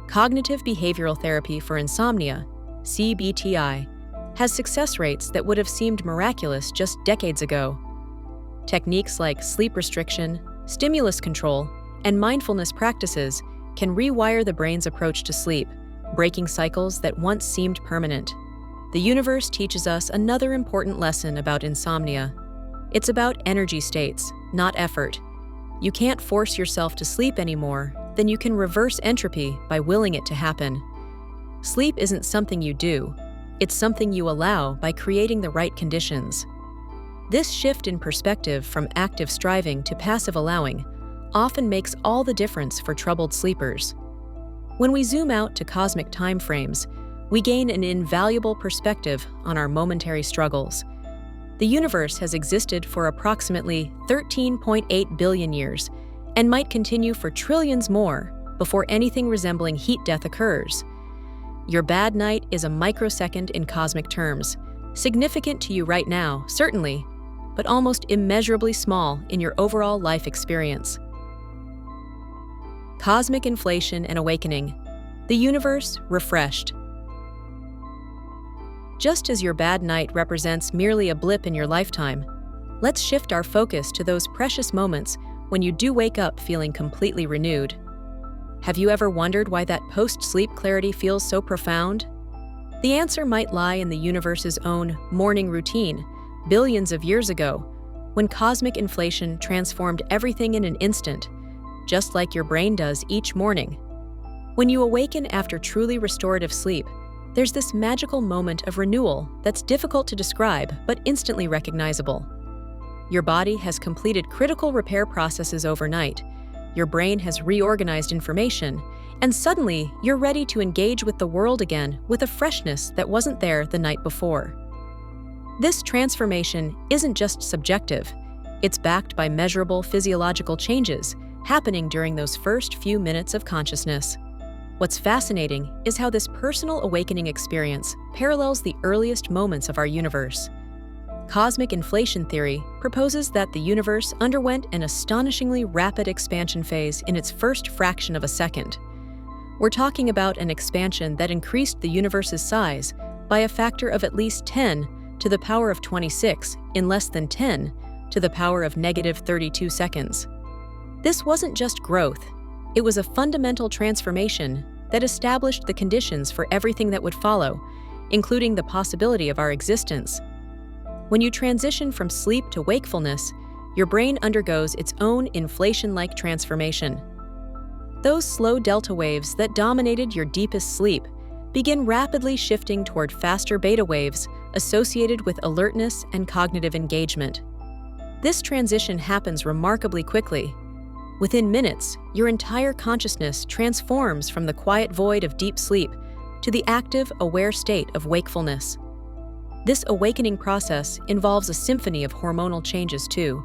Speaker 1: Cognitive behavioral therapy for insomnia, CBTI, has success rates that would have seemed miraculous just decades ago. Techniques like sleep restriction, stimulus control, and mindfulness practices can rewire the brain's approach to sleep, breaking cycles that once seemed permanent. The universe teaches us another important lesson about insomnia. It's about energy states, not effort. You can't force yourself to sleep anymore, then you can reverse entropy by willing it to happen. Sleep isn't something you do, it's something you allow by creating the right conditions. This shift in perspective from active striving to passive allowing often makes all the difference for troubled sleepers. When we zoom out to cosmic time frames, we gain an invaluable perspective on our momentary struggles. The universe has existed for approximately 13.8 billion years and might continue for trillions more before anything resembling heat death occurs. Your bad night is a microsecond in cosmic terms, significant to you right now, certainly, but almost immeasurably small in your overall life experience. Cosmic inflation and awakening. The universe refreshed. Just as your bad night represents merely a blip in your lifetime, let's shift our focus to those precious moments when you do wake up feeling completely renewed. Have you ever wondered why that post-sleep clarity feels so profound? The answer might lie in the universe's own morning routine, billions of years ago, when cosmic inflation transformed everything in an instant, just like your brain does each morning. When you awaken after truly restorative sleep, there's this magical moment of renewal that's difficult to describe but instantly recognizable. Your body has completed critical repair processes overnight, your brain has reorganized information, and suddenly you're ready to engage with the world again with a freshness that wasn't there the night before. This transformation isn't just subjective, it's backed by measurable physiological changes happening during those first few minutes of consciousness. What's fascinating is how this personal awakening experience parallels the earliest moments of our universe. Cosmic inflation theory proposes that the universe underwent an astonishingly rapid expansion phase in its first fraction of a second. We're talking about an expansion that increased the universe's size by a factor of at least 10 to the power of 26 in less than 10 to the power of negative 32 seconds. This wasn't just growth, it was a fundamental transformation that established the conditions for everything that would follow, including the possibility of our existence. When you transition from sleep to wakefulness, your brain undergoes its own inflation-like transformation. Those slow delta waves that dominated your deepest sleep begin rapidly shifting toward faster beta waves associated with alertness and cognitive engagement. This transition happens remarkably quickly. Within minutes, your entire consciousness transforms from the quiet void of deep sleep to the active, aware state of wakefulness. This awakening process involves a symphony of hormonal changes too.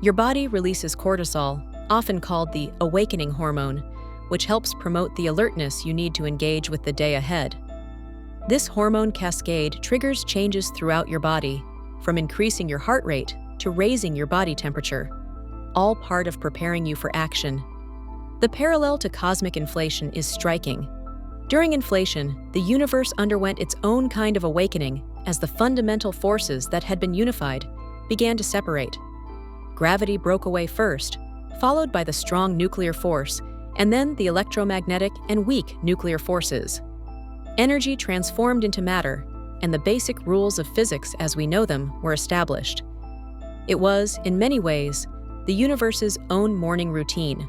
Speaker 1: Your body releases cortisol, often called the awakening hormone, which helps promote the alertness you need to engage with the day ahead. This hormone cascade triggers changes throughout your body, from increasing your heart rate to raising your body temperature, all part of preparing you for action. The parallel to cosmic inflation is striking. During inflation, the universe underwent its own kind of awakening as the fundamental forces that had been unified began to separate. Gravity broke away first, followed by the strong nuclear force, and then the electromagnetic and weak nuclear forces. Energy transformed into matter, and the basic rules of physics as we know them were established. It was, in many ways, the universe's own morning routine.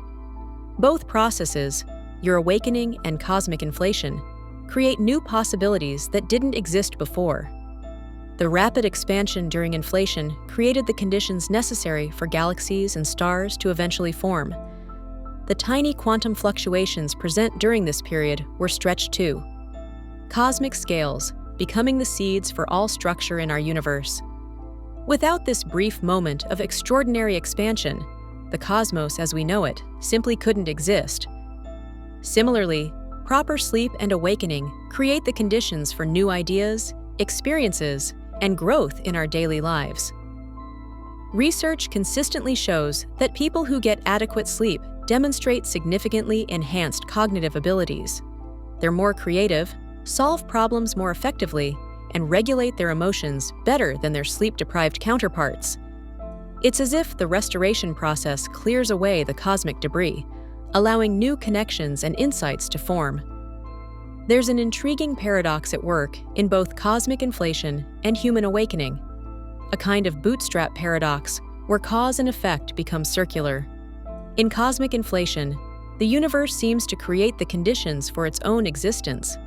Speaker 1: Both processes, your awakening and cosmic inflation, create new possibilities that didn't exist before. The rapid expansion during inflation created the conditions necessary for galaxies and stars to eventually form. The tiny quantum fluctuations present during this period were stretched too. Cosmic scales, becoming the seeds for all structure in our universe. Without this brief moment of extraordinary expansion, the cosmos as we know it simply couldn't exist. Similarly, proper sleep and awakening create the conditions for new ideas, experiences, and growth in our daily lives. Research consistently shows that people who get adequate sleep demonstrate significantly enhanced cognitive abilities. They're more creative, solve problems more effectively, and regulate their emotions better than their sleep-deprived counterparts. It's as if the restoration process clears away the cosmic debris, allowing new connections and insights to form. There's an intriguing paradox at work in both cosmic inflation and human awakening, a kind of bootstrap paradox where cause and effect become circular. In cosmic inflation, the universe seems to create the conditions for its own existence.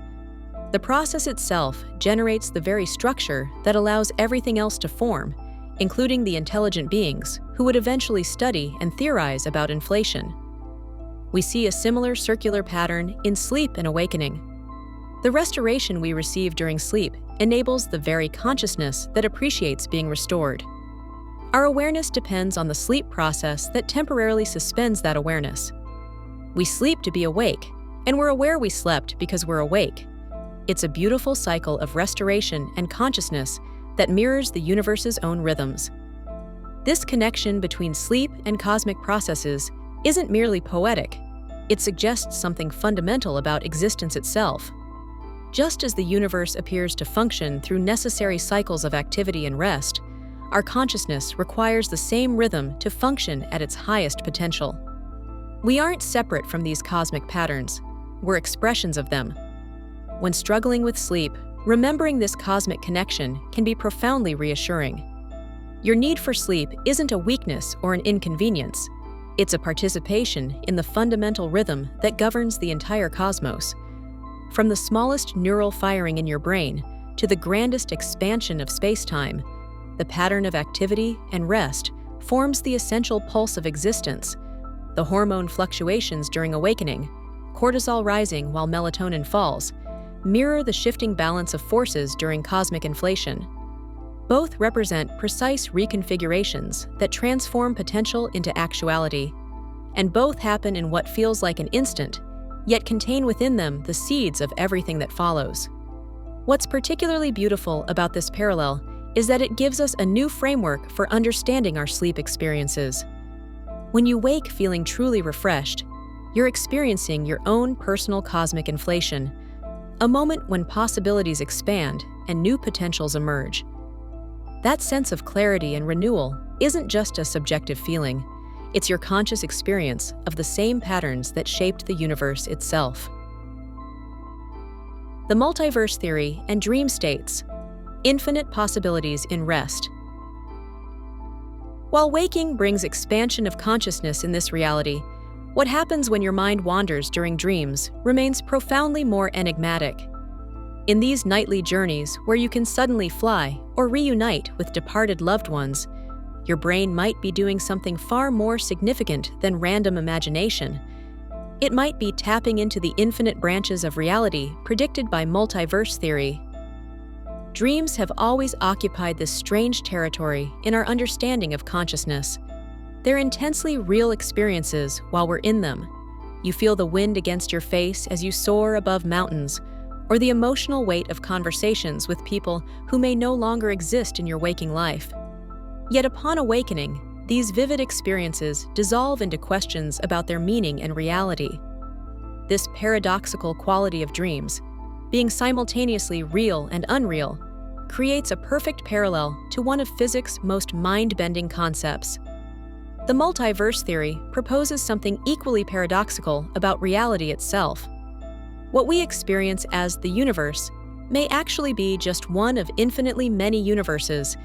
Speaker 1: The process itself generates the very structure that allows everything else to form, including the intelligent beings who would eventually study and theorize about inflation. We see a similar circular pattern in sleep and awakening. The restoration we receive during sleep enables the very consciousness that appreciates being restored. Our awareness depends on the sleep process that temporarily suspends that awareness. We sleep to be awake, and we're aware we slept because we're awake. It's a beautiful cycle of restoration and consciousness that mirrors the universe's own rhythms. This connection between sleep and cosmic processes isn't merely poetic. It suggests something fundamental about existence itself. Just as the universe appears to function through necessary cycles of activity and rest, our consciousness requires the same rhythm to function at its highest potential. We aren't separate from these cosmic patterns. We're expressions of them. When struggling with sleep, remembering this cosmic connection can be profoundly reassuring. Your need for sleep isn't a weakness or an inconvenience. It's a participation in the fundamental rhythm that governs the entire cosmos. From the smallest neural firing in your brain to the grandest expansion of space-time, the pattern of activity and rest forms the essential pulse of existence. The hormone fluctuations during awakening, cortisol rising while melatonin falls, mirror the shifting balance of forces during cosmic inflation. Both represent precise reconfigurations that transform potential into actuality, and both happen in what feels like an instant, yet contain within them the seeds of everything that follows. What's particularly beautiful about this parallel is that it gives us a new framework for understanding our sleep experiences. When you wake feeling truly refreshed, you're experiencing your own personal cosmic inflation, a moment when possibilities expand and new potentials emerge. That sense of clarity and renewal isn't just a subjective feeling. It's your conscious experience of the same patterns that shaped the universe itself. The multiverse theory and dream states, infinite possibilities in rest. While waking brings expansion of consciousness in this reality, what happens when your mind wanders during dreams remains profoundly more enigmatic. In these nightly journeys where you can suddenly fly or reunite with departed loved ones, your brain might be doing something far more significant than random imagination. It might be tapping into the infinite branches of reality predicted by multiverse theory. Dreams have always occupied this strange territory in our understanding of consciousness. They're intensely real experiences while we're in them. You feel the wind against your face as you soar above mountains, or the emotional weight of conversations with people who may no longer exist in your waking life. Yet upon awakening, these vivid experiences dissolve into questions about their meaning and reality. This paradoxical quality of dreams, being simultaneously real and unreal, creates a perfect parallel to one of physics' most mind-bending concepts. The multiverse theory proposes something equally paradoxical about reality itself. What we experience as the universe may actually be just one of infinitely many universes,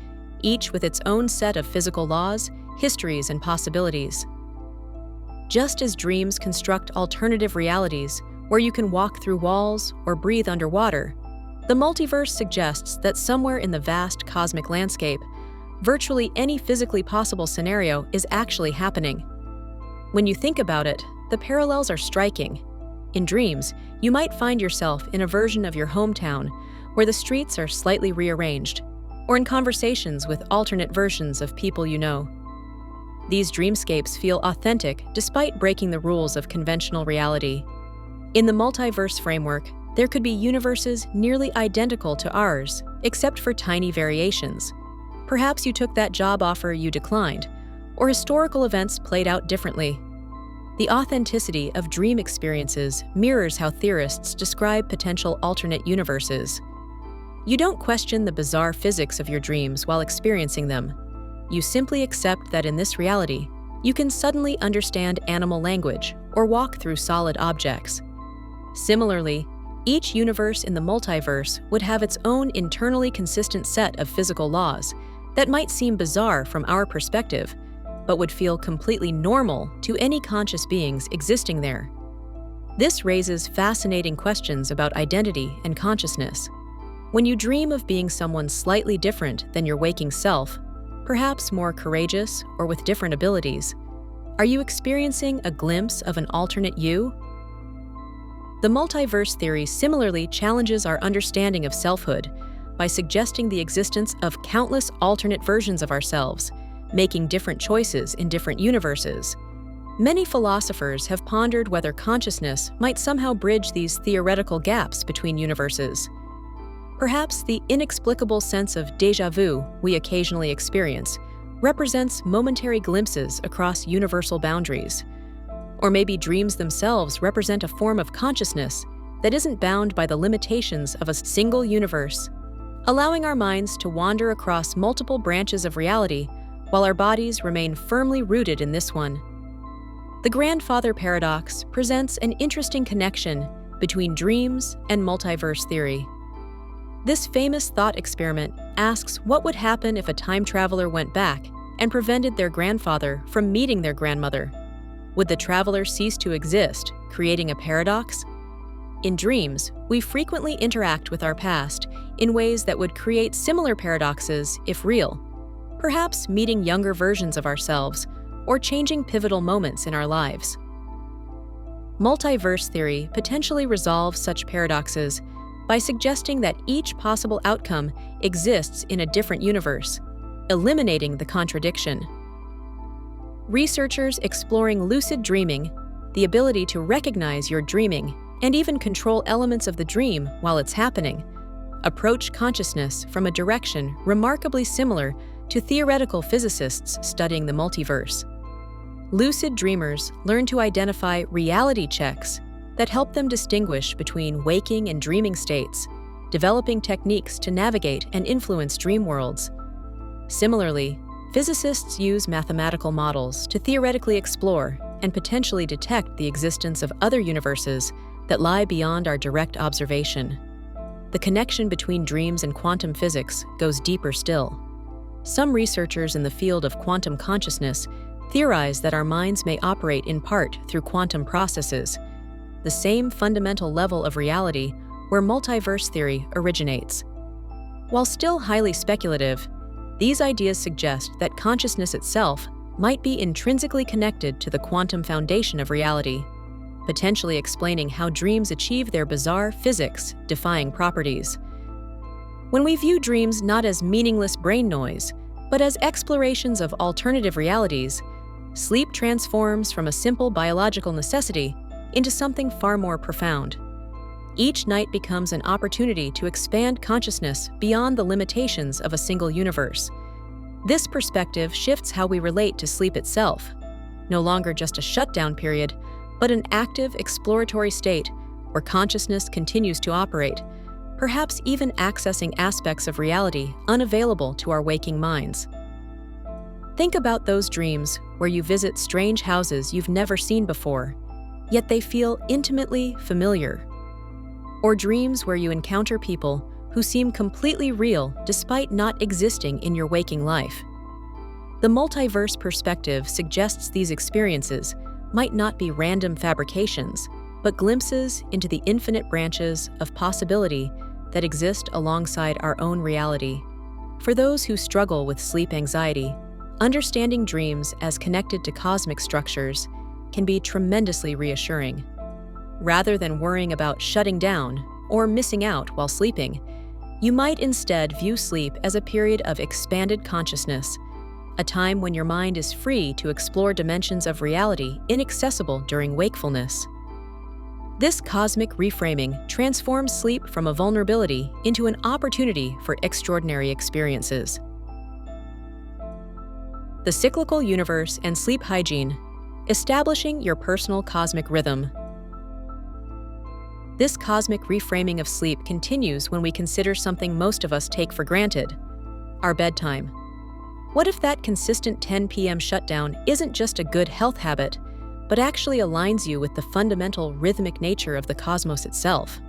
Speaker 1: each with its own set of physical laws, histories, and possibilities. Just as dreams construct alternative realities where you can walk through walls or breathe underwater, the multiverse suggests that somewhere in the vast cosmic landscape, virtually any physically possible scenario is actually happening. When you think about it, the parallels are striking. In dreams, you might find yourself in a version of your hometown where the streets are slightly rearranged, or in conversations with alternate versions of people you know. These dreamscapes feel authentic despite breaking the rules of conventional reality. In the multiverse framework, there could be universes nearly identical to ours, except for tiny variations. Perhaps you took that job offer you declined, or historical events played out differently. The authenticity of dream experiences mirrors how theorists describe potential alternate universes. You don't question the bizarre physics of your dreams while experiencing them. You simply accept that in this reality, you can suddenly understand animal language or walk through solid objects. Similarly, each universe in the multiverse would have its own internally consistent set of physical laws that might seem bizarre from our perspective, but would feel completely normal to any conscious beings existing there. This raises fascinating questions about identity and consciousness. When you dream of being someone slightly different than your waking self, perhaps more courageous or with different abilities, are you experiencing a glimpse of an alternate you? The multiverse theory similarly challenges our understanding of selfhood by suggesting the existence of countless alternate versions of ourselves, making different choices in different universes. Many philosophers have pondered whether consciousness might somehow bridge these theoretical gaps between universes. Perhaps the inexplicable sense of déjà vu we occasionally experience represents momentary glimpses across universal boundaries. Or maybe dreams themselves represent a form of consciousness that isn't bound by the limitations of a single universe, allowing our minds to wander across multiple branches of reality while our bodies remain firmly rooted in this one. The grandfather paradox presents an interesting connection between dreams and multiverse theory. This famous thought experiment asks what would happen if a time traveler went back and prevented their grandfather from meeting their grandmother. Would the traveler cease to exist, creating a paradox? In dreams, we frequently interact with our past in ways that would create similar paradoxes if real, perhaps meeting younger versions of ourselves or changing pivotal moments in our lives. Multiverse theory potentially resolves such paradoxes by suggesting that each possible outcome exists in a different universe, eliminating the contradiction. Researchers exploring lucid dreaming, the ability to recognize your dreaming and even control elements of the dream while it's happening, approach consciousness from a direction remarkably similar to theoretical physicists studying the multiverse. Lucid dreamers learn to identify reality checks that help them distinguish between waking and dreaming states, developing techniques to navigate and influence dream worlds. Similarly, physicists use mathematical models to theoretically explore and potentially detect the existence of other universes that lie beyond our direct observation. The connection between dreams and quantum physics goes deeper still. Some researchers in the field of quantum consciousness theorize that our minds may operate in part through quantum processes, the same fundamental level of reality where multiverse theory originates. While still highly speculative, these ideas suggest that consciousness itself might be intrinsically connected to the quantum foundation of reality, potentially explaining how dreams achieve their bizarre physics-defying properties. When we view dreams not as meaningless brain noise, but as explorations of alternative realities, sleep transforms from a simple biological necessity into something far more profound. Each night becomes an opportunity to expand consciousness beyond the limitations of a single universe. This perspective shifts how we relate to sleep itself, no longer just a shutdown period, but an active exploratory state where consciousness continues to operate, perhaps even accessing aspects of reality unavailable to our waking minds. Think about those dreams where you visit strange houses you've never seen before, yet they feel intimately familiar. or dreams where you encounter people who seem completely real despite not existing in your waking life. The multiverse perspective suggests these experiences might not be random fabrications, but glimpses into the infinite branches of possibility that exist alongside our own reality. For those who struggle with sleep anxiety, understanding dreams as connected to cosmic structures can be tremendously reassuring. Rather than worrying about shutting down or missing out while sleeping, you might instead view sleep as a period of expanded consciousness, a time when your mind is free to explore dimensions of reality inaccessible during wakefulness. This cosmic reframing transforms sleep from a vulnerability into an opportunity for extraordinary experiences. The cyclical universe and sleep hygiene, establishing your personal cosmic rhythm. This cosmic reframing of sleep continues when we consider something most of us take for granted: our bedtime. What if that consistent 10 p.m. shutdown isn't just a good health habit, but actually aligns you with the fundamental rhythmic nature of the cosmos itself?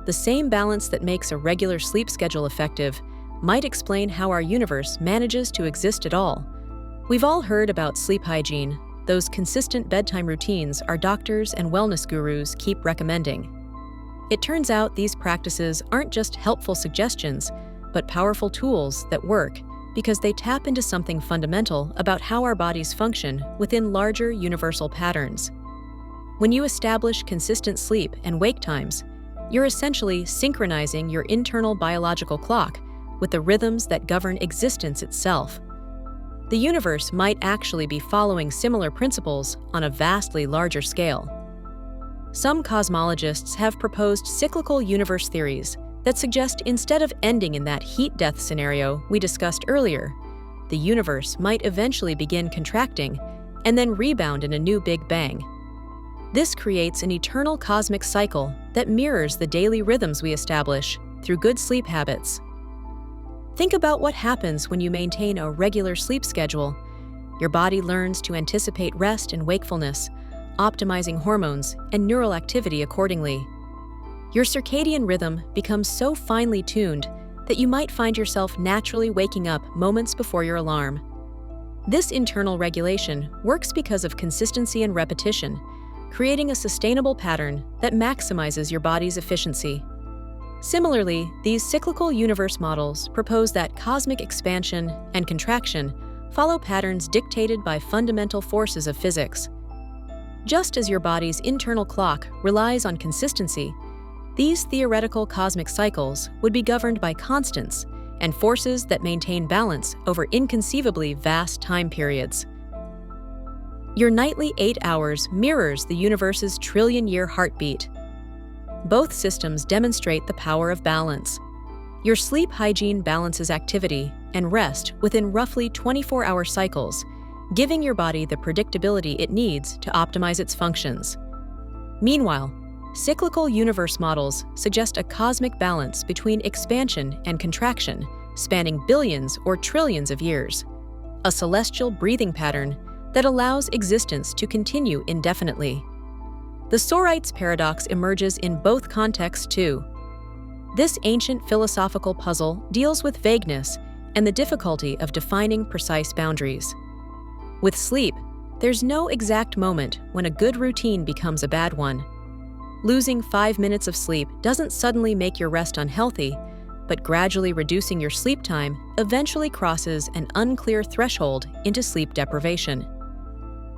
Speaker 1: The same balance that makes a regular sleep schedule effective might explain how our universe manages to exist at all. We've all heard about sleep hygiene, those consistent bedtime routines our doctors and wellness gurus keep recommending. It turns out these practices aren't just helpful suggestions, but powerful tools that work because they tap into something fundamental about how our bodies function within larger universal patterns. When you establish consistent sleep and wake times, you're essentially synchronizing your internal biological clock with the rhythms that govern existence itself. The universe might actually be following similar principles on a vastly larger scale. Some cosmologists have proposed cyclical universe theories that suggest instead of ending in that heat death scenario we discussed earlier, the universe might eventually begin contracting and then rebound in a new Big Bang. This creates an eternal cosmic cycle that mirrors the daily rhythms we establish through good sleep habits. Think about what happens when you maintain a regular sleep schedule. Your body learns to anticipate rest and wakefulness, optimizing hormones and neural activity accordingly. Your circadian rhythm becomes so finely tuned that you might find yourself naturally waking up moments before your alarm. This internal regulation works because of consistency and repetition, creating a sustainable pattern that maximizes your body's efficiency. Similarly, these cyclical universe models propose that cosmic expansion and contraction follow patterns dictated by fundamental forces of physics. Just as your body's internal clock relies on consistency, these theoretical cosmic cycles would be governed by constants and forces that maintain balance over inconceivably vast time periods. Your nightly 8 hours mirrors the universe's trillion-year heartbeat. Both systems demonstrate the power of balance. Your sleep hygiene balances activity and rest within roughly 24-hour cycles, giving your body the predictability it needs to optimize its functions. Meanwhile, cyclical universe models suggest a cosmic balance between expansion and contraction, spanning billions or trillions of years, a celestial breathing pattern that allows existence to continue indefinitely. The Sorites paradox emerges in both contexts too. This ancient philosophical puzzle deals with vagueness and the difficulty of defining precise boundaries. With sleep, there's no exact moment when a good routine becomes a bad one. Losing 5 minutes of sleep doesn't suddenly make your rest unhealthy, but gradually reducing your sleep time eventually crosses an unclear threshold into sleep deprivation.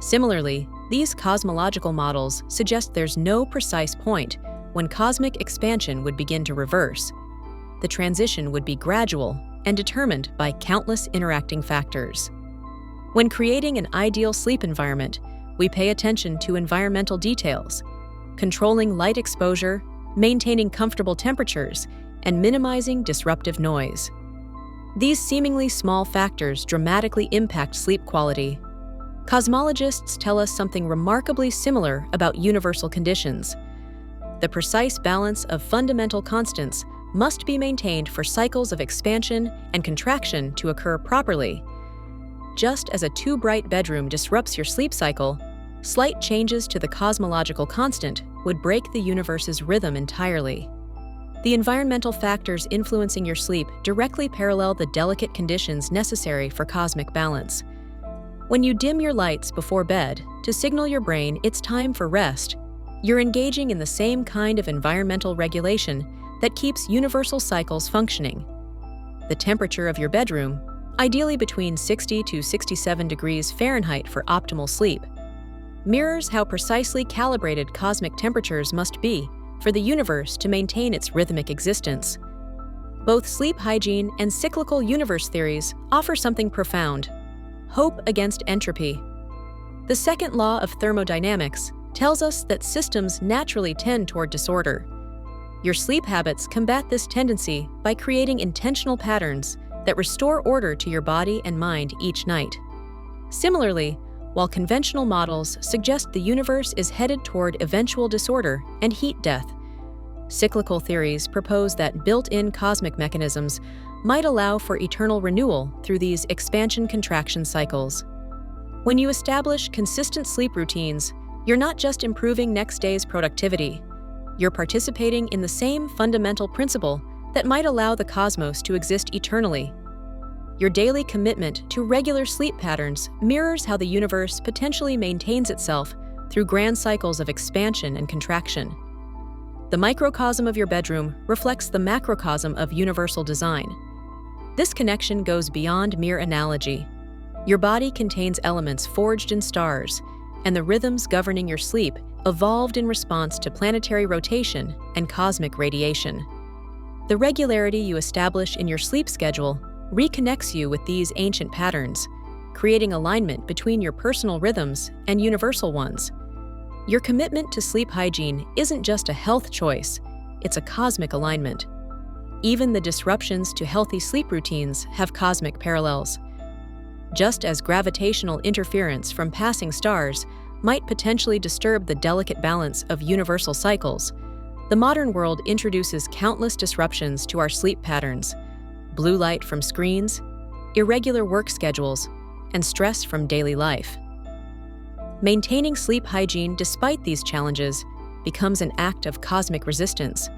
Speaker 1: Similarly, these cosmological models suggest there's no precise point when cosmic expansion would begin to reverse. The transition would be gradual and determined by countless interacting factors. When creating an ideal sleep environment, we pay attention to environmental details, controlling light exposure, maintaining comfortable temperatures, and minimizing disruptive noise. These seemingly small factors dramatically impact sleep quality. Cosmologists tell us something remarkably similar about universal conditions. The precise balance of fundamental constants must be maintained for cycles of expansion and contraction to occur properly. Just as a too bright bedroom disrupts your sleep cycle, slight changes to the cosmological constant would break the universe's rhythm entirely. The environmental factors influencing your sleep directly parallel the delicate conditions necessary for cosmic balance. When you dim your lights before bed to signal your brain it's time for rest, you're engaging in the same kind of environmental regulation that keeps universal cycles functioning. The temperature of your bedroom, ideally between 60 to 67 degrees Fahrenheit for optimal sleep, mirrors how precisely calibrated cosmic temperatures must be for the universe to maintain its rhythmic existence. Both sleep hygiene and cyclical universe theories offer something profound: hope against entropy. The second law of thermodynamics tells us that systems naturally tend toward disorder. Your sleep habits combat this tendency by creating intentional patterns that restore order to your body and mind each night. Similarly, while conventional models suggest the universe is headed toward eventual disorder and heat death, cyclical theories propose that built-in cosmic mechanisms might allow for eternal renewal through these expansion-contraction cycles. When you establish consistent sleep routines, you're not just improving next day's productivity, you're participating in the same fundamental principle that might allow the cosmos to exist eternally. Your daily commitment to regular sleep patterns mirrors how the universe potentially maintains itself through grand cycles of expansion and contraction. The microcosm of your bedroom reflects the macrocosm of universal design. This connection goes beyond mere analogy. Your body contains elements forged in stars, and the rhythms governing your sleep evolved in response to planetary rotation and cosmic radiation. The regularity you establish in your sleep schedule reconnects you with these ancient patterns, creating alignment between your personal rhythms and universal ones. Your commitment to sleep hygiene isn't just a health choice, it's a cosmic alignment. Even the disruptions to healthy sleep routines have cosmic parallels. Just as gravitational interference from passing stars might potentially disturb the delicate balance of universal cycles, the modern world introduces countless disruptions to our sleep patterns: blue light from screens, irregular work schedules, and stress from daily life. Maintaining sleep hygiene despite these challenges becomes an act of cosmic resistance,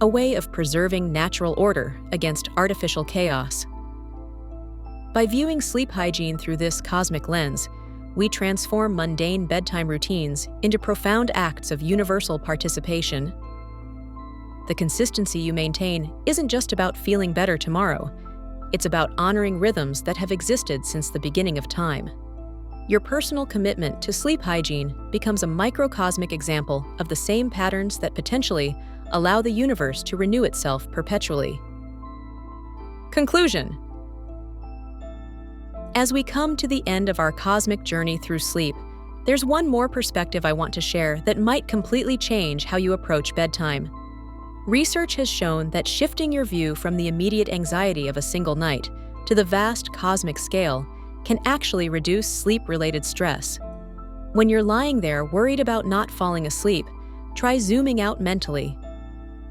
Speaker 1: a way of preserving natural order against artificial chaos. By viewing sleep hygiene through this cosmic lens, we transform mundane bedtime routines into profound acts of universal participation. The consistency you maintain isn't just about feeling better tomorrow. It's about honoring rhythms that have existed since the beginning of time. Your personal commitment to sleep hygiene becomes a microcosmic example of the same patterns that potentially allow the universe to renew itself perpetually. Conclusion. As we come to the end of our cosmic journey through sleep, there's one more perspective I want to share that might completely change how you approach bedtime. Research has shown that shifting your view from the immediate anxiety of a single night to the vast cosmic scale can actually reduce sleep-related stress. When you're lying there worried about not falling asleep, try zooming out mentally.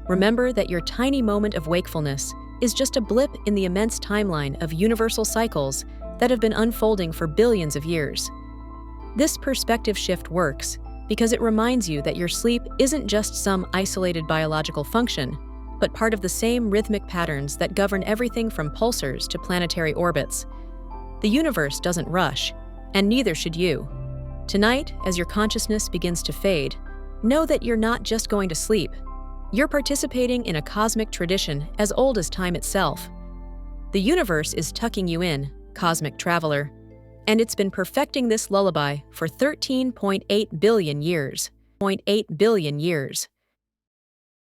Speaker 1: Remember that your tiny moment of wakefulness is just a blip in the immense timeline of universal cycles that have been unfolding for billions of years. This perspective shift works because it reminds you that your sleep isn't just some isolated biological function, but part of the same rhythmic patterns that govern everything from pulsars to planetary orbits. The universe doesn't rush, and neither should you. Tonight, as your consciousness begins to fade, know that you're not just going to sleep. You're participating in a cosmic tradition as old as time itself. The universe is tucking you in, cosmic traveler, and it's been perfecting this lullaby for 13.8 billion years.